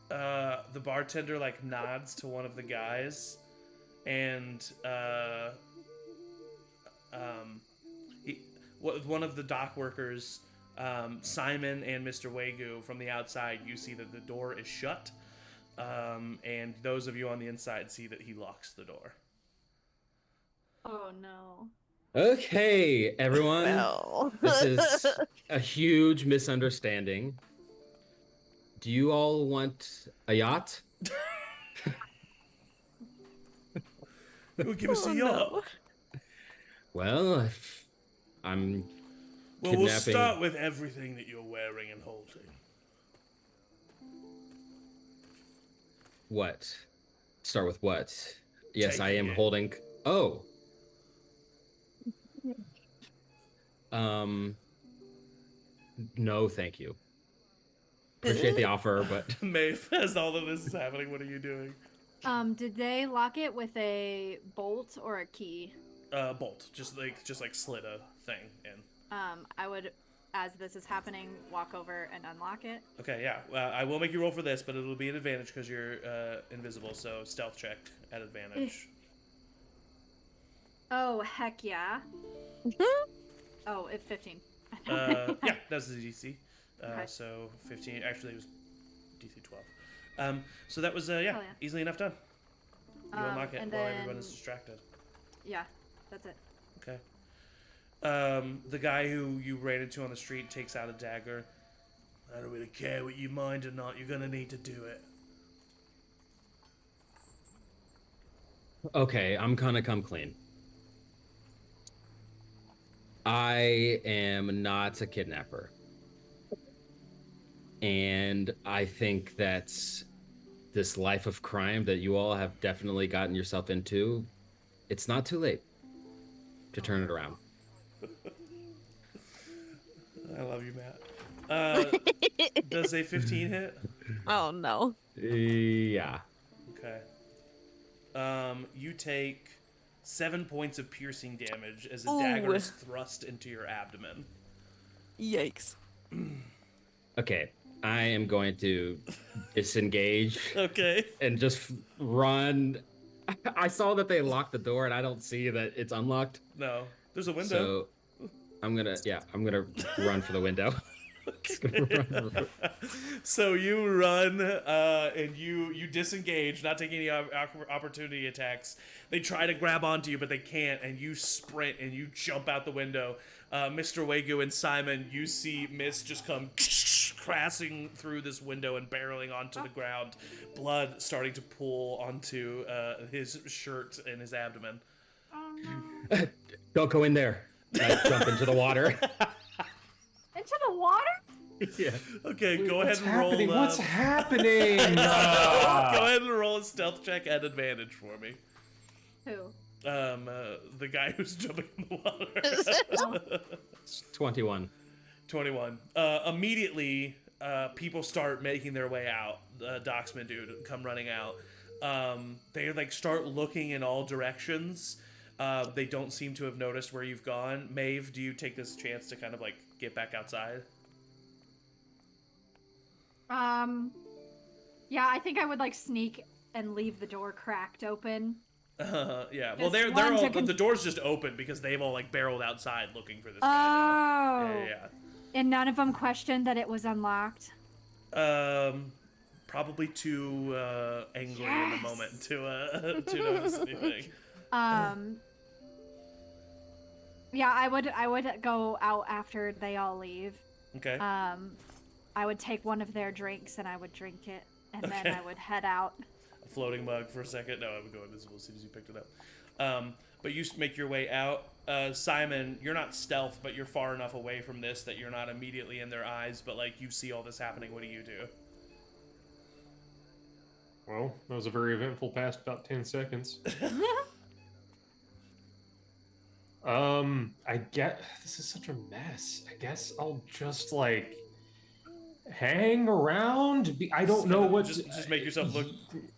The bartender like nods to one of the guys, and one of the dock workers, Simon and Mr. Wagyu, from the outside, you see that the door is shut, and those of you on the inside see that he locks the door. Oh no. Okay, everyone. Well. This is a huge misunderstanding. Do you all want a yacht? Well, give us a Oh, yacht. no. Well, if I'm Well, we'll kidnapping. start with everything that you're wearing and holding. What? Start with what? Yes, I Taking am it. holding. Oh. Um. No, thank you. Appreciate the offer, but Maeve, as all of this is happening, what are you doing? Did they lock it with a bolt or a key? Bolt. Just like slid a thing in. I would, as this is happening, walk over and unlock it. Okay, yeah. I will make you roll for this, but it'll be an advantage because you're invisible. So stealth check at advantage. Oh, heck yeah. Oh, it's 15. Yeah, that's the DC. Okay. So 15. Actually, it was DC 12. So that was yeah. easily enough done. You unlock it and while then- everyone is distracted. Yeah, that's it. Okay. The guy who you ran into on the street takes out a dagger. I don't really care what you mind or not. You're gonna need to do it. okay, I'm gonna come clean. I am not a kidnapper. And I think that this life of crime that you all have definitely gotten yourself into, it's not too late to turn it around. I love you, Matt. Does a 15 hit? Oh no. Yeah. Okay. You take 7 points of piercing damage as a Ooh. dagger is thrust into your abdomen. Yikes. Okay, I am going to disengage Okay. and just run. I saw that they locked the door and I don't see that it's unlocked. No, there's a window. So I'm gonna run for the window. So you run and you disengage, not taking any opportunity attacks. They try to grab onto you, but they can't, and you sprint and you jump out the window. Mr. Wagyu and Simon, you see Mist just come crashing through this window and barreling onto the ground, blood starting to pool onto his shirt and his abdomen. Oh no. Don't go in there. I jump into the water. Into the water? Yeah. Okay, go ahead What's and happening? roll. What's happening? Go ahead and roll a stealth check at advantage for me. Who? The guy who's jumping in the water. 21. 21. Immediately, people start making their way out. The docksman dude come running out. They like start looking in all directions. They don't seem to have noticed where you've gone. Maeve, do you take this chance to kind of like get back outside? Yeah, I think I would like sneak and leave the door cracked open. Yeah. Well, Just they're one all to the door's just open because they've all like barreled outside looking for this Oh. guy. Yeah. And none of them questioned that it was unlocked. Probably too angry in the moment to notice anything. Yeah, I would go out after they all leave. Okay. I would take one of their drinks and I would drink it, and then Okay. I would head out. A floating mug for a second. No, I would go invisible as soon as you picked it up. But you make your way out. Simon, you're not stealth, but you're far enough away from this that you're not immediately in their eyes, but like you see all this happening. What do you do? Well, that was a very eventful past about 10 seconds. I get this is such a mess. I guess I'll just like hang around. I don't know what. Just make yourself look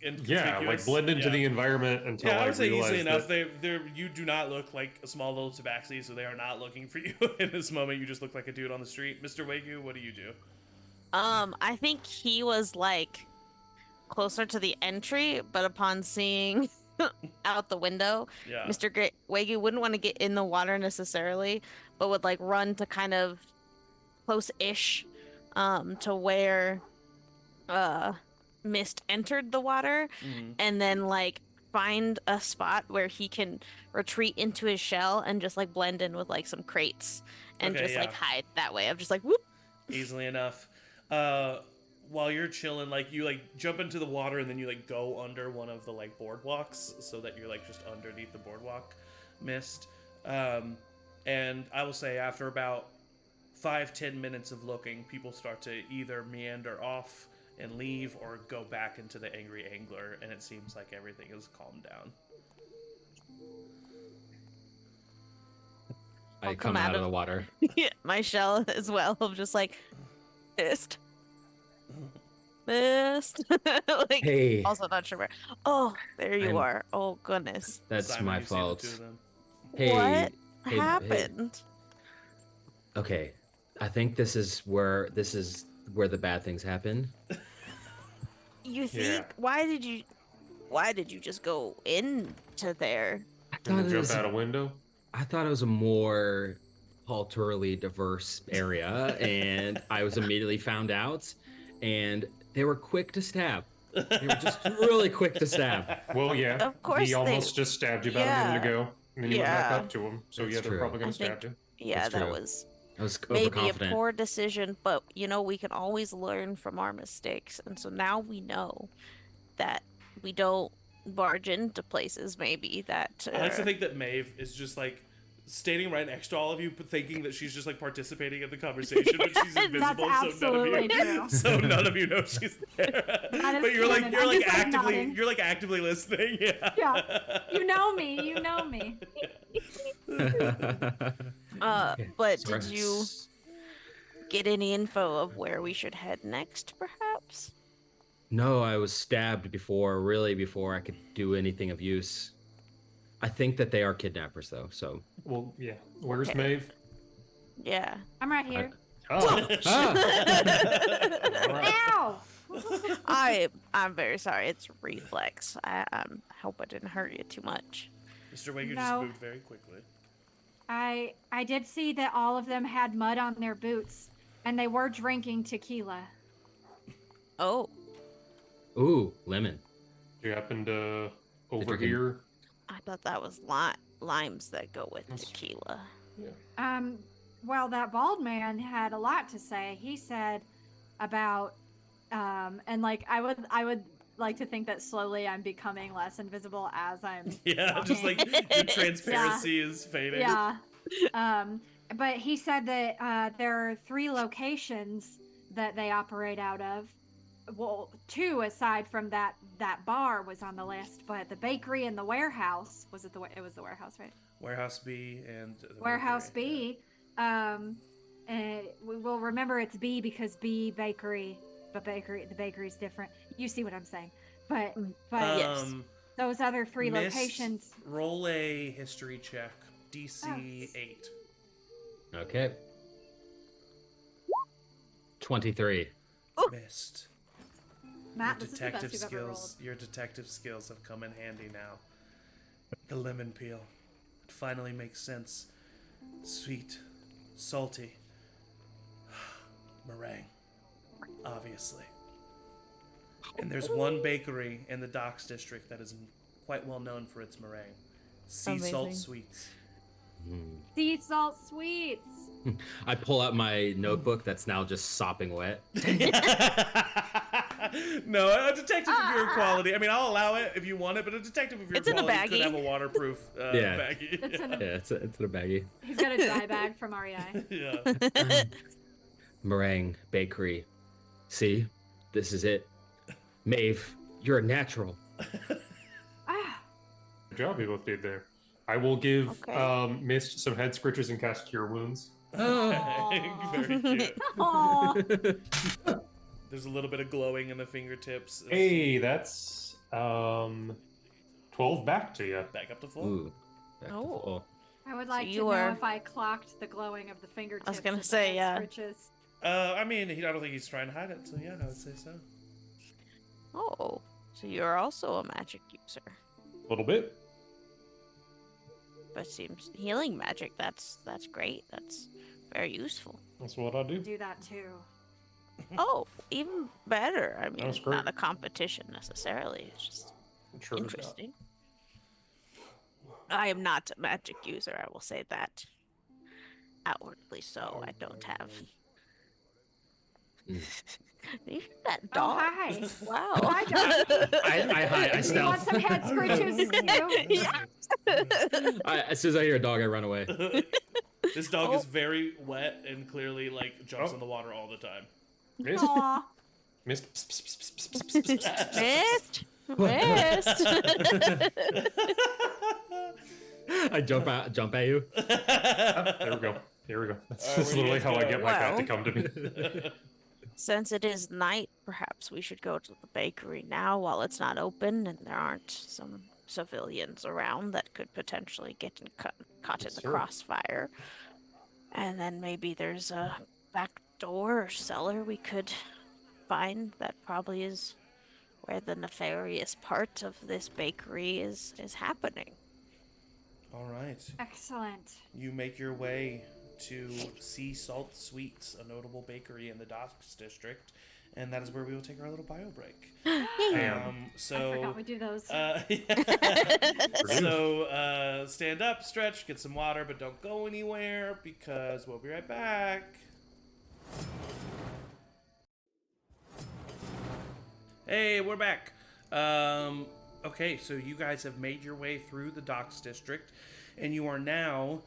inconspicuous. Yeah, like blend into the environment until I I would say realize easily enough. that- You do not look like a small little tabaxi, so they are not looking for you in this moment. You just look like a dude on the street. Mr. Wagyu, what do you do? I think he was like closer to the entry, but upon seeing out the window, Yeah. Mr. Wagyu wouldn't want to get in the water necessarily, but would like run to kind of close-ish to where Mist entered the water, and then like find a spot where he can retreat into his shell and just like blend in with like some crates and Okay, just like yeah. hide that way. I'm just like whoop. Easily enough. While you're chilling, like you like jump into the water and then you like go under one of the like boardwalks so that you're like just underneath the boardwalk mist. And I will say after about 5-10 minutes of looking, people start to either meander off and leave or go back into the angry angler, and it seems like everything is calmed down. I I'll come out of the water. My shell as well of just like Mist. Like Hey, also not sure where. Oh, there you I'm- are. Oh goodness. that's Simon, my you see the fault. two of them. Hey, What hey, happened? okay, I think this is where the bad things happen. You think Yeah. why did you just go into there? I And thought then it jump was out a window. I thought it was a more culturally diverse area, and I was immediately found out, and they were quick to stab. They were just really quick to stab. Well, yeah. Of course he they- almost just stabbed you about a minute Yeah. ago, and then you went back Yeah. up to him. So That's yeah, they're true. probably I gonna think stab you. yeah, That's that true. was I was maybe a overconfident. poor decision, but you know we can always learn from our mistakes, and so now we know that we don't barge into places maybe that I like to think that Maeve is just like standing right next to all of you, but thinking that she's just like participating in the conversation, but she's That's invisible, absolutely true. so none of you know she's there. That is But you're like canon. I'm just, like, actively nodding. actively listening. Yeah. Yeah. You know me. You know me. but Sorry. did you get any info of where we should head next perhaps? No, I was stabbed before I could do anything of use. I think that they are kidnappers, though. So. Well, yeah. Where's Okay. Maeve? Yeah. I'm right here. Oh, Ow! I'm very sorry. It's reflex. I hope I didn't hurt you too much. Mr. Wager No. just moved very quickly. I did see that all of them had mud on their boots, and they were drinking tequila. Oh, Ooh, lemon. you happen to drinking- overhear? I thought that was limes that go with tequila. Well, that bald man had a lot to say. He said about, and like I would like to think that slowly I'm becoming less invisible as I'm. Yeah, just walking. like your transparency is fading. Yeah. But he said that there are 3 locations that they operate out of. Well, 2 aside from that bar was on the list, but the bakery and the warehouse was it was the warehouse, right? Warehouse B and the Warehouse bakery, B. And we will remember it's B because B bakery, but the bakery's different. You see what I'm saying? But yeah. Yes. those other 3 Mist, locations. Roll a history check. DC Oh. 8. Okay. 23. Missed. Matt, Your this is the best detective you've ever rolled. skills. Your detective skills have come in handy now. The lemon peel. It finally makes sense. Sweet, salty, meringue, obviously. And there's one bakery in the Docks district that is quite well known for its meringue. Sea salt Amazing. sweets. Sea salt sweets. I pull out my notebook that's now just sopping wet. No, a detective of your quality. I mean, I'll allow it if you want it, but a detective of your It's in a quality could baggie. have a waterproof Yeah. baggie. It's in Yeah, it's in a baggie. He's got a dry bag from REI. Yeah. Meringue Bakery. See, this is it. Maeve, you're a natural. Ah, Good job you both did there. I will give Okay. Mist some head scratches and cast Cure Wounds. Very cute. Aw. There's a little bit of glowing in the fingertips. Hey, that's 12 back to you. Back up to full. Ooh. Back to Oh. full. I would like to you know are- if I clocked the glowing of the fingertips. gonna with the say, head yeah. scritches. I mean, I don't think he's trying to hide it, so yeah, I would say so. Oh, so you're also a magic user. A little bit. But seems healing magic. That's great. That's very useful. That's what I do. Do that too. Oh, even better. I mean, was it's not great. a competition necessarily. It's just Sure as not. interesting. I am not a magic user. I will say that outwardly. So I don't have. You hear that oh, dog? hi. Wow. Hi, dog. I hide. I You want stealth. some head scratches? As soon as I hear a dog, I run away. This dog Oh. is very wet and clearly like jumps Oh. in the water all the time. Mist. Aw. Mist. Missed. Missed. I jump at you. There we go. Here we go. That's All right, where do you literally guys how I go? get my cat to Well. come to me. Since it is night, perhaps we should go to the bakery now while it's not open and there aren't some civilians around that could potentially get caught in Yes, the sir. crossfire. And then maybe there's a back door or cellar we could find that probably is where the nefarious part of this bakery is happening. All right. Excellent. You make your way to Sea Salt Sweets, a notable bakery in the Docks district, and that is where we will take our little bio break. Damn. I So, forgot we do those. so stand up, stretch, get some water, but don't go anywhere because we'll be right back. Hey, we're back. Okay, so you guys have made your way through the Docks district, and you are now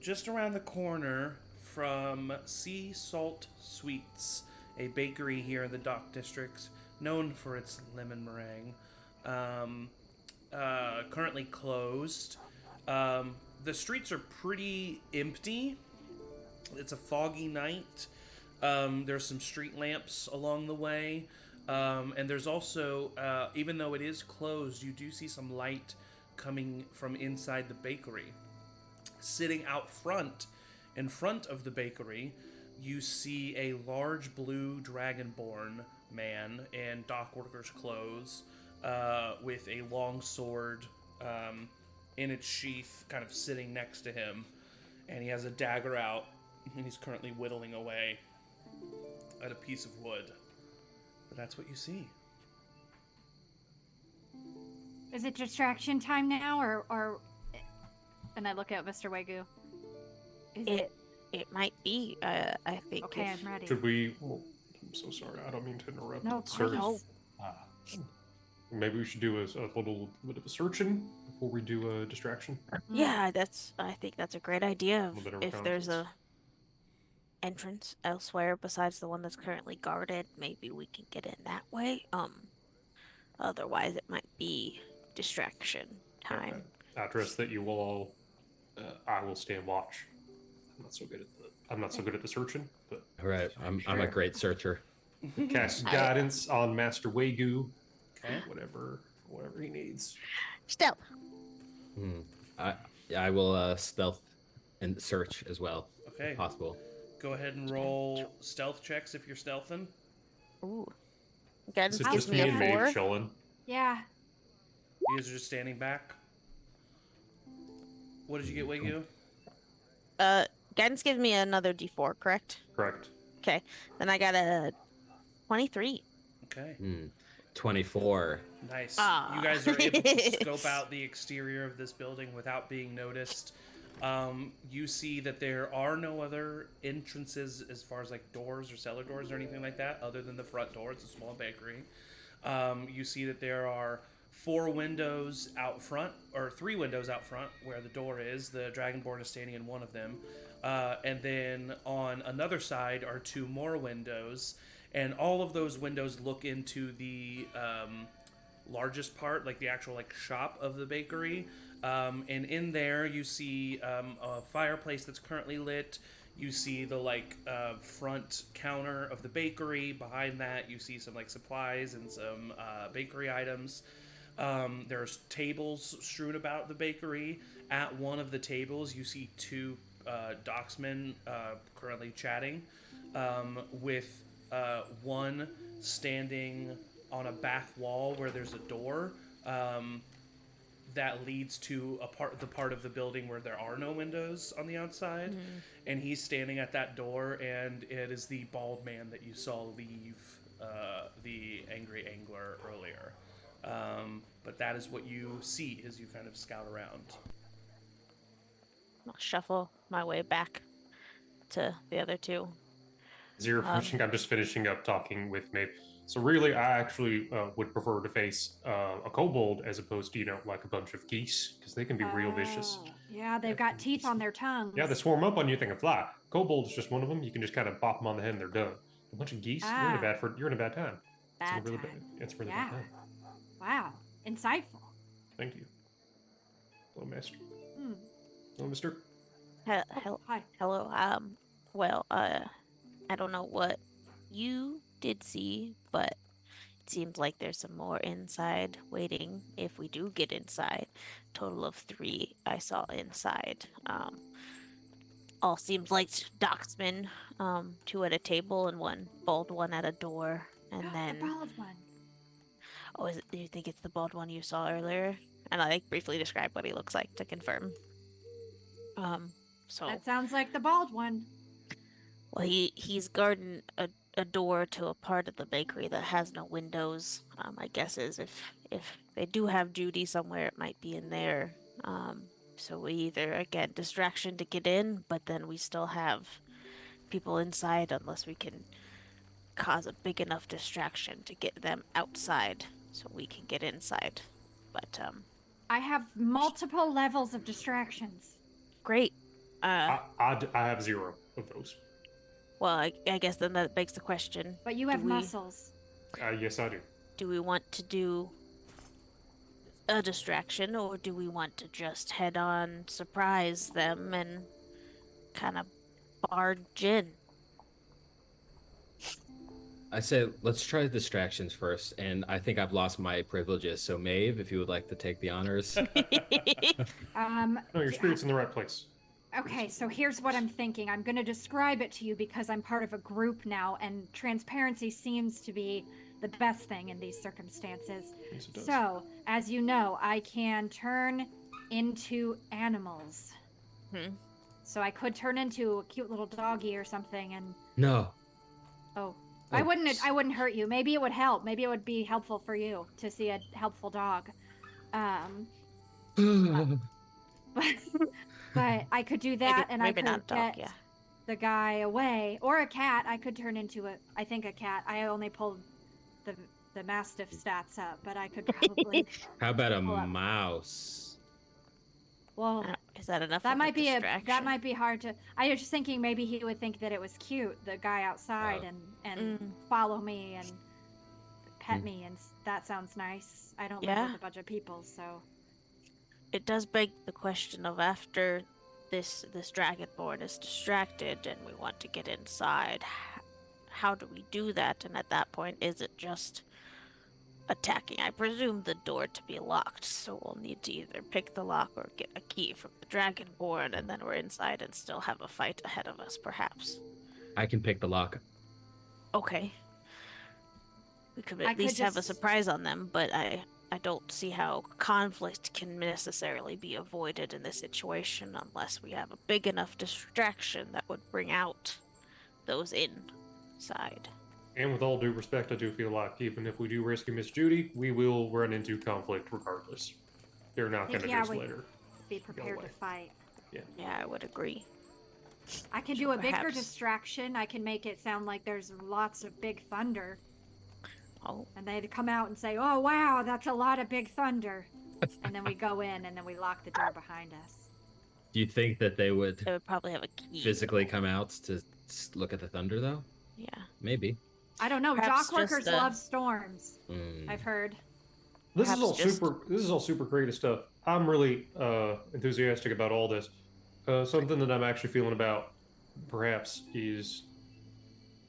just around the corner from Sea Salt Sweets, a bakery here in the Dock district, known for its lemon meringue. Currently closed. The streets are pretty empty. It's a foggy night. There's some street lamps along the way. And there's also, even though it is closed, you do see some light coming from inside the bakery. Sitting out front, in front of the bakery, you see a large blue dragonborn man in dock worker's clothes, with a long sword in its sheath, kind of sitting next to him. And he has a dagger out, and he's currently whittling away at a piece of wood. But that's what you see. Is it distraction time now, or And I look at Mr. Wagyu. is It it? it might be. I think. Okay, if- I'm ready. Should we? Well, I'm so sorry. I don't mean to interrupt. No, sir. please. Maybe we should do a little bit of a searching before we do a distraction. Yeah, I think that's a great idea. little bit of If there's a reconnaissance. entrance elsewhere besides the one that's currently guarded, maybe we can get in that way. Otherwise it might be distraction time. Address that you will all. I will stand watch. I'm not so good at the searching, but All right, I'm a great searcher. cast guidance on Master Wagyu. Okay. Whatever he needs. Stealth. I will stealth and search as well, Okay. if possible. Go ahead and roll stealth checks if you're stealthing. Ooh. Guidance Is it gives just me me a and Maeve 4. chilling? Yeah. You guys are just standing back. What did you get, Wagyu? Guidance gives me another D4, correct? Correct. Okay. Then I got a 23. Okay. 24. Nice. Ah. You guys are able to scope out the exterior of this building without being noticed. You see that there are no other entrances as far as like doors or cellar doors or anything like that, other than the front door. It's a small bakery. You see that there are 4 windows out front, or 3 windows out front where the door is. The Dragonborn is standing in one of them. And then on another side are 2 more windows. And all of those windows look into the largest part, like the actual like shop of the bakery. And in there you see a fireplace that's currently lit. You see the like front counter of the bakery. Behind that you see some like supplies and some bakery items. There's tables strewn about the bakery. At one of the tables you see 2 docksmen currently chatting, with one standing on a back wall where there's a door that leads to the part of the building where there are no windows on the outside. And he's standing at that door, and it is the bald man that you saw leave the angry angler earlier. But that is what you see as you kind of scout around. I'll shuffle my way back to the other 2. As you're finishing, I'm just finishing up talking with Maeve. So really, I actually would prefer to face a kobold as opposed to, like a bunch of geese, because they can be real vicious. Yeah, they've got teeth on their tongues. Yeah, they swarm up on you, they can fly. Kobold is just one of them. You can just kind of bop them on the head and they're done. A bunch of geese, you're in a bad time. Bad it's a really time. It's a really Yeah. bad time. Wow, insightful. Thank you. Hello, Master. Hmm. Hello, Mister. Hi. Hello. Well, I don't know what you did see, but it seems like there's some more inside waiting if we do get inside. Total of 3 I saw inside. All seems like docksmen. 2 at a table and 1 bald one at a door. And then The bald one. oh, do you think it's the bald one you saw earlier? And I like briefly describe what he looks like to confirm. So That sounds like the bald one. well, he's guarding a door to a part of the bakery that has no windows. My guess is if they do have Judy somewhere, it might be in there. So we either again distraction to get in, but then we still have people inside unless we can cause a big enough distraction to get them outside so we can get inside. But I have multiple levels of distractions. great. I have 0 of those. Well, I guess then that begs the question. But you have muscles. Yes, I do. Do we want to do a distraction, or do we want to just head on, surprise them, and kind of barge in? I say let's try the distractions first, and I think I've lost my privileges. So Maeve, if you would like to take the honors. No, your spirit's in the right place. Okay, so here's what I'm thinking. I'm going to describe it to you because I'm part of a group now, and transparency seems to be the best thing in these circumstances. Yes, it does. So, as you know, I can turn into animals. So I could turn into a cute little doggy or something, and No. I wouldn't hurt you. Maybe it would help. Maybe it would be helpful for you to see a helpful dog. But I could do that, and maybe I not could a dog, get the guy away, or a cat. I could turn into a cat. I only pulled the mastiff stats up, but I could probably. How about a pull up. mouse? Well, Is that enough? that of might a be distraction? that might be hard to. I was just thinking maybe he would think that it was cute, the guy outside, and follow me and pet me, and that sounds nice. I don't live with a bunch of people, so. It does beg the question of after this dragonborn is distracted and we want to get inside, how do we do that? And at that point, is it just attacking? I presume the door to be locked, so we'll need to either pick the lock or get a key from the dragonborn, and then we're inside and still have a fight ahead of us, perhaps. I can pick the lock. Okay. We could at least have a surprise on them, but I don't see how conflict can necessarily be avoided in this situation unless we have a big enough distraction that would bring out those inside. And with all due respect, I do feel like even if we do rescue Miss Judy, we will run into conflict regardless. They're not going to Yeah, just we- let her. Be prepared to away. fight. Yeah, I would agree. I can So do a bigger perhaps- distraction. I can make it sound like there's lots of big thunder. Oh, And they'd come out and say, "Oh, wow, that's a lot of big thunder." And then we go in and then we lock the door behind us. Do you think that they would they would probably have a key. physically come out to look at the thunder, though? Yeah. Maybe. I don't know. Perhaps Dock workers just, love storms. Mm. I've heard. This is Perhaps all just- super. This is all super creative stuff. I'm really enthusiastic about all this. Something that I'm actually feeling about, perhaps, is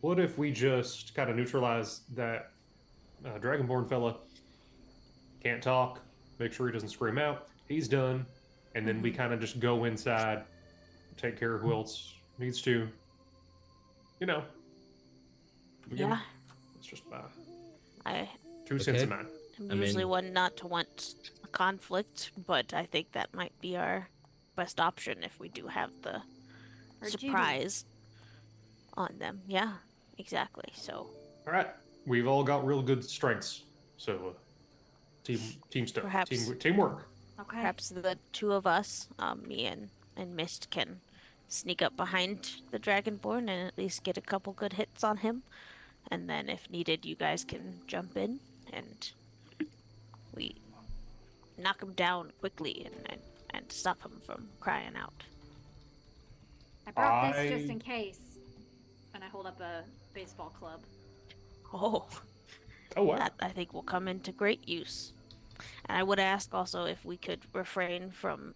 what if we just kind of neutralize that Dragonborn fella? Can't talk. Make sure he doesn't scream out. He's done, and then we kind of just go inside, take care of who else needs to. You know. We can- Yeah. It's just my I 2 cents of Okay. mine. am I usually mean- one not to want a conflict, but I think that might be our best option if we do have the Or Judy. surprise on them. Yeah, exactly. So All right, we've all got real good strengths, so team stuff, Perhaps- teamwork. Okay. perhaps the two of us, me and Mist, can sneak up behind the Dragonborn and at least get a couple good hits on him. And then, if needed, you guys can jump in and we knock him down quickly and stop him from crying out. I brought this just I- in case. And I hold up a baseball club. Oh, Oh wow! that I think will come into great use. And I would ask also if we could refrain from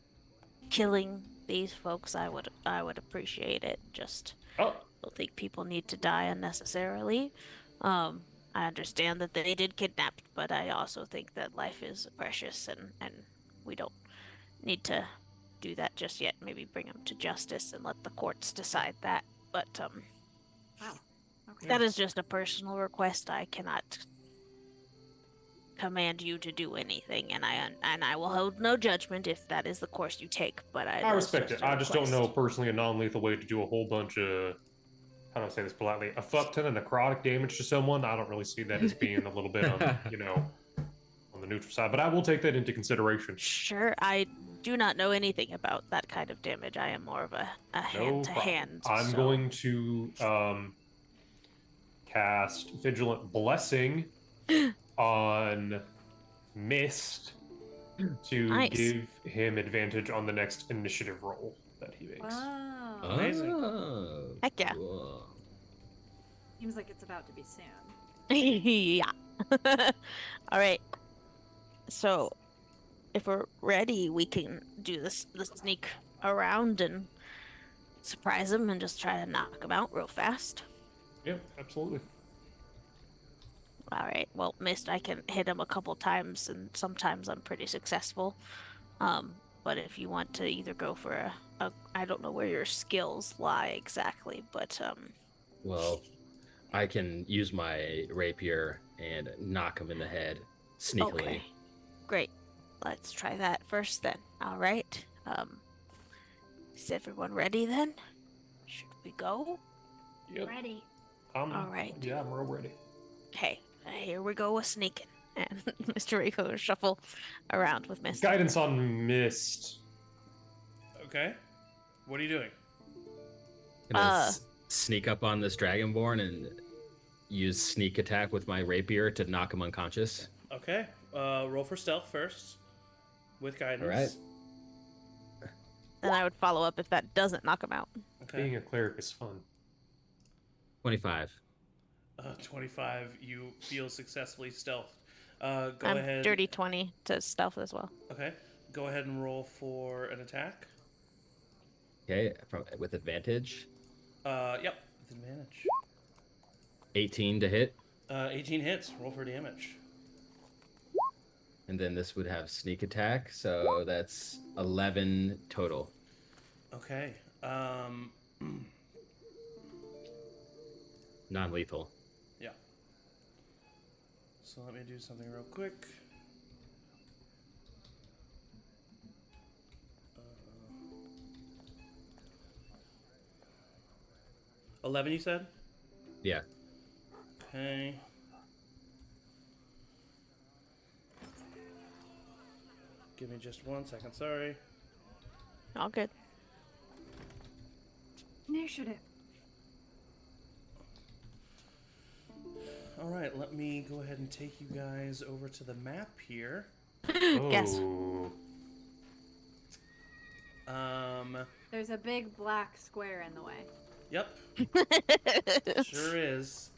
killing these folks. I would appreciate it. Just Oh, don't think people need to die unnecessarily. I understand that they did kidnap, but I also think that life is precious and we don't need to do that just yet. Maybe bring them to justice and let the courts decide that. But Wow. Okay. that is just a personal request. I cannot command you to do anything, and I will hold no judgment if that is the course you take. But I that's respect just it. a I just don't know request. personally a non-lethal way to do a whole bunch of, how do I say this politely, a fuck ton of necrotic damage to someone. I don't really see that as being a little bit on, on the neutral side. But I will take that into consideration. Sure, I do not know anything about that kind of damage. I am more of a No hand to problem. hand. I'm going to cast Vigilant Blessing on Mist to Nice. give him advantage on the next initiative roll that he makes. Wow. Amazing. Oh, Heck yeah. cool. Seems like it's about to be soon. Yeah. All right. So, if we're ready, we can do the sneak around and surprise him and just try to knock him out real fast. Yep, absolutely. All right. Well, Mist, I can hit him a couple times, and sometimes I'm pretty successful. But if you want to either go for a I don't know where your skills lie exactly, but Well, I can use my rapier and knock him in the head sneakily. okay, great. Let's try that first then. All right. Is everyone ready then? Should we go? Yep. Ready. All right. Yeah, I'm real ready. Okay, here we go with sneaking. And Mr. Rico will shuffle around with Mist. Guidance on Mist. Okay. What are you doing? Gonna sneak up on this dragonborn and use sneak attack with my rapier to knock him unconscious. Okay. Roll for stealth first. With guidance. All right. Then I would follow up if that doesn't knock him out. Okay. Being a cleric is fun. 25. 25. You feel successfully stealthed. Go I'm ahead. dirty 20 to stealth as well. Okay. Go ahead and roll for an attack. Okay, with advantage. Yep. With advantage. 18 to hit. 18 hits. Roll for damage. And then this would have sneak attack, so that's 11 total. Okay. Non-lethal. Yeah. So let me do something real quick. 11, you said? Yeah. Okay. Give me just 1 second, sorry. All good. Initiative. All right, let me go ahead and take you guys over to the map here. Yes. Oh. There's a big black square in the way. Yep, sure is.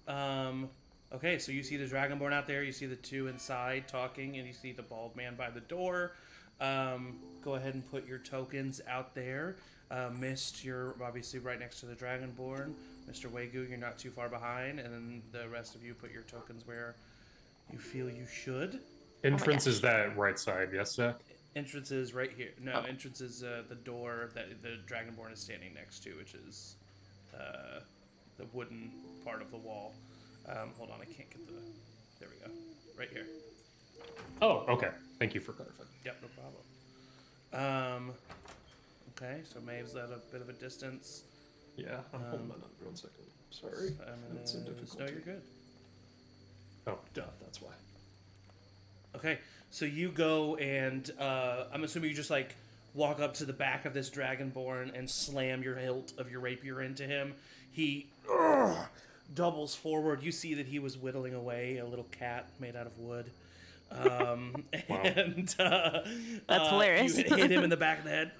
Okay, so you see the Dragonborn out there, you see the two inside talking, and you see the bald man by the door. Go ahead and put your tokens out there. Mist, you're obviously right next to the Dragonborn. Mr. Wegu, you're not too far behind, and then the rest of you put your tokens where you feel you should. Entrance gosh. is that right side, yes, Zach? Entrance is right here. No, Oh. entrance is the door that the Dragonborn is standing next to, which is the wooden part of the wall. Hold on, I can't get the... There we go. Right here. Oh, okay. Thank you for clarifying. Yep, no problem. Okay, so Maeve's at a bit of a distance. Yeah, hold on 1 second. Sorry. That's a No, difficulty. you're good. Oh, duh, that's why. Okay, so you go and I'm assuming you just like walk up to the back of this Dragonborn and slam your hilt of your rapier into him. He doubles forward. You see that he was whittling away a little cat made out of wood. And That's hilarious. You hit him in the back of the head.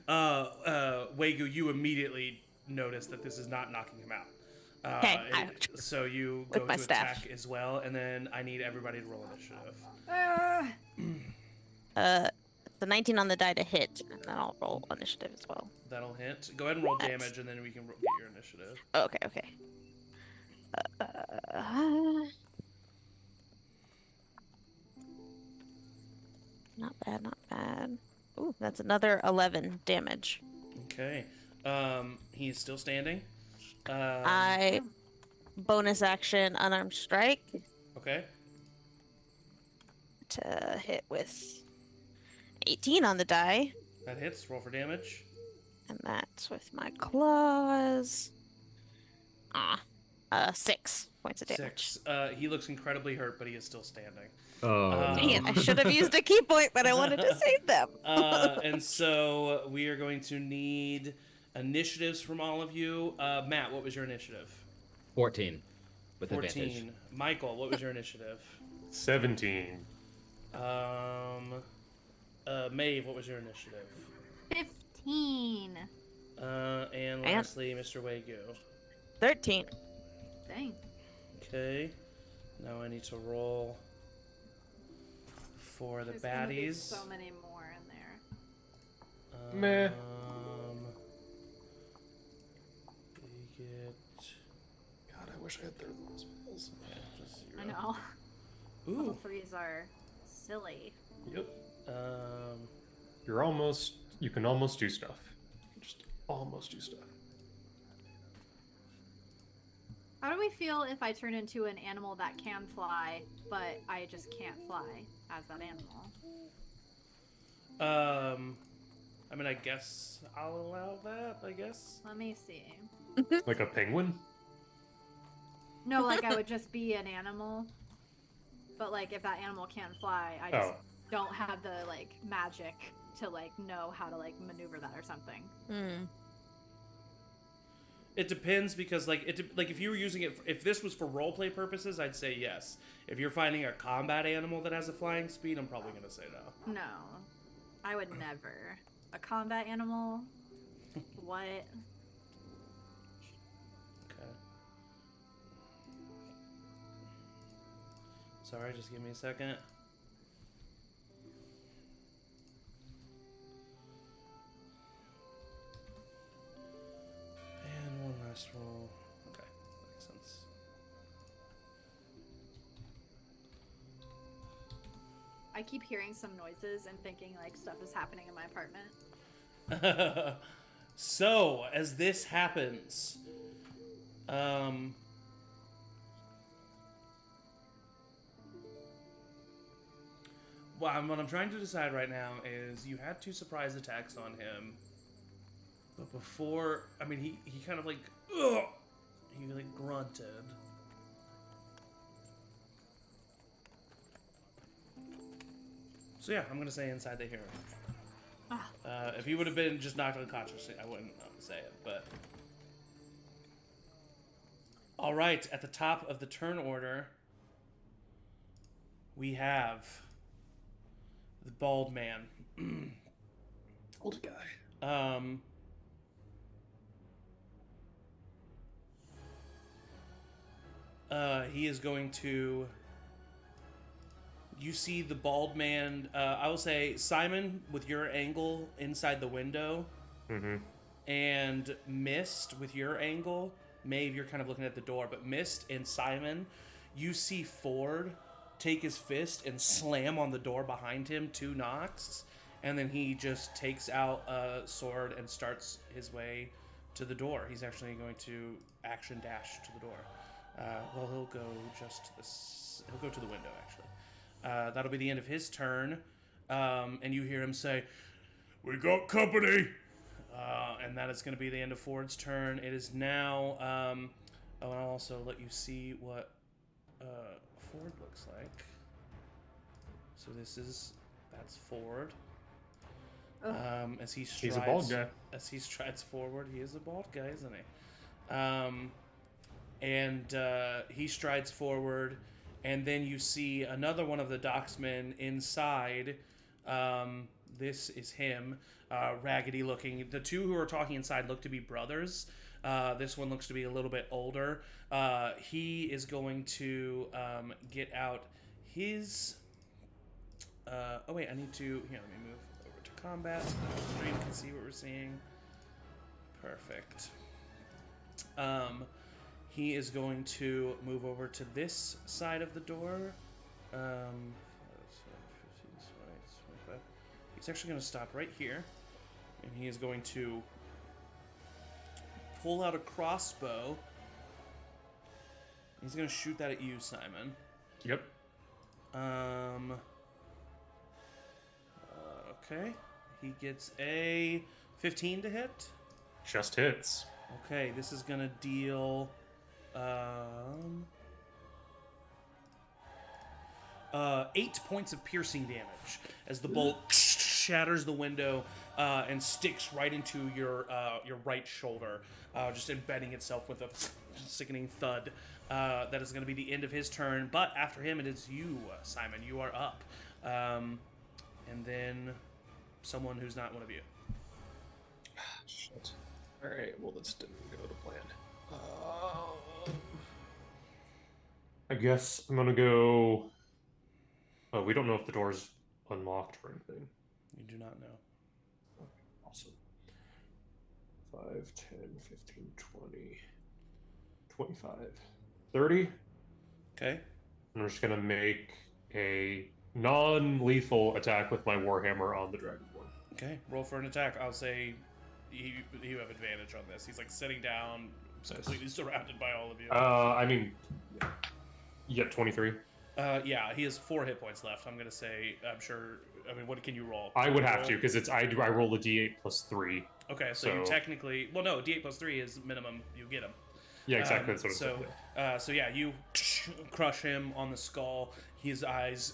Wegu, you immediately notice that this is not knocking him out. Okay, So you With go my to staff. attack as well, and then I need everybody to roll initiative. It's the 19 on the die to hit, and then I'll roll initiative as well. That'll hit. Go ahead and roll Yes. damage, and then we can get your initiative. Okay, okay. Not bad, not bad. Ooh, that's another 11 damage. Okay. He's still standing. I bonus action unarmed strike Okay. to hit with 18 on the die, That hits. Roll for damage. and that's with my claws. 6 points of damage. 6. He looks incredibly hurt, but he is still standing. Oh, Dang Man, I should have used a key point, but I wanted to save them. And so we are going to need initiatives from all of you. Matt, what was your initiative? 14 with advantage. 14. Michael, what was your initiative? 17. Maeve, what was your initiative? 15. And lastly, Mr. Wegu. 13. Dang. Okay. Now I need to roll for the There's gonna be baddies. so many more in there. Meh. We get... God, I wish I had 30 spells. just I 0. know. Ooh. Level 3s are silly. Yep. Um, You can almost do stuff. Just almost do stuff. How do we feel if I turn into an animal that can fly, but I just can't fly as that animal? I mean, I guess I'll allow that, I guess. Let me see. Like a penguin? No, like I would just be an animal. But like if that animal can't fly, I just don't have the like magic to like know how to like maneuver that or something. It depends because like if you were using it if this was for roleplay purposes, I'd say yes. If you're finding a combat animal that has a flying speed, I'm probably gonna say no. No. I would never. A combat animal? What? Okay. Sorry, just give me a second. And one last roll. Okay, that makes sense. I keep hearing some noises and thinking like stuff is happening in my apartment. So, as this happens, what I'm trying to decide right now is you had 2 surprise attacks on him, but before, I mean, he kind of like, ugh, he like grunted. So yeah, I'm gonna say inside the hearing. If he would have been just knocked unconscious, I wouldn't say it, but... All right, at the top of the turn order, we have the bald man. Old guy. He is going to... You see the bald man, I will say, Simon, with your angle inside the window, and Mist, with your angle, Maeve, you're kind of looking at the door, but Mist and Simon, you see Ford take his fist and slam on the door behind him 2 knocks, and then he just takes out a sword and starts his way to the door. He's actually going to action dash to the door. Well, he'll go just this. He'll go to the window, actually. That'll be the end of his turn. And you hear him say, "We got company!" And that is going to be the end of Ford's turn. It is now... and I'll also let you see what Ford looks like. So that's Ford. As he strides, He's a bald guy. As he strides forward, he is a bald guy, isn't he? And he strides forward, and then you see another one of the docksmen inside. This is him, raggedy looking. The 2 who are talking inside look to be brothers. This one looks to be a little bit older. He is going to get out his... oh wait, I need to... Here, let me move over to combat so that the stream can see what we're seeing. Perfect. He is going to move over to this side of the door. 15, 25. He's actually going to stop right here. And he is going to pull out a crossbow. He's going to shoot that at you, Simon. Yep. Okay. He gets a 15 to hit. Just hits. Okay, this is going to deal... 8 points of piercing damage as the bolt shatters the window and sticks right into your right shoulder, just embedding itself with a sickening thud. That is going to be the end of his turn, but after him it is you, Simon. You are up. And then someone who's not one of you. Shit. Alright, well, this didn't go to plan. I guess I'm gonna go... Oh, we don't know if the door's unlocked or anything. You do not know. Okay, awesome. 5, 10, 15, 20, 25, 30. Okay. I'm just gonna make a non-lethal attack with my Warhammer on the Dragonborn. Okay, roll for an attack. I'll say you have advantage on this. He's like sitting down, completely surrounded by all of you. I mean, yeah, 23. Yeah, he has 4 hit points left. I'm gonna say, I'm sure. I mean, what can you roll? I would have to because it's I roll a d8 plus 3. Okay, so you technically, well, no, d8 plus 3 is minimum. You get him. Yeah, exactly. That's what I'm saying. So yeah, you crush him on the skull. His eyes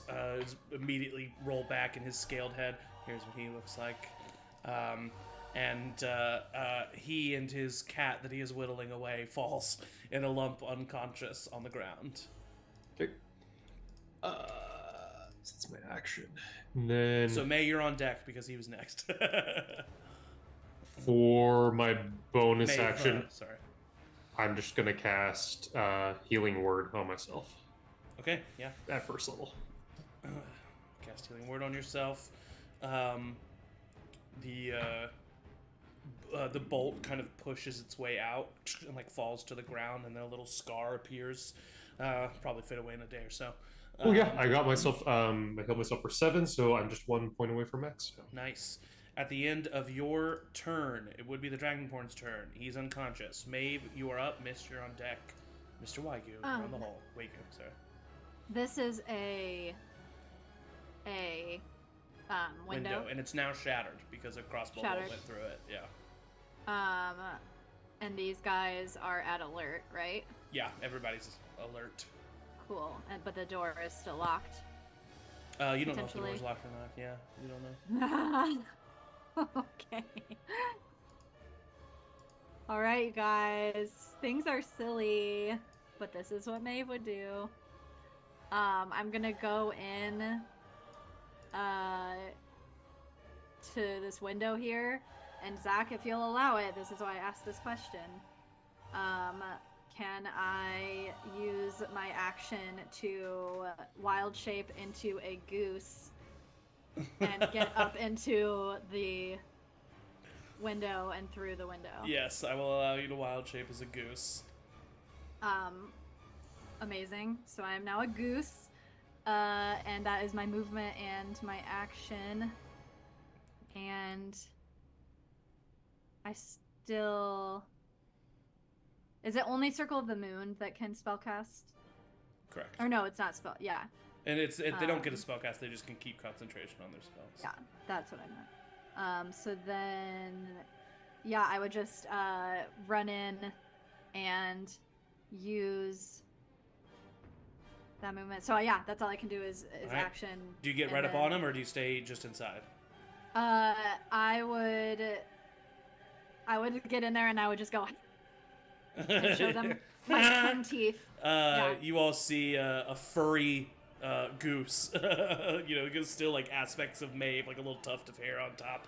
immediately roll back in his scaled head. Here's what he looks like. And he and his cat that he is whittling away falls in a lump unconscious on the ground. Okay. That's my action. And then... So May, you're on deck because he was next. For my bonus Maeve, action, sorry. I'm just going to cast Healing Word on myself. Okay, yeah. At first level. Cast Healing Word on yourself. The bolt kind of pushes its way out and like falls to the ground, and then a little scar appears. Probably fit away in a day or so. Oh yeah, I got myself. I healed myself for 7, so I'm just 1 point away from max. So. Nice. At the end of your turn, it would be the Dragonborn's turn. He's unconscious. Maeve, you are up. Mist, you're on deck. Mr. Waigu, you're on the hull. Waigu, sorry. This is a window. And it's now shattered because a crossbow bolt went through it. Yeah. And these guys are at alert, right? Yeah, everybody's alert. Cool. But the door is still locked. You don't know if the door's locked or not. Yeah, you don't know. Okay. All right, you guys. Things are silly, but this is what Maeve would do. I'm gonna go in to this window here, and Zach, if you'll allow it, this is why I asked this question. Can I use my action to wild shape into a goose and get up into the window and through the window? Yes, I will allow you to wild shape as a goose. Amazing. So I am now a goose, and that is my movement and my action. And I still... Is it only Circle of the Moon that can spellcast? Correct. Or no, it's not spell. Yeah. And they don't get a spellcast, they just can keep concentration on their spells. Yeah, that's what I meant. So then, yeah, I would just run in and use that movement. So yeah, that's all I can do is All right. action. Do you get and right up then- on him, or do you stay just inside? I would get in there and I would just go and show them my front teeth. Yeah. You all see a furry goose, because still like aspects of Maeve, like a little tuft of hair on top,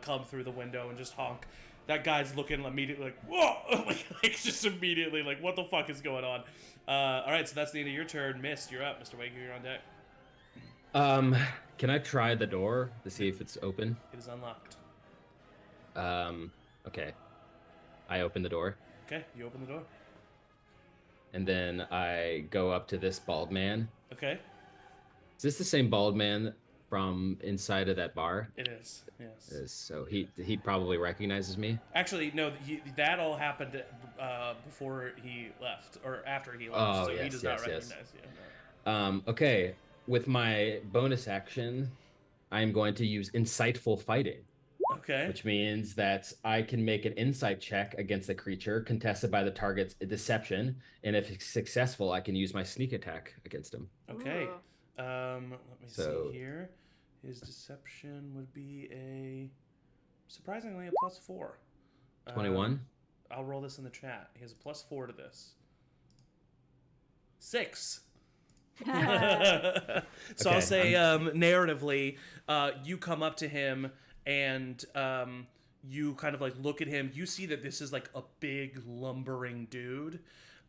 come through the window and just honk. That guy's looking immediately like, whoa, like just immediately like, what the fuck is going on? All right, so that's the end of your turn. Mist, you're up. Mr. Wagyu, you're on deck. Can I try the door to see if it's open? It is unlocked. Okay. I open the door, Okay, you open the door. and then I go up to this bald man. Okay, Is this the same bald man from inside of that bar? it is. Yes. So he probably recognizes me. Actually, no. That all happened before he left, or after he left. Oh, so he yes, does not yes, yes. recognize you. No. Okay. With my bonus action, I'm going to use insightful fighting, Okay. which means that I can make an insight check against the creature contested by the target's deception, and if it's successful, I can use my sneak attack against him. Okay. Ooh. Let me So- see here. His deception would be surprisingly a +4. 21. I'll roll this in the chat. He has a +4 to this. 6. So I'll Okay, say narratively, you come up to him and you kind of like look at him. You see that this is like a big lumbering dude,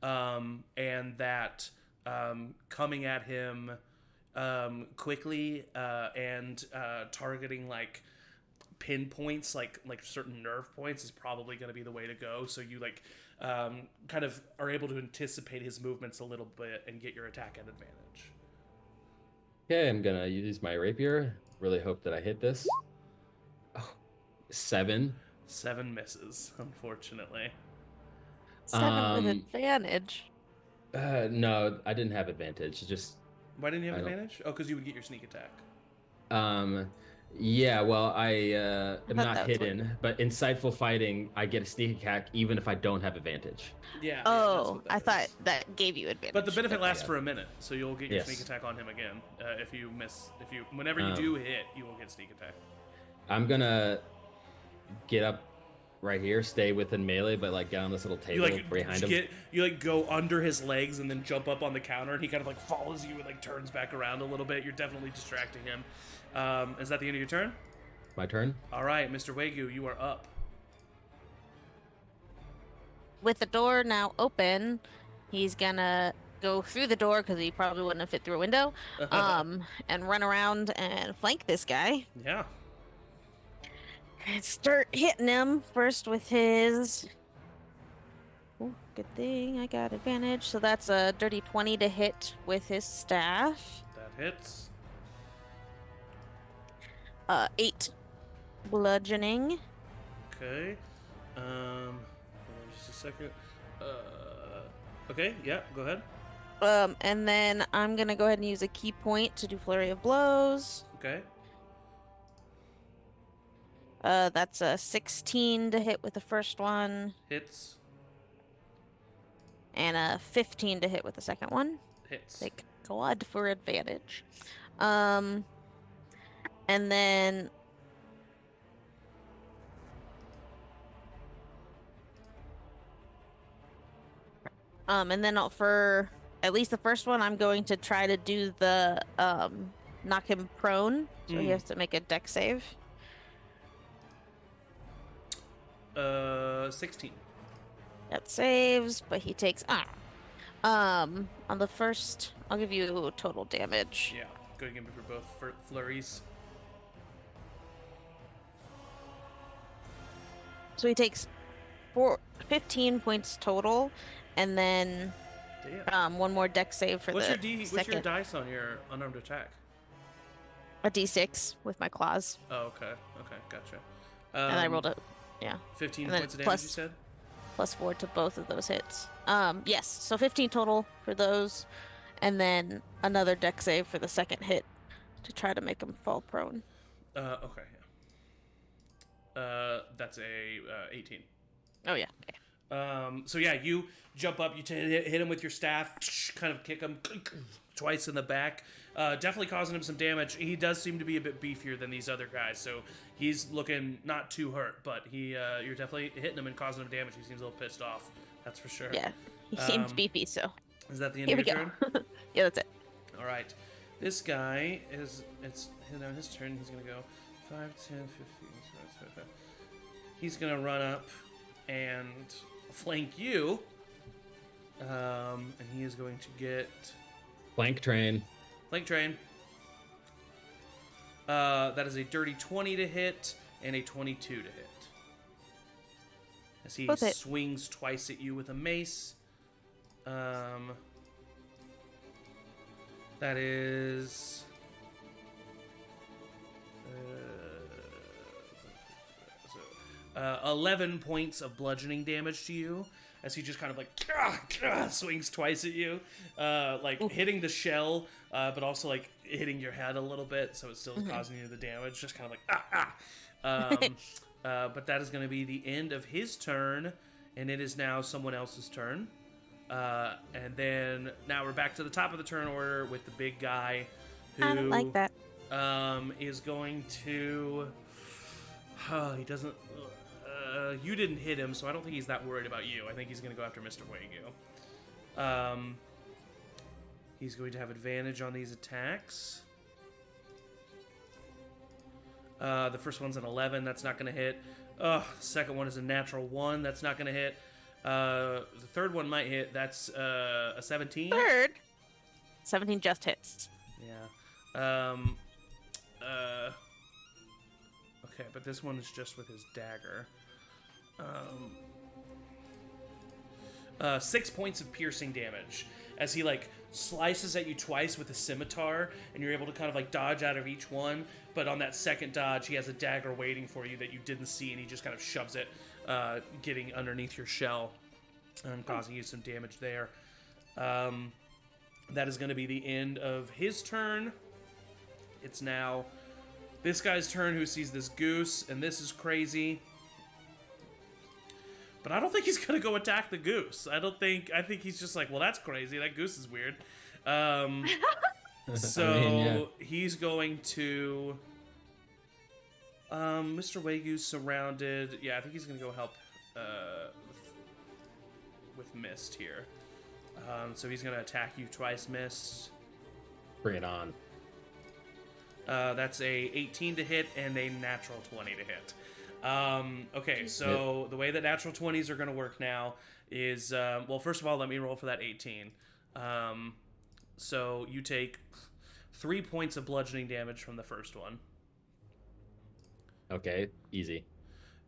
and that coming at him quickly and targeting like pinpoints, like certain nerve points, is probably going to be the way to go. So you like kind of are able to anticipate his movements a little bit and get your attack at advantage. Okay, I'm gonna use my rapier. Really hope that I hit this. Oh, 7. 7 misses, unfortunately. 7 with advantage. No, I didn't have advantage. Just Why didn't you have I don't- advantage? Oh, because you would get your sneak attack. yeah. Well, I am thought not that was what- hidden, but insightful fighting, I get a sneak attack even if I don't have advantage. Yeah. Oh, I thought that gave you advantage. But the benefit lasts yeah. for a minute, so you'll get your Yes. sneak attack on him again. If you miss, whenever you Um, do hit, you will get sneak attack. I'm gonna get up right here, stay within melee, but like get on this little You table like behind him. you like go under his legs and then jump up on the counter, and he kind of like follows you and like turns back around a little bit. You're definitely distracting him. Is that the end of your turn? My turn. All right, Mr. Wagyu, you are up. With the door now open, he's gonna go through the door because he probably wouldn't have fit through a window. And run around and flank this guy Yeah. and start hitting him first with his. Oh, good thing I got advantage. So that's a dirty 20 to hit with his staff. That hits. 8 bludgeoning. Okay. Hold on just a second. Okay, yeah, go ahead. And then I'm gonna go ahead and use a key point to do flurry of blows. Okay. That's a 16 to hit with the first one, Hits. and a 15 to hit with the second one. Hits. Thank God for advantage. And then And then for at least the first one, I'm going to try to do the knock him prone, so he has to make a deck save. 16. That saves, but he takes on the first, I'll give you total damage. Yeah, go again for both flurries. So he takes 15 points total, and then Damn. one more deck save for What's the your second. What's your dice on your unarmed attack? A d6 with my claws. Oh, okay, gotcha. And I rolled a 15 and then points of it's damage. You said +4 to both of those hits. Yes, so 15 total for those, and then another deck save for the second hit to try to make him fall prone. Okay. That's a 18. Oh yeah. Okay. So yeah, you jump up, you hit him with your staff, kind of kick him twice in the back, definitely causing him some damage. He does seem to be a bit beefier than these other guys, so he's looking not too hurt, but you're definitely hitting him and causing him damage. He seems a little pissed off, that's for sure. Yeah, he seems beefy, so. Is that the end Here of we your go. turn? Yeah, that's it. All right. This guy it's his turn. He's going to go 5, 10, 15, 25. He's going to run up and flank you. And he is going to get Flank train. flank train. That is a dirty 20 to hit and a 22 to hit. As he Both hit. swings twice at you with a mace. That is 11 points of bludgeoning damage to you as he just kind of like swings twice at you, hitting the shell, but also like hitting your head a little bit, so it's still causing you the damage, just kind of like but that is going to be the end of his turn, and it is now someone else's turn. And then now we're back to the top of the turn order with the big guy who I don't like that. is going to he doesn't you didn't hit him, so I don't think he's that worried about you. I think he's going to go after Mr. Wagyu. He's going to have advantage on these attacks. The first one's an 11, that's not going to hit. The second one is a natural 1, that's not going to hit. The third one might hit. That's a 17. 17 just hits. Yeah. Okay, but this one is just with his dagger. 6 points of piercing damage as he like slices at you twice with a scimitar, and you're able to kind of like dodge out of each one. But on that second dodge, he has a dagger waiting for you that you didn't see, and he just kind of shoves it, getting underneath your shell and causing you some damage there. That is going to be the end of his turn. It's now this guy's turn who sees this goose, and this is crazy. But I don't think he's going to go attack the goose. I think he's just like, well, that's crazy. That goose is weird. So he's going to... Mr. Wagyu's surrounded. Yeah, I think he's going to go help with Mist here. So he's going to attack you twice, Mist. Bring it on. That's a 18 to hit and a natural 20 to hit. Okay, so the way that natural 20s are going to work now is, well, first of all, let me roll for that 18. So you take 3 points of bludgeoning damage from the first one. Okay, easy.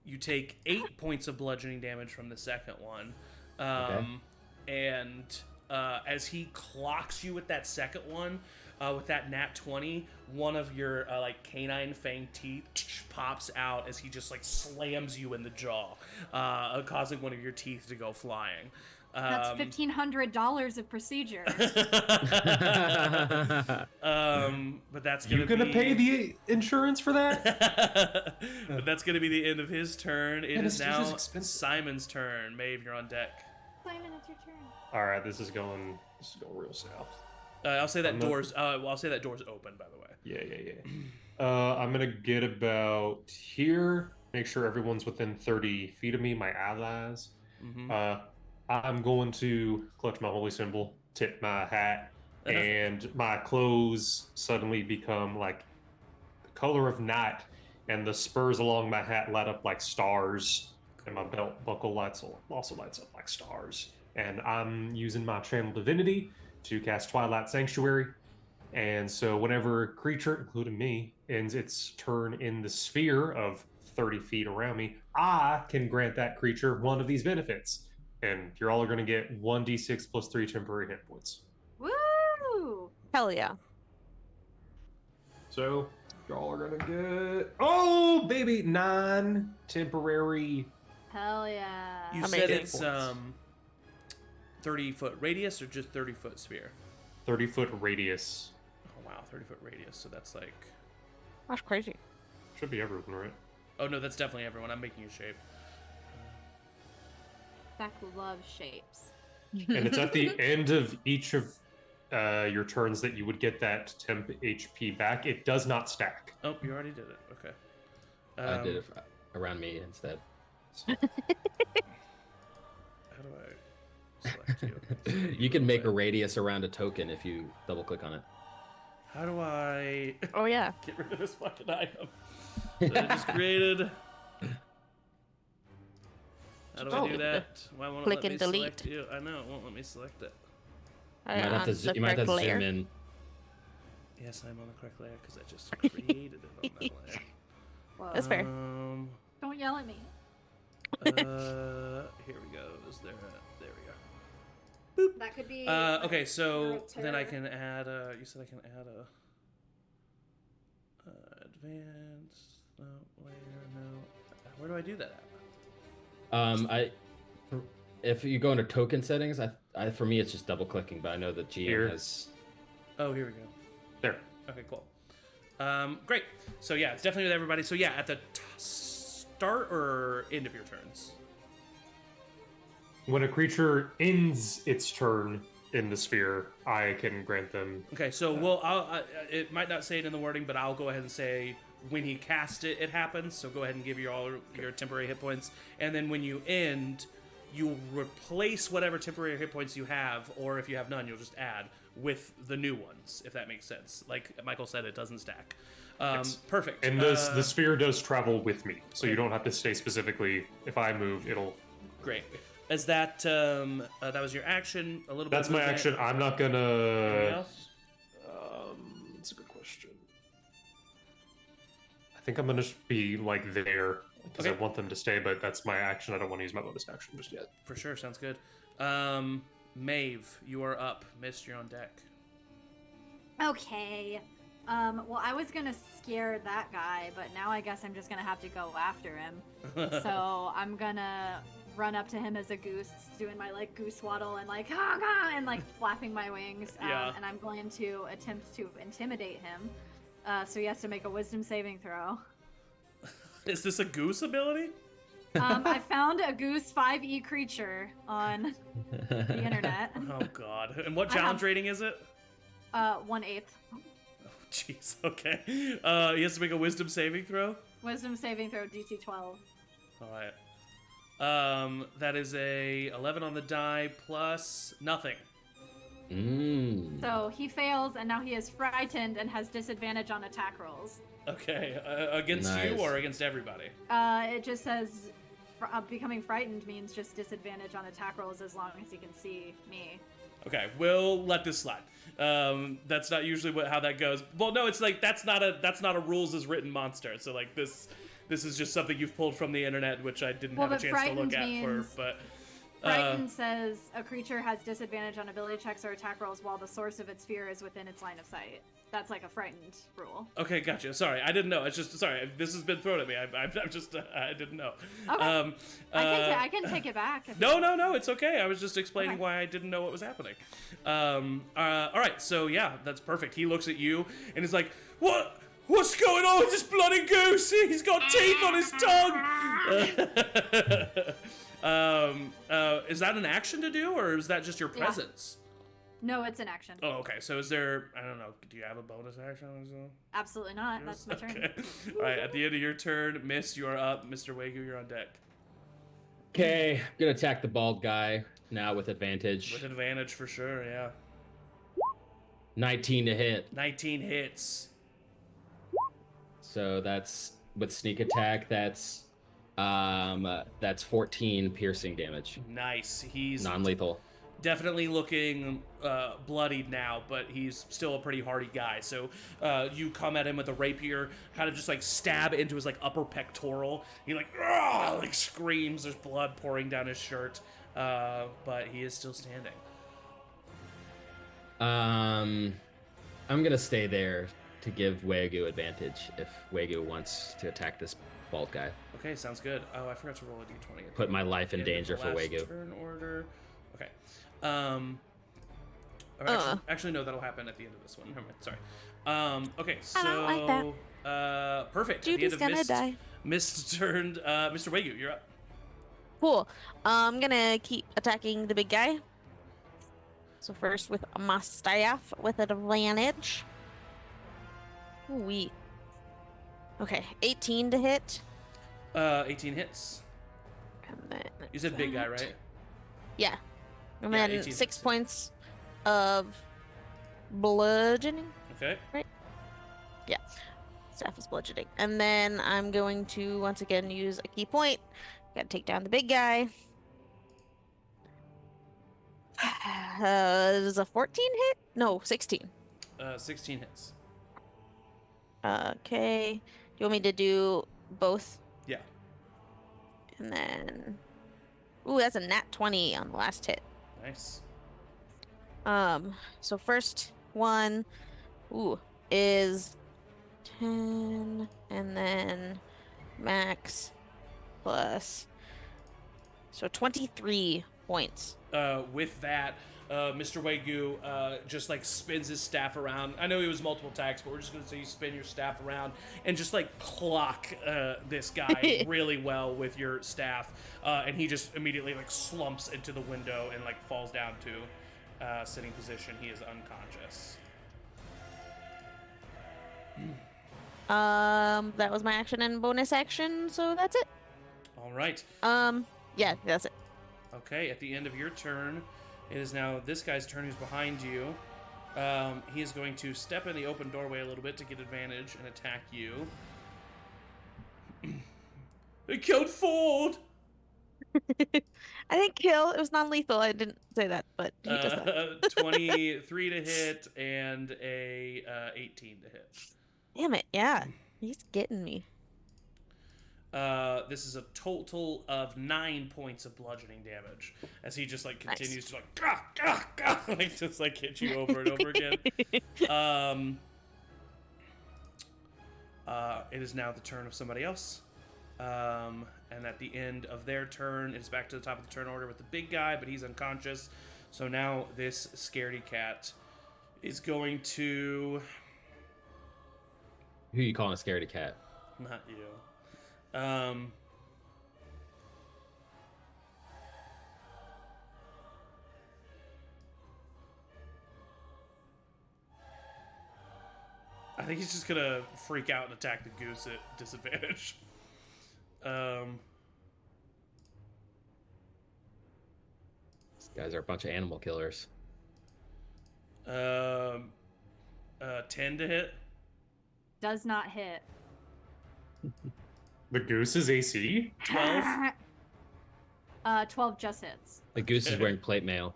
You take 8 points of bludgeoning damage from the second one. And as he clocks you with that second one, with that nat 20, one of your like canine fang teeth pops out as he just like slams you in the jaw, causing one of your teeth to go flying. That's $1,500 of procedure. But that's gonna You gonna be... pay the insurance for that? But that's gonna be the end of his turn. It is now anesthesia's expensive. Simon's turn. Maeve, you're on deck. Simon, it's your turn. All right, this is going real south. I'll say that I'm not- doors. I'll say that door's open. By the way. Yeah. I'm gonna get about here. Make sure everyone's within 30 feet of me, my allies. Mm-hmm. I'm going to clutch my holy symbol, tip my hat, and my clothes suddenly become like the color of night, and the spurs along my hat light up like stars, and my belt buckle also lights up like stars. And I'm using my channel divinity to cast Twilight Sanctuary. And so whenever a creature, including me, ends its turn in the sphere of 30 feet around me, I can grant that creature one of these benefits. And you're all going to get 1d6 plus 3 temporary hit points. Woo! Hell yeah. So y'all are going to get, oh, baby, 9 temporary. Hell yeah. You Amazing. said it's 30-foot radius or just 30-foot sphere? 30-foot radius. Oh wow, 30-foot radius. So that's like. That's crazy. Should be everyone, right? Oh no, that's definitely everyone. I'm making a shape. Zach loves shapes. And it's at the end of each of your turns that you would get that temp HP back. It does not stack. Oh, you already did it. Okay. I did it around me instead. How do I select you? You can make a radius around a token if you double click on it. How do I Oh yeah. get rid of this fucking item that I just created? How do I do that? Why won't Click it let and me delete. select you? I know, it won't let me select it. You might have to, The you might have to correct zoom layer. in. Yes, I'm on the correct layer because I just created it on that layer. Whoa. That's fair. Don't yell at me. Here we go. Is there a, there we go. That could be. Okay, so then I character. can add you said I can add a advanced layer. No, where do I do that at? If you go into token settings, I for me it's just double clicking, but I know that GM Here. has. Oh, here we go. There. Okay, cool. Great. So yeah, it's definitely with everybody. So yeah, at the start or end of your turns. When a creature ends its turn in the sphere, I can grant them. Okay, so it might not say it in the wording, but I'll go ahead and say when he cast it, it happens. So go ahead and give all your temporary hit points, and then when you end, you'll replace whatever temporary hit points you have, or if you have none, you'll just add with the new ones, if that makes sense. Like Michael said, it doesn't stack. Yes. Perfect. And the sphere does travel with me, so you don't have to stay specifically. If I move, it'll. Great. Is that that was your action? A little bit. That's of my movement. action. I'm not Anything gonna. else? That's a good question. I think I'm gonna just be like there because I Okay. want them to stay, but that's my action. I don't want to use my bonus action just yet. For sure, sounds good. Maeve, you are up. Mist, you're on deck. Okay. Well, I was gonna scare that guy, but now I guess I'm just gonna have to go after him. So I'm gonna run up to him as a goose, doing my like goose waddle and like and like flapping my wings. Yeah. And I'm going to attempt to intimidate him. So he has to make a wisdom saving throw. Is this a goose ability? I found a goose 5e creature on the internet. Oh god. And what I have- challenge rating is it? 1/8. Oh jeez. Okay. He has to make a wisdom saving throw. Wisdom saving throw DC 12. All right. That is a 11 on the die plus nothing. So he fails, and now he is frightened and has disadvantage on attack rolls. Okay. Against you Nice. or against everybody? It just says becoming frightened means just disadvantage on attack rolls as long as he can see me. Okay, we'll let this slide. That's not usually how that goes. Well, no, it's like that's not a rules as written monster. So like this is just something you've pulled from the internet, which I didn't have a but chance to look frightened at for. means- But Frightened says a creature has disadvantage on ability checks or attack rolls while the source of its fear is within its line of sight. That's like a frightened rule. okay, gotcha. Sorry, I didn't know. It's just sorry. This has been thrown at me. I'm just I didn't know. Okay. I can take it back. if you No, want. no, it's okay. I was just explaining Okay. why I didn't know what was happening. All right, so yeah, that's perfect. He looks at you and is like, "What? What's going on with this bloody goose? He's got teeth on his tongue." Is that an action to do, or is that just your Yeah. presence? No, it's an action. Oh, okay. So is there? I don't know. Do you have a bonus action or something? Absolutely not. That's my turn. Okay. All right. At the end of your turn, Miss, you are up. Mr. Wagyu, you're on deck. Okay, I'm gonna attack the bald guy now with advantage. With advantage for sure, yeah. 19 to hit. 19 hits. So that's with sneak attack. That's 14 piercing damage. Nice. He's Non-lethal. definitely looking bloodied now, but he's still a pretty hardy guy. So you come at him with a rapier, kind of just like stab into his like upper pectoral. He like screams. There's blood pouring down his shirt, but he is still standing. I'm gonna stay there to give Wagyu advantage if Wagyu wants to attack this bald guy. Okay, sounds good. Oh, I forgot to roll a d20. Put my life in danger for Wagyu. Turn order. Okay. Actually, no, that'll happen at the end of this one. Never mind. Sorry. Okay, so I don't like perfect. Judy's at the end gonna of die. Mist turned. Mr. Wagyu, you're up. Cool. I'm gonna keep attacking the big guy. So first with my staff with advantage. Ooh-wee. Okay, 18 to hit. 18 hits. And then You said big guy, right? Yeah. And Yeah, then 18 6 hits. points of bludgeoning. Okay. Staff is bludgeoning. And then I'm going to once again use a key point. Gotta take down the big guy. Is a 14 hit? No, 16. 16 hits. Okay. Do you want me to do both? Yeah. And then. Ooh, that's a nat 20 on the last hit. Nice. So first one, is 10, and then max plus. So 23 points. With that, Mr. Wagyu just like spins his staff around. I know he was multiple attacks, but we're just gonna say you spin your staff around and just like clock this guy really well with your staff, and he just immediately like slumps into the window and like falls down to sitting position. He is unconscious. That was my action and bonus action, so that's it. All right. Yeah, that's it. Okay, at the end of your turn, it is now this guy's turn who's behind you. He is going to step in the open doorway a little bit to get advantage and attack you. They killed Ford! I didn't kill. It was non-lethal. I didn't say that, but he does that. 23 to hit and a 18 to hit. Damn it! Yeah, he's getting me. This is a total of 9 points of bludgeoning damage as he just like continues to like gah, gah, gah, like just like hit you over and over again. It is now the turn of somebody else. And at the end of their turn, it's back to the top of the turn order with the big guy, but he's unconscious. So now this scaredy cat is going to. Who you calling a scaredy cat? Not you. I think he's just gonna freak out and attack the goose at disadvantage. These guys are a bunch of animal killers. 10 to hit. Does not hit. The goose's AC? 12. 12 just hits. The goose is wearing plate mail.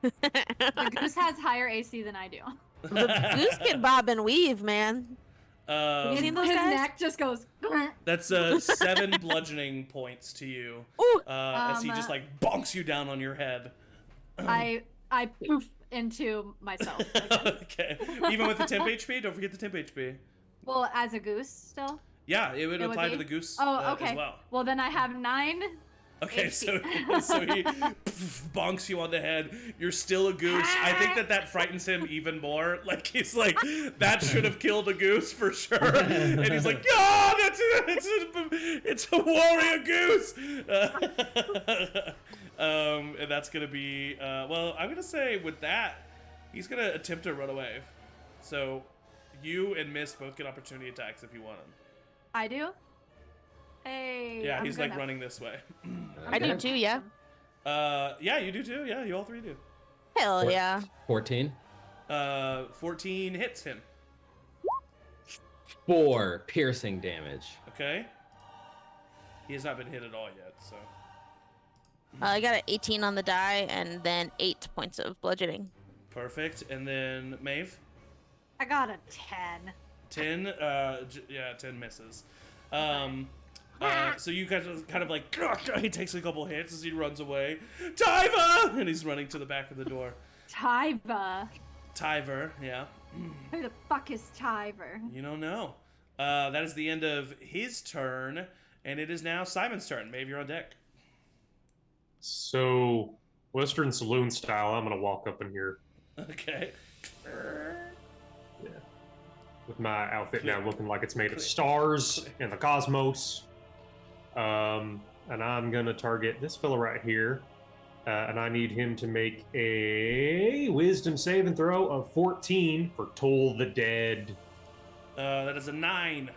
The goose has higher AC than I do. The goose can bob and weave, man. You seen those His guys? neck just goes. That's 7 bludgeoning points to you. Ooh. As he just like bonks you down on your head. I poof into myself. Okay. Even with the temp HP, don't forget the temp HP. Well, as a goose still. Yeah, it would It would apply be? to the goose Okay. as well. Well, then I have 9. Okay, so HP. he bonks you on the head. You're still a goose. I think that frightens him even more. Like he's like, that should have killed a goose for sure. And he's like, yeah, it's a warrior goose. And that's gonna be well. I'm gonna say with that, he's gonna attempt to run away. So you and Mist both get opportunity attacks if you want them. I do. Hey. Yeah, I'm he's like gonna- running this way. I do Okay. too, yeah. Yeah, you do too. Yeah, you all three do. Hell yeah. 14. 14 hits him. 4 piercing damage. Okay. He has not been hit at all yet, so. I got an 18 on the die and then 8 points of bludgeoning. Perfect. And then Maeve? I got a 10. 10. Yeah, 10 misses. So you guys are kind of like, he takes a couple hits as he runs away. Tyva! And he's running to the back of the door. Tyva. Tyver, yeah. Who the fuck is Tyver? You don't know. That is the end of his turn, and it is now Simon's turn. Maeve, you're on deck. So, Western Saloon style, I'm going to walk up in here. Okay. Yeah. With my outfit now looking like it's made of stars and the cosmos. And I'm going to target this fella right here. And I need him to make a wisdom saving throw of 14 for Toll the Dead. That is a 9.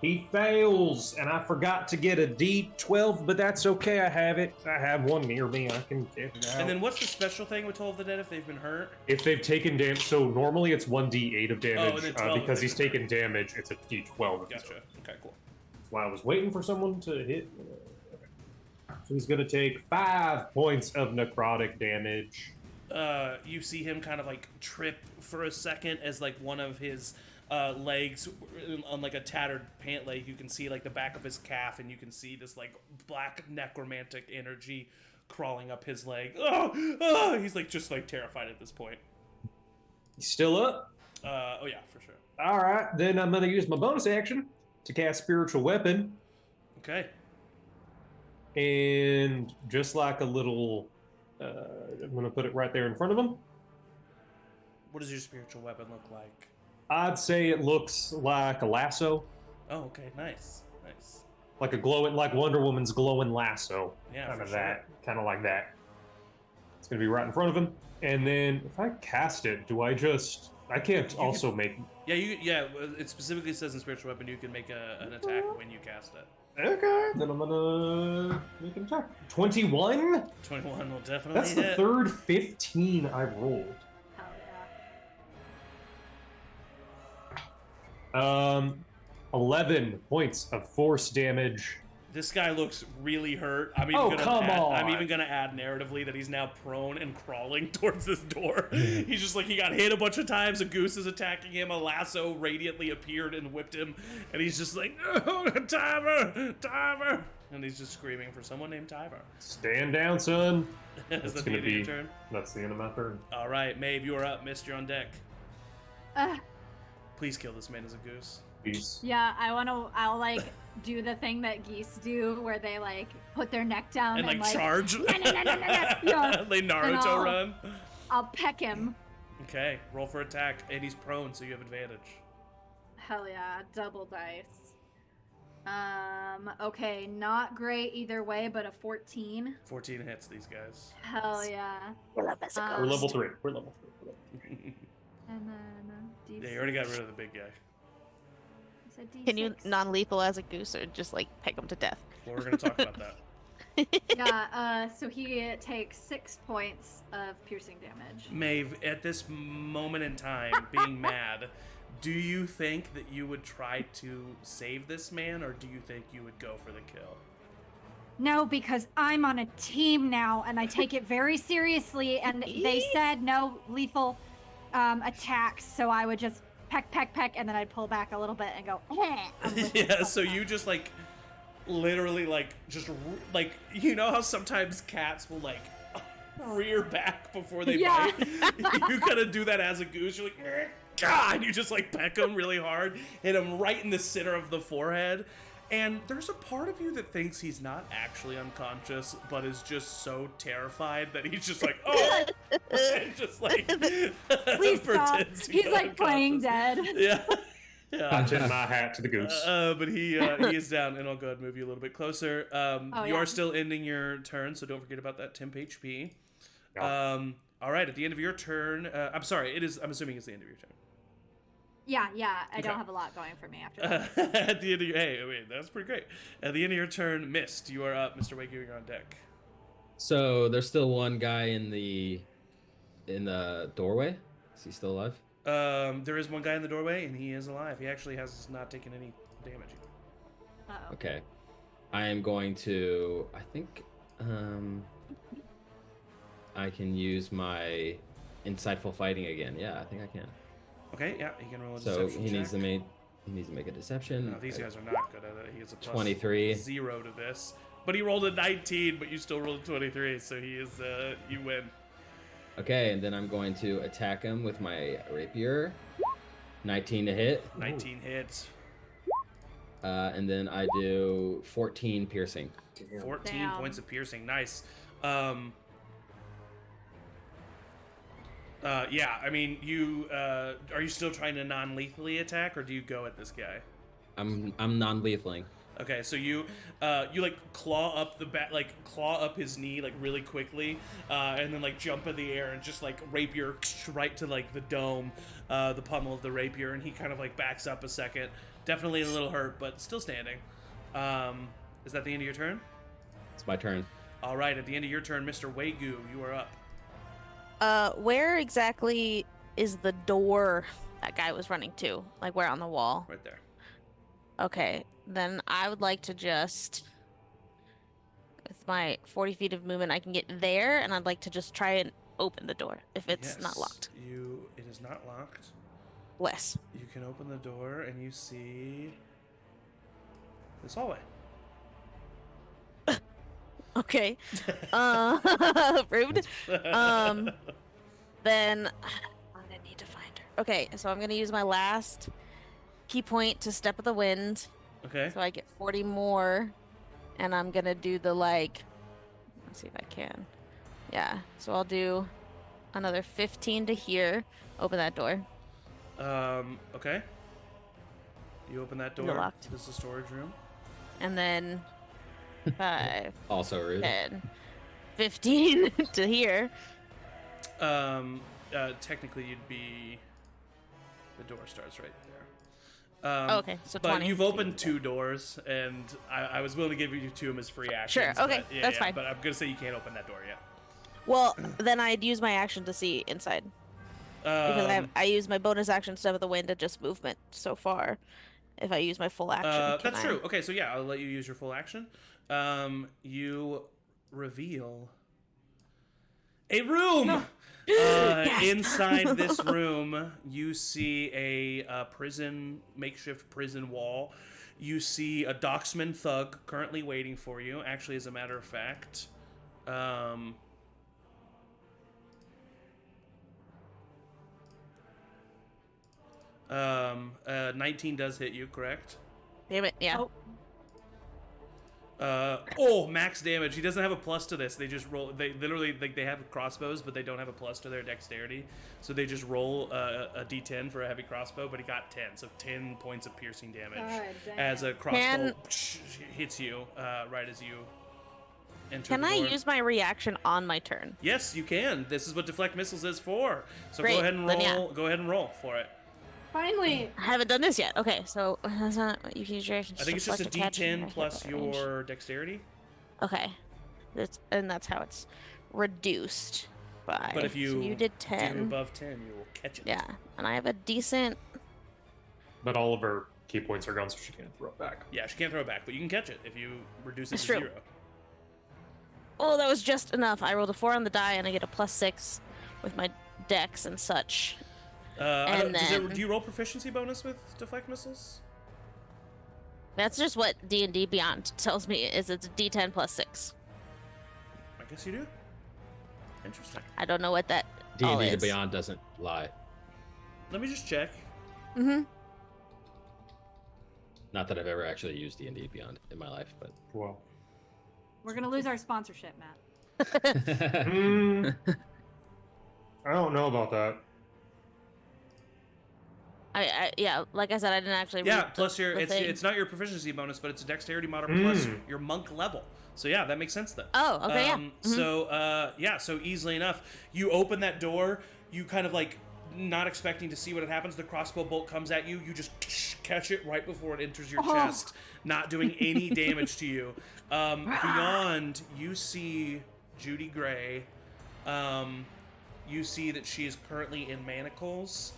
He fails, and I forgot to get a D12, but that's okay. I have it. I have one near me. I can get it out. And then what's the special thing with Toll of the Dead if they've been hurt? If they've taken damage, so normally it's 1d8 of damage. and then 12 because if he's they've taken damage, it's a d12. Of his Gotcha. own. Okay, cool. That's why I was waiting for someone to hit. Okay. So he's going to take 5 points of necrotic damage. You see him kind of like trip for a second as like one of his legs on like a tattered pant leg. You can see like the back of his calf, and you can see this like black necromantic energy crawling up his leg. Oh, he's like just like terrified at this point. He's still up? Oh yeah, for sure. All right, then I'm going to use my bonus action to cast Spiritual Weapon. Okay. And just like a little, I'm going to put it right there in front of him. What does your spiritual weapon look like? I'd say it looks like a lasso, Oh, okay, nice. like a glowing, like Wonder Woman's glowing lasso. Yeah, kind for of sure. that, kind of like that. It's going to be right in front of him. And then if I cast it, do I just? I can't also make. Yeah, it specifically says in spiritual weapon you can make an attack when you cast it. Okay, then I'm gonna make an attack. 21. 21 will definitely That's the hit. third 15 I've rolled. Hell yeah. 11 points of force damage. This guy looks really hurt. I'm even gonna add narratively that he's now prone and crawling towards this door. He's just like, he got hit a bunch of times. A goose is attacking him. A lasso radiantly appeared and whipped him, and he's just like, oh, Tyver, and he's just screaming for someone named Tyver. Stand down, son. Is That's that the gonna end of your be. turn? That's the end of my turn. All right, Maeve, you are up. Mist, you're on deck. Uh, Please kill this man as a goose. Peace. yeah, I'll like do the thing that geese do where they like put their neck down And and like charge. Yeah. They Naruto I'll- run. I'll peck him. Okay, roll for attack, and he's prone, so you have advantage. Hell yeah, double dice. Okay, not great either way, but a 14. 14 hits these guys. Hell yeah. We're We're level 3. We're level 3. And then D6. Yeah, you already got rid of the big guy. I said D6. Can you non-lethal as a goose or just like peg him to death? Well, we're gonna talk about that. Yeah, so he takes 6 points of piercing damage. Maeve, at this moment in time, being mad, do you think that you would try to save this man, or do you think you would go for the kill? No, because I'm on a team now and I take it very seriously, and they said no lethal attacks, so I would just peck, and then I'd pull back a little bit and go, I'm with Yeah, you. so you just like literally like like, you know how sometimes cats will like rear back before they Yeah. bite? You gotta do that as a goose. You're like, God, and you just like peck him really hard, hit him right in the center of the forehead. And there's a part of you that thinks he's not actually unconscious, but is just so terrified that he's just like, oh, and just like Please stop. pretends to He's be like playing unconscious. dead. Yeah. I tip my hat to the goose. But he is down, and I'll go ahead and move you a little bit closer. You yeah. are still ending your turn, so don't forget about that temp HP. Yeah. All right, at the end of your turn, I'm sorry, I'm assuming it's the end of your turn. Yeah, I Okay. don't have a lot going for me after that. At the end of your that's pretty great. At the end of your turn, Mist, you are up. Mr. Wagyu, you're on deck. So there's still one guy in the doorway. Is he still alive? There is one guy in the doorway, and he is alive. He actually has not taken any damage. Uh-oh. Okay. I am going to. I think I can use my insightful fighting again. Yeah, I think I can. Okay, yeah, he can roll a So deception he check. needs to make a deception. No, these guys are not good at it. He gets a plus 23. 0 to this. But he rolled a 19, but you still rolled a 23, so he is, you win. Okay, and then I'm going to attack him with my rapier. 19 to hit. 19 hits. And then I do 14 piercing. 14 Damn. points of piercing. Nice. Yeah, I mean, you, are you still trying to non-lethally attack, or do you go at this guy? I'm non-lethaling. Okay, so you like claw up the back, like claw up his knee like really quickly, and then like jump in the air and just like rapier right to like the dome, the pommel of the rapier, and he kind of like backs up a second. Definitely a little hurt, but still standing. Is that the end of your turn? It's my turn. All right, at the end of your turn, Mr. Wagyu, you are up. Where exactly is the door that guy was running to? Like where on the wall? Right there. Okay, then I would like to just, with my 40 feet of movement, I can get there, and I'd like to just try and open the door if it's not Yes, locked. It is not locked. Bless. You can open the door and you see this hallway. Okay. Rude. Then I'm gonna need to find her. Okay, so I'm gonna use my last key point to step of the wind, Okay. so I get 40 more, and I'm gonna do the like. Let's see if I can. Yeah. So I'll do another 15 to here. Open that door. Okay. You open that Is it door. locked? This is the storage room. And then 5, Also rude. 10, 15 to here. Technically, you'd be. The door starts right there. Oh, okay, so but 20 you've feet opened there. 2 doors, and I was willing to give you 2 as free actions. Sure, okay, but, that's fine. But I'm gonna say you can't open that door yet. Well, then I'd use my action to see inside. Because Um, I use my bonus action step of the wind to just movement so far. If I use my full action, can that's I- true. Okay, so yeah, I'll let you use your full action. You reveal a room. Yes. Inside this room, you see a makeshift prison wall. You see a docksman thug currently waiting for you. Actually, as a matter of fact, 19 does hit you, correct? Damn it! Yeah. Oh. Max damage. He doesn't have a plus to this. They just roll. They literally like they have crossbows, but they don't have a plus to their dexterity. So they just roll a d10 for a heavy crossbow. But he got 10, so 10 points of piercing damage God damn. as a crossbow Can- hits you right as you enter. Can the I door. use my reaction on my turn? Yes, you can. This is what deflect missiles is for. So Great, go ahead and then roll. yeah. Go ahead and roll for it. Finally. I haven't done this yet. Okay, so that's not you can use your action. I think it's just a select catch and d10 I hit plus that range. your dexterity. Okay, that's how it's reduced by. But if so you you did do 10. above 10, you will catch it. Yeah, and I have a decent. But all of her key points are gone, so she can't throw it back. Yeah, she can't throw it back, but you can catch it if you reduce it It's to true. 0. Oh, that was just enough. I rolled a 4 on the die, and I get a +6 with my dex and such. And then- do you roll proficiency bonus with deflect missiles? That's just what D&D Beyond tells me. Is it's a D10 +6. I guess you do. Interesting. I don't know what that all D&D to is. Beyond doesn't lie. Let me just check. Mm-hmm. Not that I've ever actually used D&D Beyond in my life, but Well. We're gonna lose our sponsorship, Matt. I don't know about that. Yeah, like I said, I didn't actually. Yeah, read plus the thing. it's not your proficiency bonus, but it's a dexterity mod plus your monk level. So yeah, that makes sense then. Oh, okay, yeah. So so easily enough, you open that door, you kind of like not expecting to see what happens. The crossbow bolt comes at you. You just catch it right before it enters your Oh. chest, not doing any damage to you. Beyond, you see Judy Gray. You see that she is currently in manacles.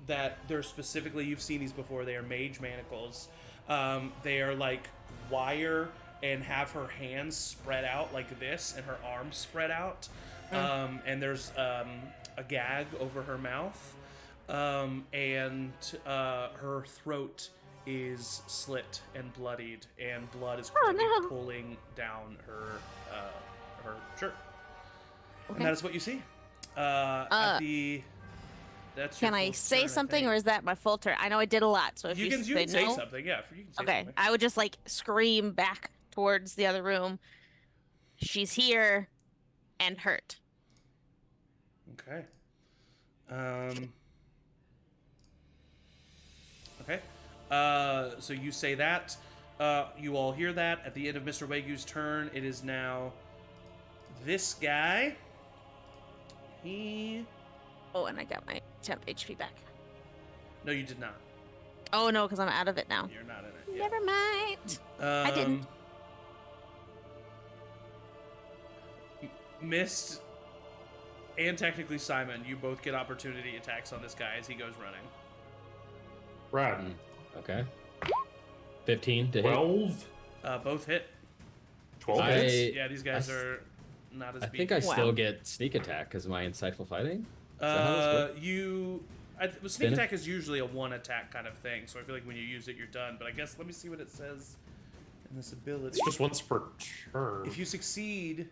That they're specifically, you've seen these before, they are mage manacles. They are like wire and have her hands spread out like this and her arms spread out. And there's a gag over her mouth. And her throat is slit and bloodied, and blood is currently pulling down her shirt. Okay. And that is what you see. At the that's Can your I full say turn, something, think. or is that my full turn? I know I did a lot, so if you can say say no, something? Yeah, you can say okay, something. I would just like scream back towards the other room. She's here and hurt. Okay. Okay. So you say that. You all hear that. At the end of Mr. Wagyu's turn, it is now this guy. Oh, and I got my temp HP back. No, you did not. Oh no, because I'm out of it now. You're not in it. Yeah. Never mind. I didn't. Mist and technically Simon, you both get opportunity attacks on this guy as he goes running. Rad. Okay. 15 to hit. 12. Both hit. 12 I- hits. Yeah, these guys I- are not as I beefy. think I Wow. still get sneak attack because of my insightful fighting. that how this works? Sneak Spin it? attack is usually a one attack kind of thing, so I feel like when you use it, you're done. But I guess let me see what it says in this ability. It's just once per turn. If you succeed,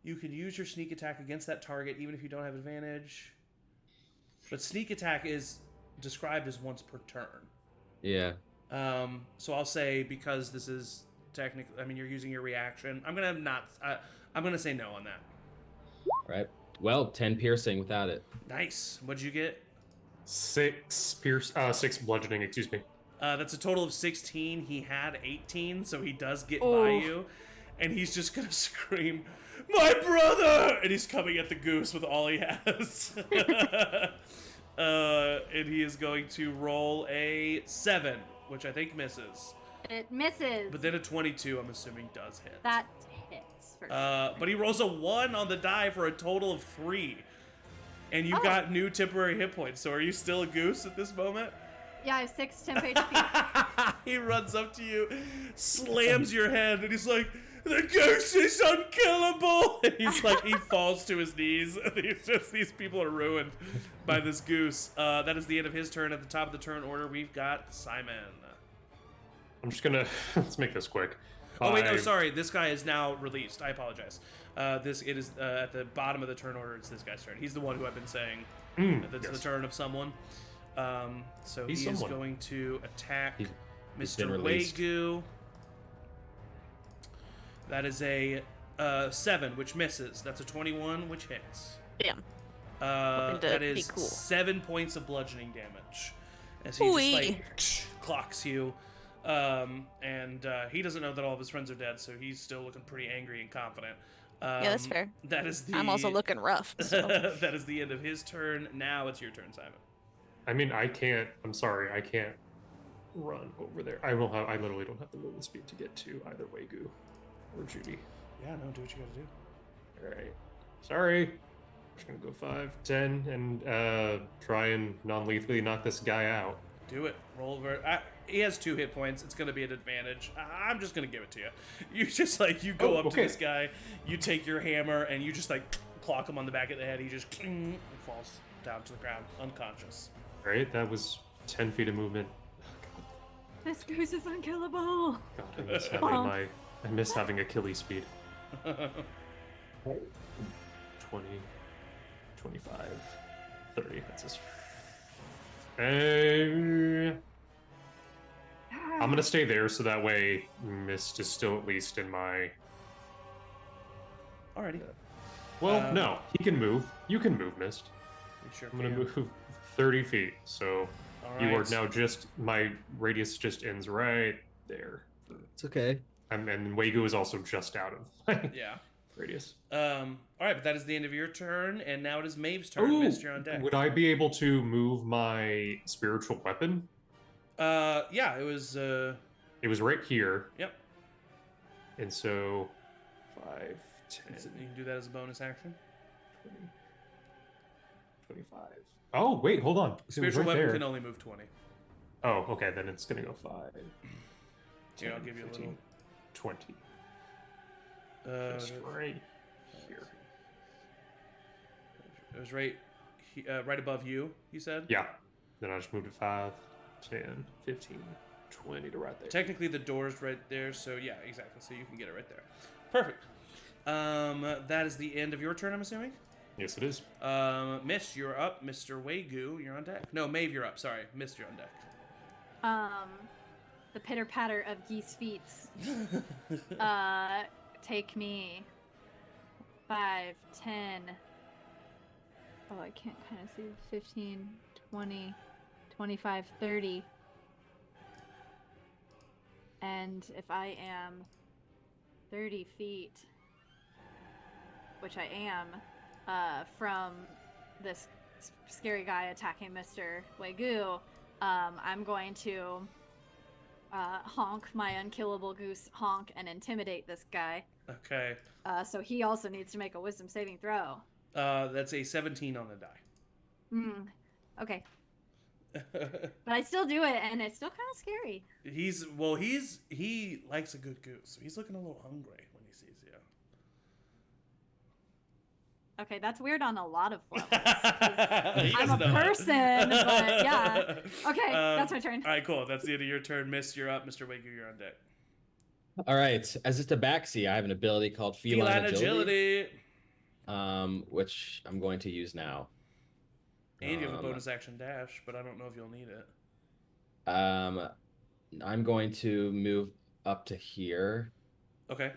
you can use your sneak attack against that target, even if you don't have advantage. But sneak attack is described as once per turn. Yeah. So I'll say, because this is technically, I mean, you're using your reaction. I'm gonna say no on that. Right. Well, 10 piercing without it. Nice. What'd you get? 6 bludgeoning, excuse me. That's a total of 16. He had 18, so he does get by Oh. you. And he's just gonna scream, "My brother!" And he's coming at the goose with all he has. And he is going to roll a 7, which I think misses. It misses. But then a 22, I'm assuming, does hit. That hits for sure. But he rolls a 1 on the die for a total of 3. And you've Oh. got new temporary hit points. So are you still a goose at this moment? Yeah, I have 6 temp HP. He runs up to you, slams your head, and he's like, "The goose is unkillable!" And he's like, he falls to his knees. These people are ruined by this goose. That is the end of his turn. At the top of the turn order, we've got Simon. I'm just gonna let's make this quick. Oh wait, no, sorry. This guy is now released. I apologize. It is at the bottom of the turn order. It's this guy's turn. He's the one who I've been saying. That's the turn of someone. So He's he is someone. going to attack He's been Mr. released. Wagyu. That is a 7, which misses. That's a 21, which hits. Damn. Hoping to That be is cool. 7 points of bludgeoning damage. As he Ooh-wee. just like clocks you. And he doesn't know that all of his friends are dead, so he's still looking pretty angry and confident. Yeah, that's fair. That is the. I'm also looking rough. So. That is the end of his turn. Now it's your turn, Simon. I mean, I can't. I'm sorry, I can't run over there. I literally don't have the movement speed to get to either Wagyu or Judy. Yeah, no, do what you gotta do. All right. Sorry. I'm just gonna go 5, 10, and try and non-lethally knock this guy out. Do it. Roll over. He has 2 hit points. It's going to be an advantage. I'm just going to give it to you. You just like, you go up to okay. this guy, you take your hammer, and you just like clock him on the back of the head. He just falls down to the ground, unconscious. All right, that was 10 feet of movement. This goose is unkillable. God, I miss having Achilles speed. 20, 25, 30. That's his. I'm gonna stay there so that way Mist is still at least in my. Alrighty. Well, no, he can move. You can move, Mist. You sure I'm gonna can. move 30 feet, so All you are right. now just my radius just ends right there. It's okay. And Wagyu is also just out of. Yeah. radius. All right, but that is the end of your turn, and now it is Maeve's turn. Ooh, Mist, you're on deck. would I be able to move my spiritual weapon? Yeah, it was. It was right here, Yep. and so 5, 10, You can do that as a bonus action. 20, 25. Oh, wait, hold on. It was Spiritual right weapon there. can only move 20. Oh, okay, then it's gonna go 5. Here, I'll give you a 15, little. 20. Just Uh, right here. it was right, right above you. You said. Yeah. Then I just moved it 5, 10, 15, 20 to right there. Technically, the door's right there, so yeah, exactly. So you can get it right there. Perfect. That is the end of your turn, I'm assuming. Yes, it is. Miss, you're up. Mr. Wagyu, you're on deck. No, Maeve, you're up. Sorry, Miss, you're on deck. The pitter patter of geese feet. Take me 5, 10. Oh, I can't kind of see. 15, 20, 25, 30. And if I am 30 feet, which I am, from this scary guy attacking Mr. Wagyu, I'm going to honk my unkillable goose honk and intimidate this guy. Okay. So he also needs to make a wisdom saving throw. That's a 17 on the die. Okay. But I still do it, and it's still kind of scary. He likes a good goose. So he's looking a little hungry when he sees you. Okay, that's weird on a lot of levels. He I'm doesn't a know that. person, but yeah. Okay, that's my turn. All right, cool. That's the end of your turn. Miss, you're up. Mr. Wagyu, you're on deck. All right. As it's a tabaxi, I have an ability called Feline Agility, which I'm going to use now. And you have a bonus action dash, but I don't know if you'll need it. I'm going to move up to here, Okay.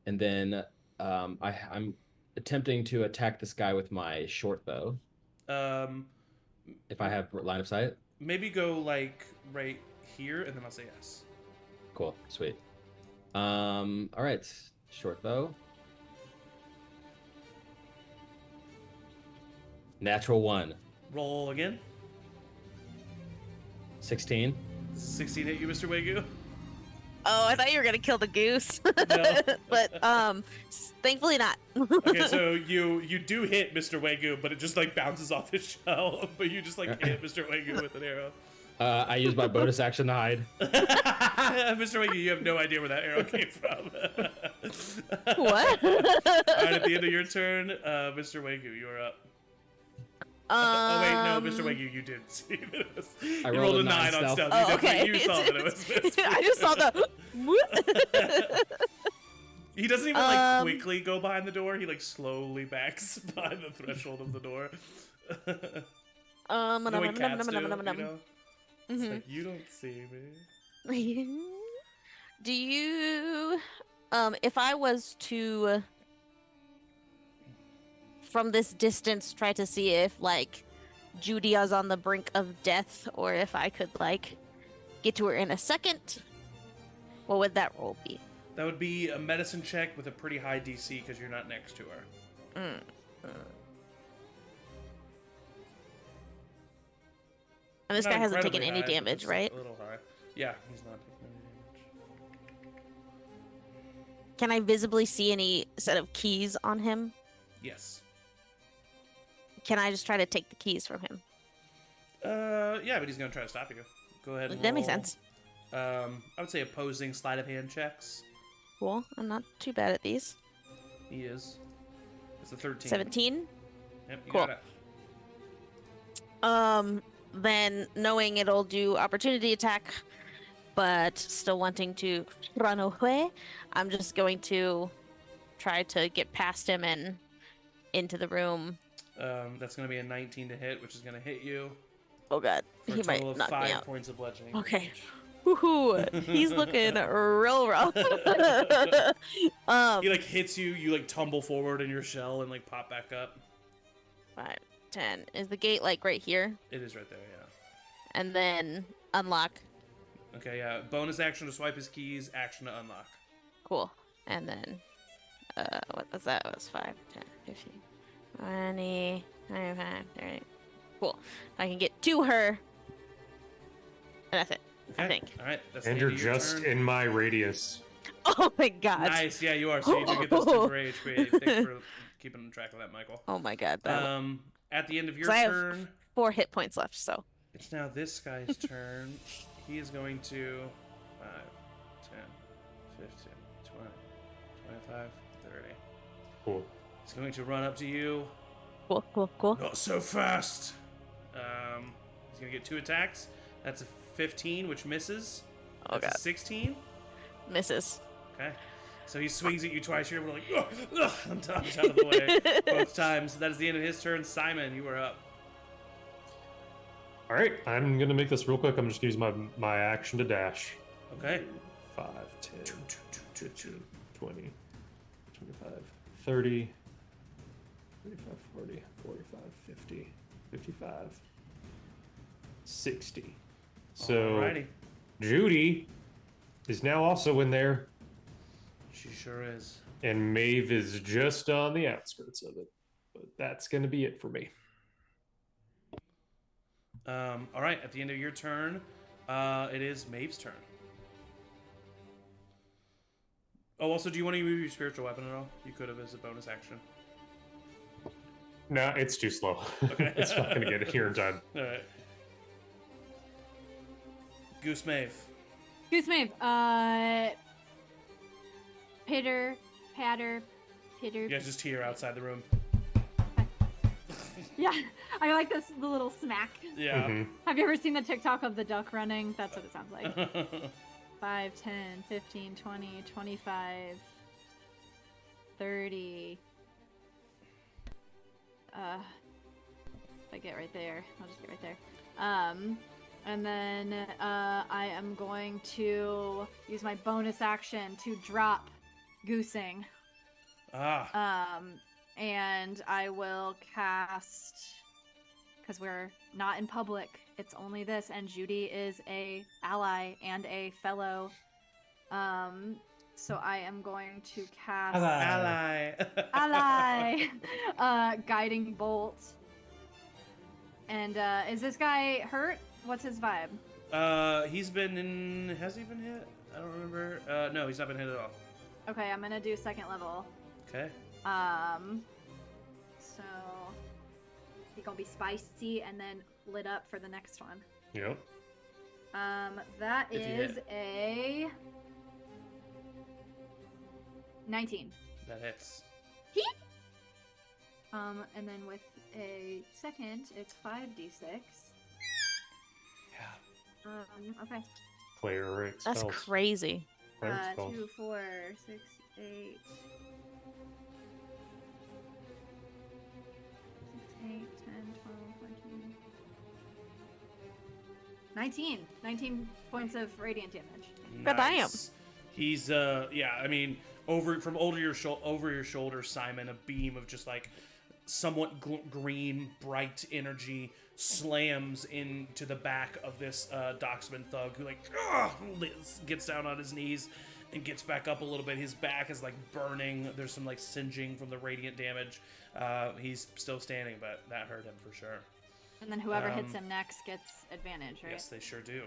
and then I'm attempting to attack this guy with my short bow. If I have line of sight. Maybe go like right here, and then I'll say yes. Cool, sweet. All right, short bow. Natural 1. Roll again. 16. 16 hit you, Mr. Wagyu. Oh, I thought you were gonna kill the goose. No. But thankfully not. Okay, so you do hit Mr. Wagyu, but it just like bounces off his shell. But you just like hit Mr. Wagyu with an arrow. I use my bonus action to hide. Mr. Wagyu, you have no idea where that arrow came from. What? All right, at the end of your turn, Mr. Wagyu, you're up. Oh wait, no, Mr. Wagyu, you didn't see this. I You rolled rolled a a 9 on stealth. stealth. Oh, You okay. definitely- You saw that it was Miss. I just saw the. He doesn't even like quickly go behind the door. He like slowly backs behind the threshold of the door. You know what cats do, you know? It's like, you don't see me. Do you, if I was to, from this distance, try to see if like Judy is on the brink of death, or if I could like get to her in a second, what would that roll be? That would be a medicine check with a pretty high DC because you're not next to her. And this Not guy hasn't incredibly taken any high, but damage, just right? A little high. Yeah, he's not taking any damage. Can I visibly see any set of keys on him? Yes. Can I just try to take the keys from him? Yeah, but he's gonna try to stop you. Go ahead. And That makes roll, sense. I would say opposing sleight of hand checks. Cool. I'm not too bad at these. He is. It's a 13. 17. Yep, you Cool. got it. Then knowing it'll do opportunity attack, but still wanting to run away, I'm just going to try to get past him and into the room. That's gonna be a 19 to hit, which is gonna hit you Oh god, for he a might total of knock me 5 out. points of bludgeoning. Okay. damage. Woohoo! He's looking real rough. He like hits you, you like tumble forward in your shell and like pop back up. 5, 10. Is the gate like right here? It is right there, yeah. And then unlock. Okay, yeah. Bonus action to swipe his keys, action to unlock. Cool. And then what was that? It was 5, 10, 15, 20, 25, 30. Cool. I can get to her. And that's it. I think. All right. That's And the you're end of your just turn. in my radius. Oh my god. Nice. Yeah, you are. So you do get those temporary HP. Thanks for keeping track of that, Michael. Oh my god. At the end of your 'Cause I have turn, 4 hit points left, so. it's now this guy's turn. He is going to 5, 10, 15, 20, 25, 30. Cool. He's going to run up to you. Cool. Not so fast. He's going to get 2 attacks. That's a 15, which misses. Oh That's god. a 16. Misses. Okay. So he swings at you twice. You're able to like, ugh, I'm dodged out of the way both times. That is the end of his turn. Simon, you are up. All right, I'm gonna make this real quick. I'm just gonna use my action to dash. Okay. 5, 10, 15, 20, 25, 30, 35, 40, 45, 50, 55, 60. So Alrighty. Judy is now also in there, She sure is. and Maeve is just on the outskirts of it. But that's gonna be it for me. All right. At the end of your turn, it is Maeve's turn. Oh, also, do you want to use your spiritual weapon at all? You could have as a bonus action. No, it's too slow. Okay. It's not gonna get it here in time. All right. Goose Maeve. Goose Maeve. Pitter, patter, pitter. You guys just hear outside the room. Yeah, I like this, the little smack. Yeah. Mhm. Have you ever seen the TikTok of the duck running? That's what it sounds like. 5, 10, 15, 20, 25, 30. If I get right there, I'll just get right there. And then I am going to use my bonus action to drop Goosing. And I will cast, because we're not in public, it's only this, and Judy is a ally and a fellow. So I am going to cast ally guiding bolt. And is this guy hurt? What's his vibe? He's been in. Has he been hit? I don't remember. No, he's not been hit at all. Okay, I'm gonna do second level. Okay. So he gonna be spicy and then lit up for the next one. Yep. That If you is hit. a 19. That hits. And then with a second, it's 5d6. Yeah. Okay. Cleric That's spells. crazy. Cleric spells. 2, 4, 6, 8. 8, 10, 12, 14. 19. 19 points of radiant damage. Goddamn. He's yeah, I mean, over your shoulder, Simon, a beam of just like somewhat green, bright energy slams into the back of this Docksman thug who like gets down on his knees and gets back up a little bit. His back is like burning. There's some like singeing from the radiant damage. He's still standing, but that hurt him for sure. And then whoever hits him next gets advantage, right? Yes, they sure do.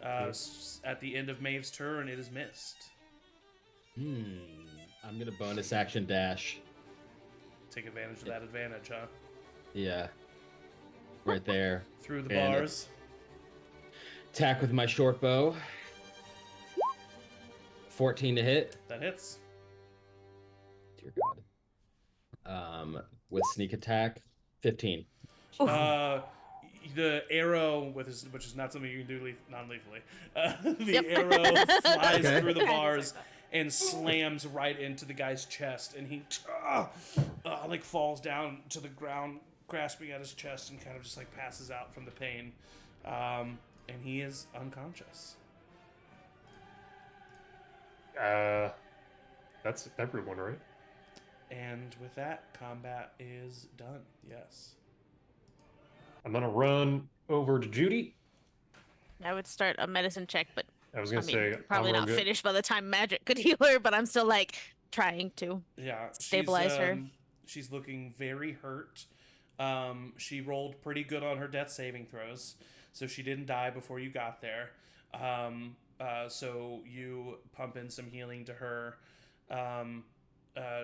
At the end of Maeve's turn, it is missed. I'm gonna bonus action dash. Take advantage of that advantage, huh? Yeah. Right there. Through the And bars. Attack with my short bow. 14 to hit. That hits. Dear God. With sneak attack, 15. The arrow which is not something you can do non-lethally. The arrow flies Okay. through the bars and slams right into the guy's chest, and he like falls down to the ground, grasping at his chest, and kind of just like passes out from the pain. And he is unconscious. That's everyone, right? And with that, combat is done. Yes. I'm gonna run over to Judy. I would start a medicine check, but I was I gonna mean, say probably I'm not gonna finished by the time magic could heal her, but I'm still like, trying to Yeah, stabilize her. She's looking very hurt. She rolled pretty good on her death saving throws, so she didn't die before you got there. So you pump in some healing to her.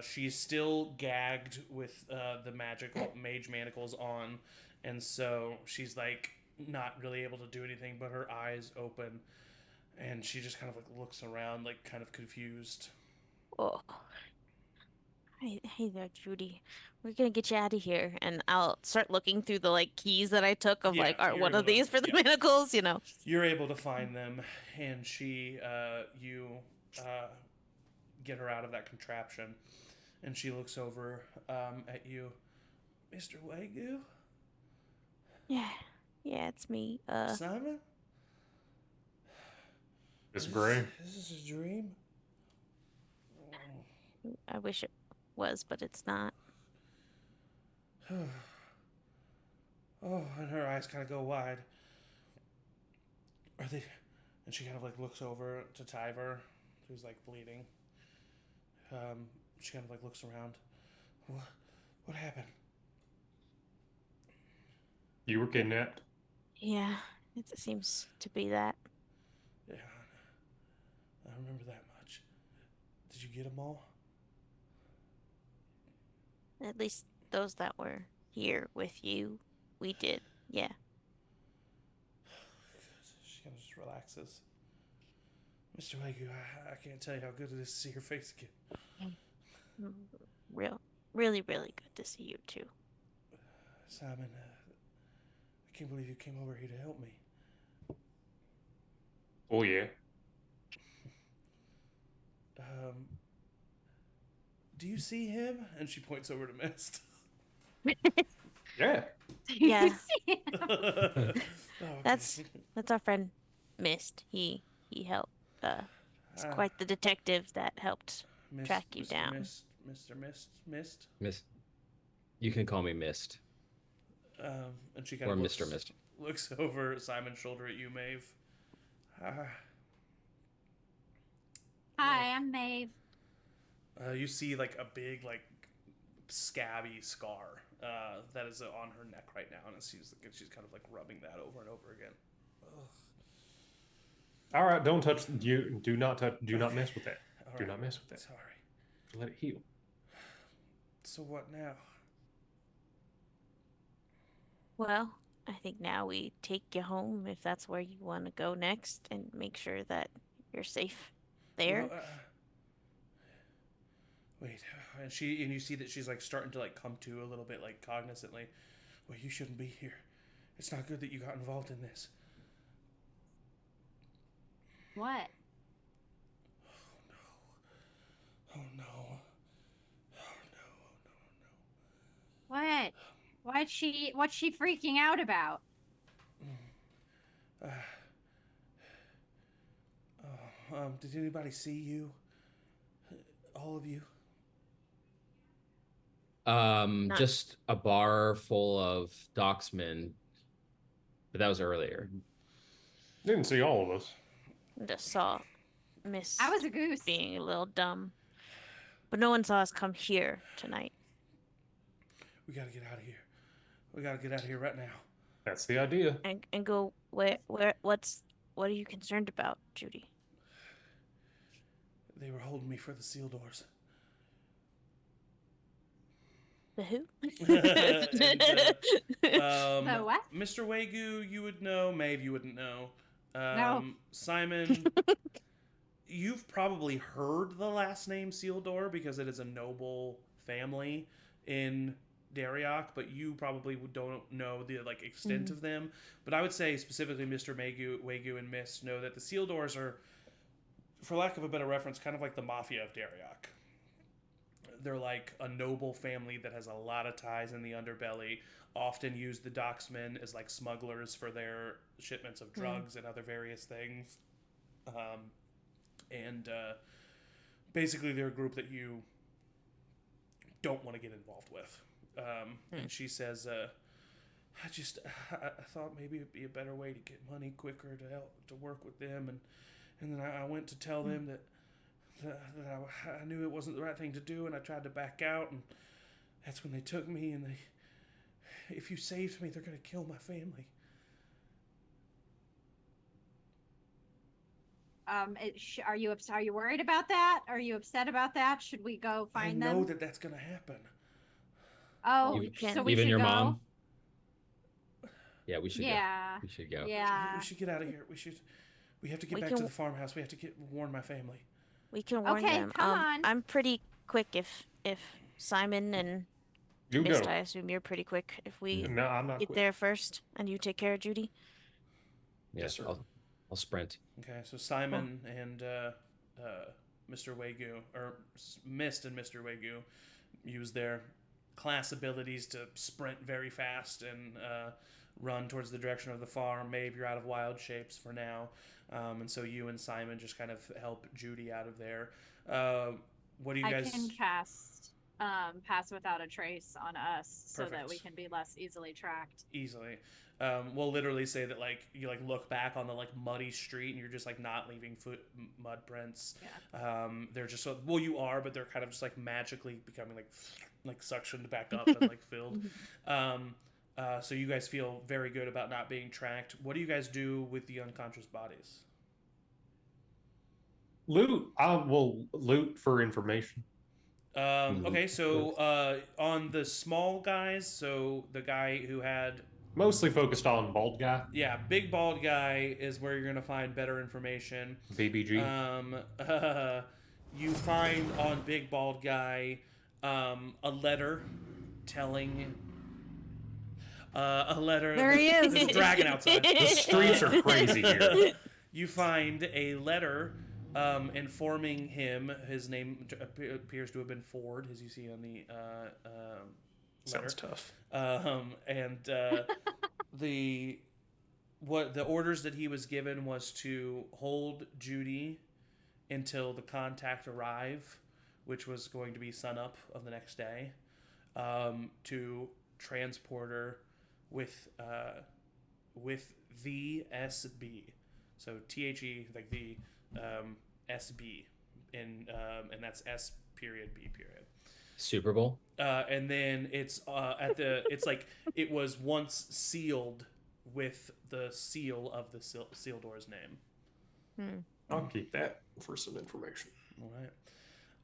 She's still gagged with the magical mage manacles on, and so she's like not really able to do anything, but her eyes open, and she just kind of like looks around, like kind of confused. Oh, hey there, Judy. We're gonna get you out of here, and I'll start looking through the like keys that I took of Yeah, like, are you're one able of to. these for the Yeah, manacles, you know? you're able to find them, and you uh, get her out of that contraption, and she looks over at you, Mr. Wagyu, Yeah, yeah, it's me. Simon. Miss Gray. Is this a dream? I wish it was, but it's not. Oh, and her eyes kind of go wide. Are they? And she kind of like looks over to Tyver, who's like bleeding. She kind of like looks around. What happened? You were kidnapped. Yeah, it seems to be that. Yeah, I remember that much. Did you get them all? At least those that were here with you, we did. Yeah. She kind of just relaxes. Mr. Wagyu, I can't tell you how good it is to see your face again. Really, really good to see you too. Simon, I can't believe you came over here to help me. Oh yeah. Do you see him? And she points over to Mist. Yeah. Yeah. You see? Oh, okay. That's our friend Mist. He helped. He's quite the detective that helped track you down. Mr. Mist. Miss, you can call me Mist And she kind or of Mr. Mist. looks over Simon's shoulder at you, Maeve. Hi, I'm Maeve. You see like a big like scabby scar that is on her neck right now, and she's kind of like rubbing that over and over again. Ugh. All right, don't touch. You do not touch. Do not mess with that. All Do right. not mess with that. Sorry. Let it heal. So what now? Well, I think now we take you home if that's where you want to go next, and make sure that you're safe there. Well, wait, and you see that she's like starting to like come to a little bit like cognizantly. Well, you shouldn't be here. It's not good that you got involved in this. What? Oh no. What? What's she freaking out about? Did anybody see you? All of you? Just a bar full of docksmen, but that was earlier. Didn't see all of us. Just saw Miss I was a goose. being a little dumb. But no one saw us come here tonight. We gotta get out of here. We gotta get out of here right now. That's the idea. And go what are you concerned about, Judy? They were holding me for the seal doors. The who? The what? Mr. Wagyu, you would know. Maeve, you wouldn't know. No. Simon, you've probably heard the last name Sealdor because it is a noble family in Darreok, but you probably don't know the like extent of them. But I would say specifically Mr. Wagyu and Mist know that the Sealdors are, for lack of a better reference, kind of like the mafia of Darreok. They're like a noble family that has a lot of ties in the underbelly, often use the docksmen as like smugglers for their shipments of drugs and other various things. Basically they're a group that you don't want to get involved with. And she says, I thought maybe it'd be a better way to get money quicker to work with them. And then I went to tell them that I knew it wasn't the right thing to do, and I tried to back out, and that's when they took me. And if you saved me, they're gonna kill my family. Are you Are you worried about that? Are you upset about that? Should we go find I know them? that that's gonna happen. Oh, We so can- we Even should your go? mom. Yeah, we should Yeah. go. We should go. Yeah. We should get out of here. We have to get We back can- to the farmhouse. We have to warn my family. We can warn Okay, them. come on. I'm pretty quick if Simon and You Mist, go. I assume you're pretty quick if we No, I'm not get quick. there first and you take care of Judy. Yeah, Yes, sir. I'll sprint. Okay, so Simon and Mr. Wagyu, or Mist and Mr. Wagyu, use their class abilities to sprint very fast and run towards the direction of the farm. Maeve, you're out of wild shapes for now, and so you and Simon just kind of help Judy out of there. What do you guys? I can cast Pass Without a Trace on us so that we Perfect. can be less easily tracked. Easily. We'll literally say that like you like look back on the like muddy street and you're just like not leaving mud prints. Yeah. They're just well, you are, but they're kind of just like magically becoming like suctioned back up and like filled. So you guys feel very good about not being tracked. What do you guys do with the unconscious bodies? Loot. We'll loot for information. Okay, so on the small guys, so the guy who had Mostly focused on bald guy. yeah, big bald guy is where you're gonna find better information. BBG. You find on big bald guy a letter telling a letter. There he is. There's a dragon outside. The streets are crazy here. You find a letter informing him his name appears to have been Ford, as you see on the letter. Sounds tough. And the orders that he was given was to hold Judy until the contact arrive, which was going to be sunup of the next day, to transport her with the SB, so THE like the SB and that's S period B period. Super Bowl. And then it's it's like it was once sealed with the seal of the sealedor's name. I'll keep that for some information. All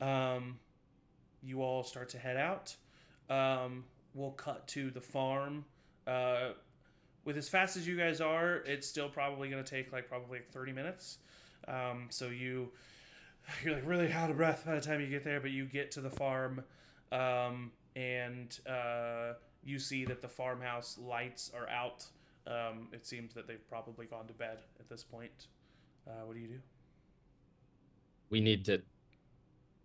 right. You all start to head out. We'll cut to the farm. With as fast as you guys are, it's still probably going to take probably 30 minutes. So you're like really out of breath by the time you get there, but you get to the farm. And you see that the farmhouse lights are out. It seems that they've probably gone to bed at this point. What do you do? We need to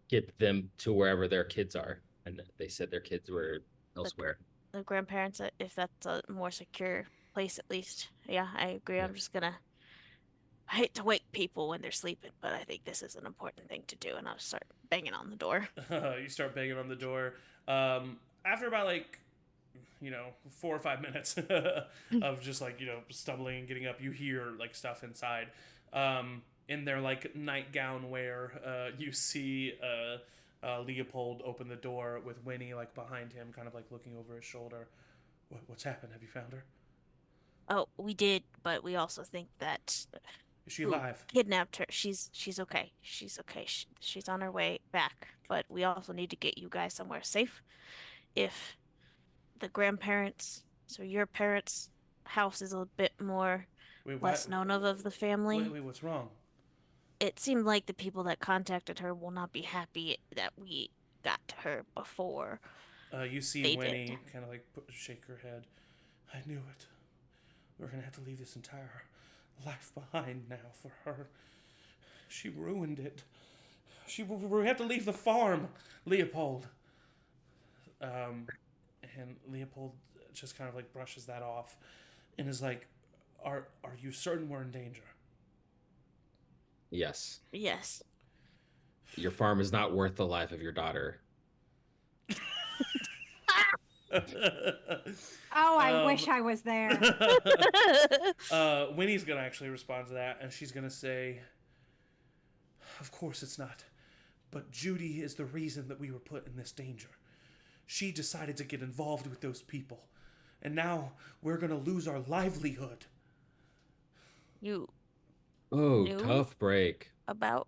get them to wherever their kids are, and they said their kids were elsewhere. The grandparents, if that's a more secure place at least. Yeah, I agree. Yeah. I'm just gonna. I hate to wake people when they're sleeping, but I think this is an important thing to do, and I'll start banging on the door. You start banging on the door. After about 4 or 5 minutes of just stumbling and getting up, you hear stuff inside. In their nightgown wear, you see Leopold open the door with Winnie behind him, kind of looking over his shoulder. What's happened? Have you found her? Oh, we did, but we also think that Is she who alive? kidnapped her. She's okay. She's okay. She's on her way back. But we also need to get you guys somewhere safe. If the grandparents, so your parents' house is a bit more less known of the family. Wait, what's wrong? It seemed like the people that contacted her will not be happy that we got to her before. You see They Winnie did. kind of shake her head. I knew it. We're gonna have to leave this entire life behind now for her. She ruined it. We have to leave the farm, Leopold. And Leopold just kind of brushes that off, and is like, "Are you certain we're in danger?" Yes. Yes. Your farm is not worth the life of your daughter. Oh, I wish I was there. Winnie's gonna actually respond to that, and she's gonna say, "Of course it's not. But Judy is the reason that we were put in this danger. She decided to get involved with those people. And now we're going to lose our livelihood. You Oh, knew tough break. about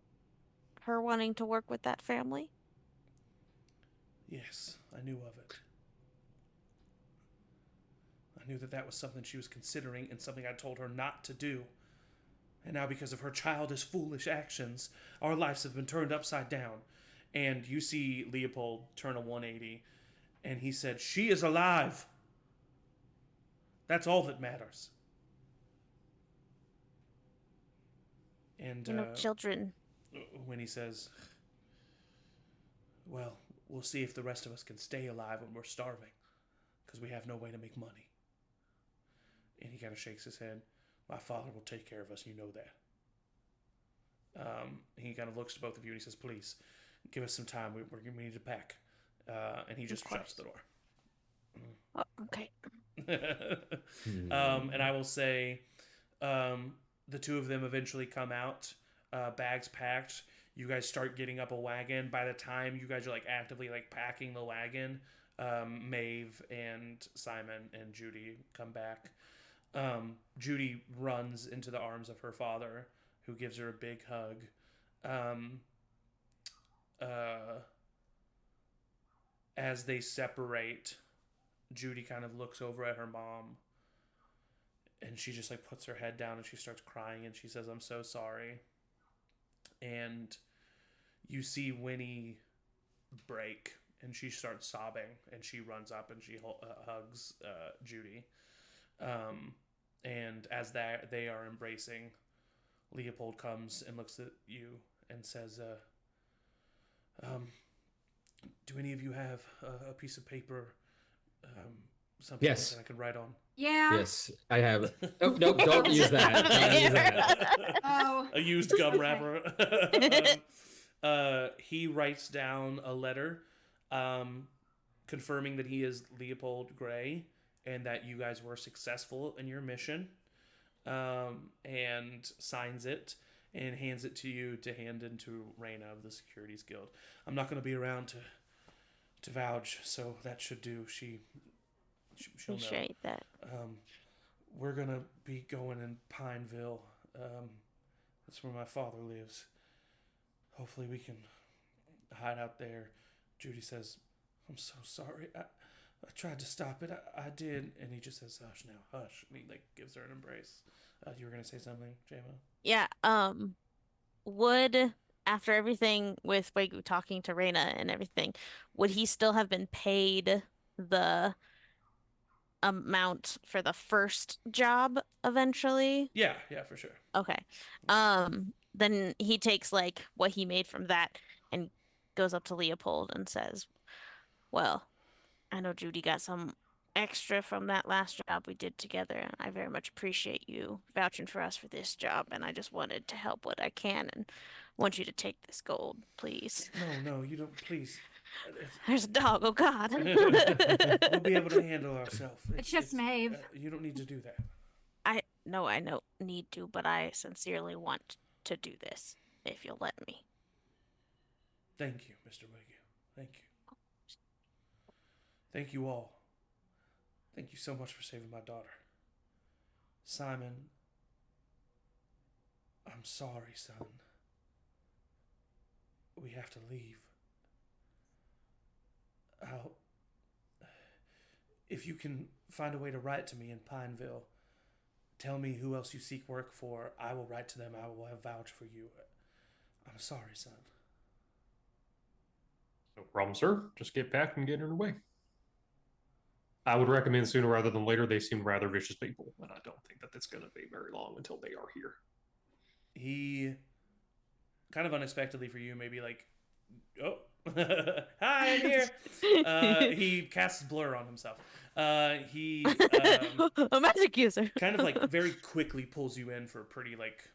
her wanting to work with that family? Yes, I knew of it. I knew that that was something she was considering and something I told her not to do. And now, because of her childish, foolish actions, our lives have been turned upside down. And you see Leopold turn a 180, and he said, "She is alive. That's all that matters." And Children. when he says, "Well, we'll see if the rest of us can stay alive when we're starving, because we have no way to make money." And he kind of shakes his head. "My father will take care of us, you know that." He kind of looks to both of you and he says, "Please, give us some time. We need to pack." And he just shuts the door. Oh, okay. And I will say, the two of them eventually come out, bags packed. You guys start getting up a wagon. By the time you guys are like actively like packing the wagon, Maeve and Simon and Judy come back. Judy runs into the arms of her father, who gives her a big hug. As they separate, Judy kind of looks over at her mom, and she just like puts her head down and she starts crying and she says, "I'm so sorry." And you see Winnie break and she starts sobbing and she runs up and she hugs Judy. And as they are embracing, Leopold comes and looks at you and says, "Do any of you have a piece of paper, something Yes. that I can write on?" Yeah. Yes, I have. Oh, nope, don't use that. Don't use that. Oh. A used gum Okay. wrapper. He writes down a letter, confirming that he is Leopold Gray and that you guys were successful in your mission, and signs it and hands it to you to hand into Reyna of the Securities Guild. I'm not going to be around to vouch, so that should do. She'll know. Appreciate that. We're gonna be going in Pineville. That's where my father lives. Hopefully we can hide out there. Judy says, "I'm so sorry. I tried to stop it. I did." And he just says, "Hush now, hush." And he like gives her an embrace. You were gonna say something, JMO? Yeah, would, after everything with Wegu talking to Reyna and everything, would he still have been paid the amount for the first job eventually? Yeah, for sure. Okay. Then he takes like what he made from that and goes up to Leopold and says, "Well, I know Judy got some extra from that last job we did together, and I very much appreciate you vouching for us for this job, and I just wanted to help what I can and want you to take this gold, please." No, you don't. Please. There's a dog. Oh God. We'll be able to handle ourselves. It's just Maeve. You don't need to do that. I know need to, but I sincerely want to do this if you'll let me. Thank you, Mr. Wegu. Thank you. Thank you all. Thank you so much for saving my daughter. Simon, I'm sorry, son. We have to leave. If you can find a way to write to me in Pineville, tell me who else you seek work for. I will write to them. I will vouch for you. I'm sorry, son. No problem, sir. Just get back and get underway. I would recommend sooner rather than later. They seem rather vicious people, and I don't think that it's going to be very long until they are here. He, kind of unexpectedly for you, maybe like, "Oh, hi, I'm here." He casts blur on himself. He A magic user. kind of like very quickly pulls you in for a pretty like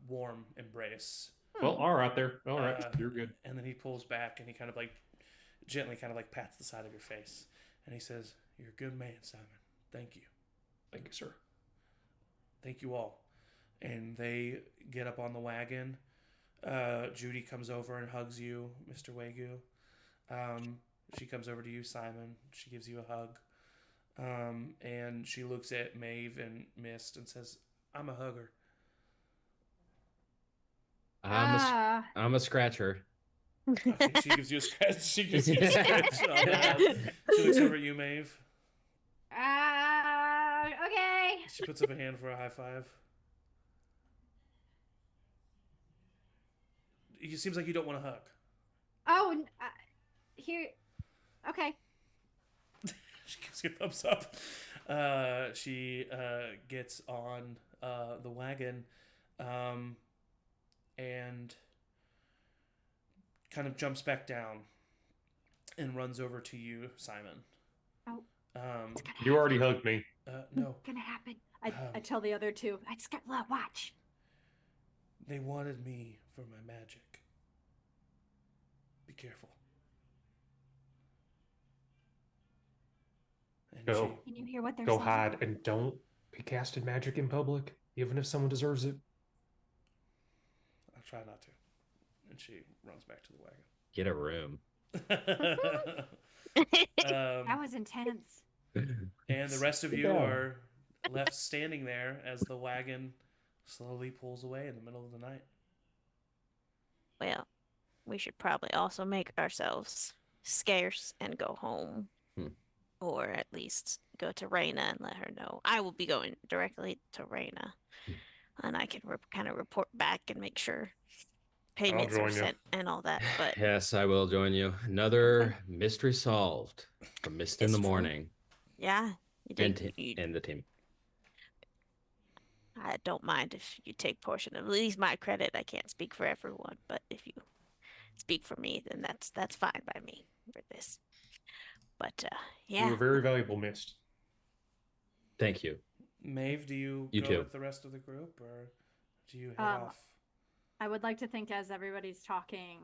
warm embrace. Well, all right there. All right, you're good. And then he pulls back and he kind of like gently kind of like pats the side of your face. And he says, "You're a good man, Simon. Thank you. Thank you, sir." Thank you all." And they get up on the wagon. Judy comes over and hugs you, Mr. Wagyu. She comes over to you, Simon. She gives you a hug. And she looks at Maeve and Mist and says, I'm a hugger. I'm a scratcher. Okay, she gives you a scratch. She gives you a scratch on the head. She looks over at you, Maeve. Okay. She puts up a hand for a high five. It seems like you don't want to hug. Oh, here. Okay. She gives you a thumbs up. She gets on the wagon and kind of jumps back down and runs over to you, Simon. Oh. You already hugged me. No. What's gonna happen? I tell the other two. I just got watch. They wanted me for my magic. Be careful. And Go. Can you hear what they're Go saying? hide and don't be casting magic in public, even if someone deserves it. I'll try not to. And she runs back to the wagon. Get a room. That was intense. And the rest of Sit you down. are left standing there as the wagon slowly pulls away in the middle of the night. Well, we should probably also make ourselves scarce and go home. Or at least go to Raina and let her know. I will be going directly to Raina. And I can kind of report back and make sure payments are join you. sent and all that. But Yes, I will join you. Another mystery solved from Mist in It's the true. Morning. yeah, you And, did. You, and the team. I don't mind if you take portion of at least my credit. I can't speak for everyone, but if you speak for me, then that's fine by me for this. But You were yeah, very valuable, Mist. Thank you. Maeve, do you You go too. with the rest of the group or do you head off? I would like to think as everybody's talking,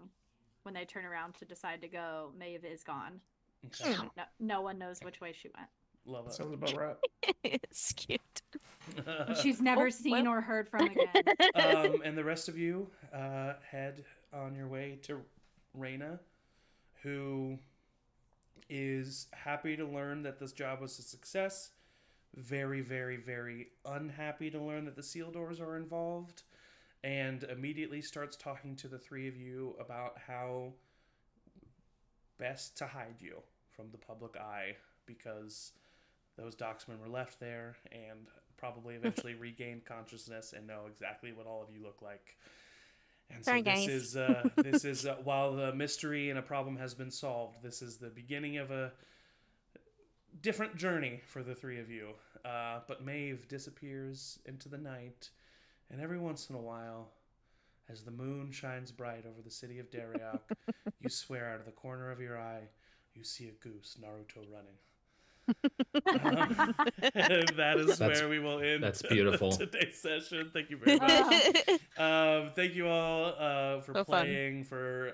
when they turn around to decide to go, Maeve is gone. Okay. No one knows which way she went. Love That it. sounds about right. it's cute. She's never Oh, seen well. or heard from again. And the rest of you head on your way to Raina, who is happy to learn that this job was a success. Very, very, very unhappy to learn that the seal doors are involved. And immediately starts talking to the three of you about how best to hide you from the public eye because those docksmen were left there and probably eventually regained consciousness and know exactly what all of you look like. And so Sorry, this guys. is while the mystery and a problem has been solved, this is the beginning of a different journey for the three of you. But Maeve disappears into the night, and every once in a while, as the moon shines bright over the city of Darreok, you swear out of the corner of your eye, you see a goose Naruto running. That is That's- where we will end. that's beautiful. Today's session. Thank you very much. Thank you all for So fun. playing, for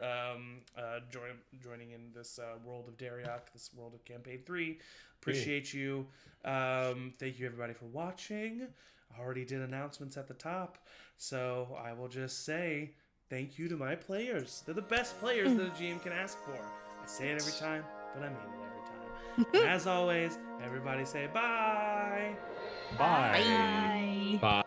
joining in this world of Darreok, this world of Campaign 3. Appreciate you. Thank you everybody for watching. I already did announcements at the top, so I will just say thank you to my players. They're the best players that a GM can ask for. I say it every time, but I mean it every time. And as always, everybody say bye. Bye. Bye. Bye.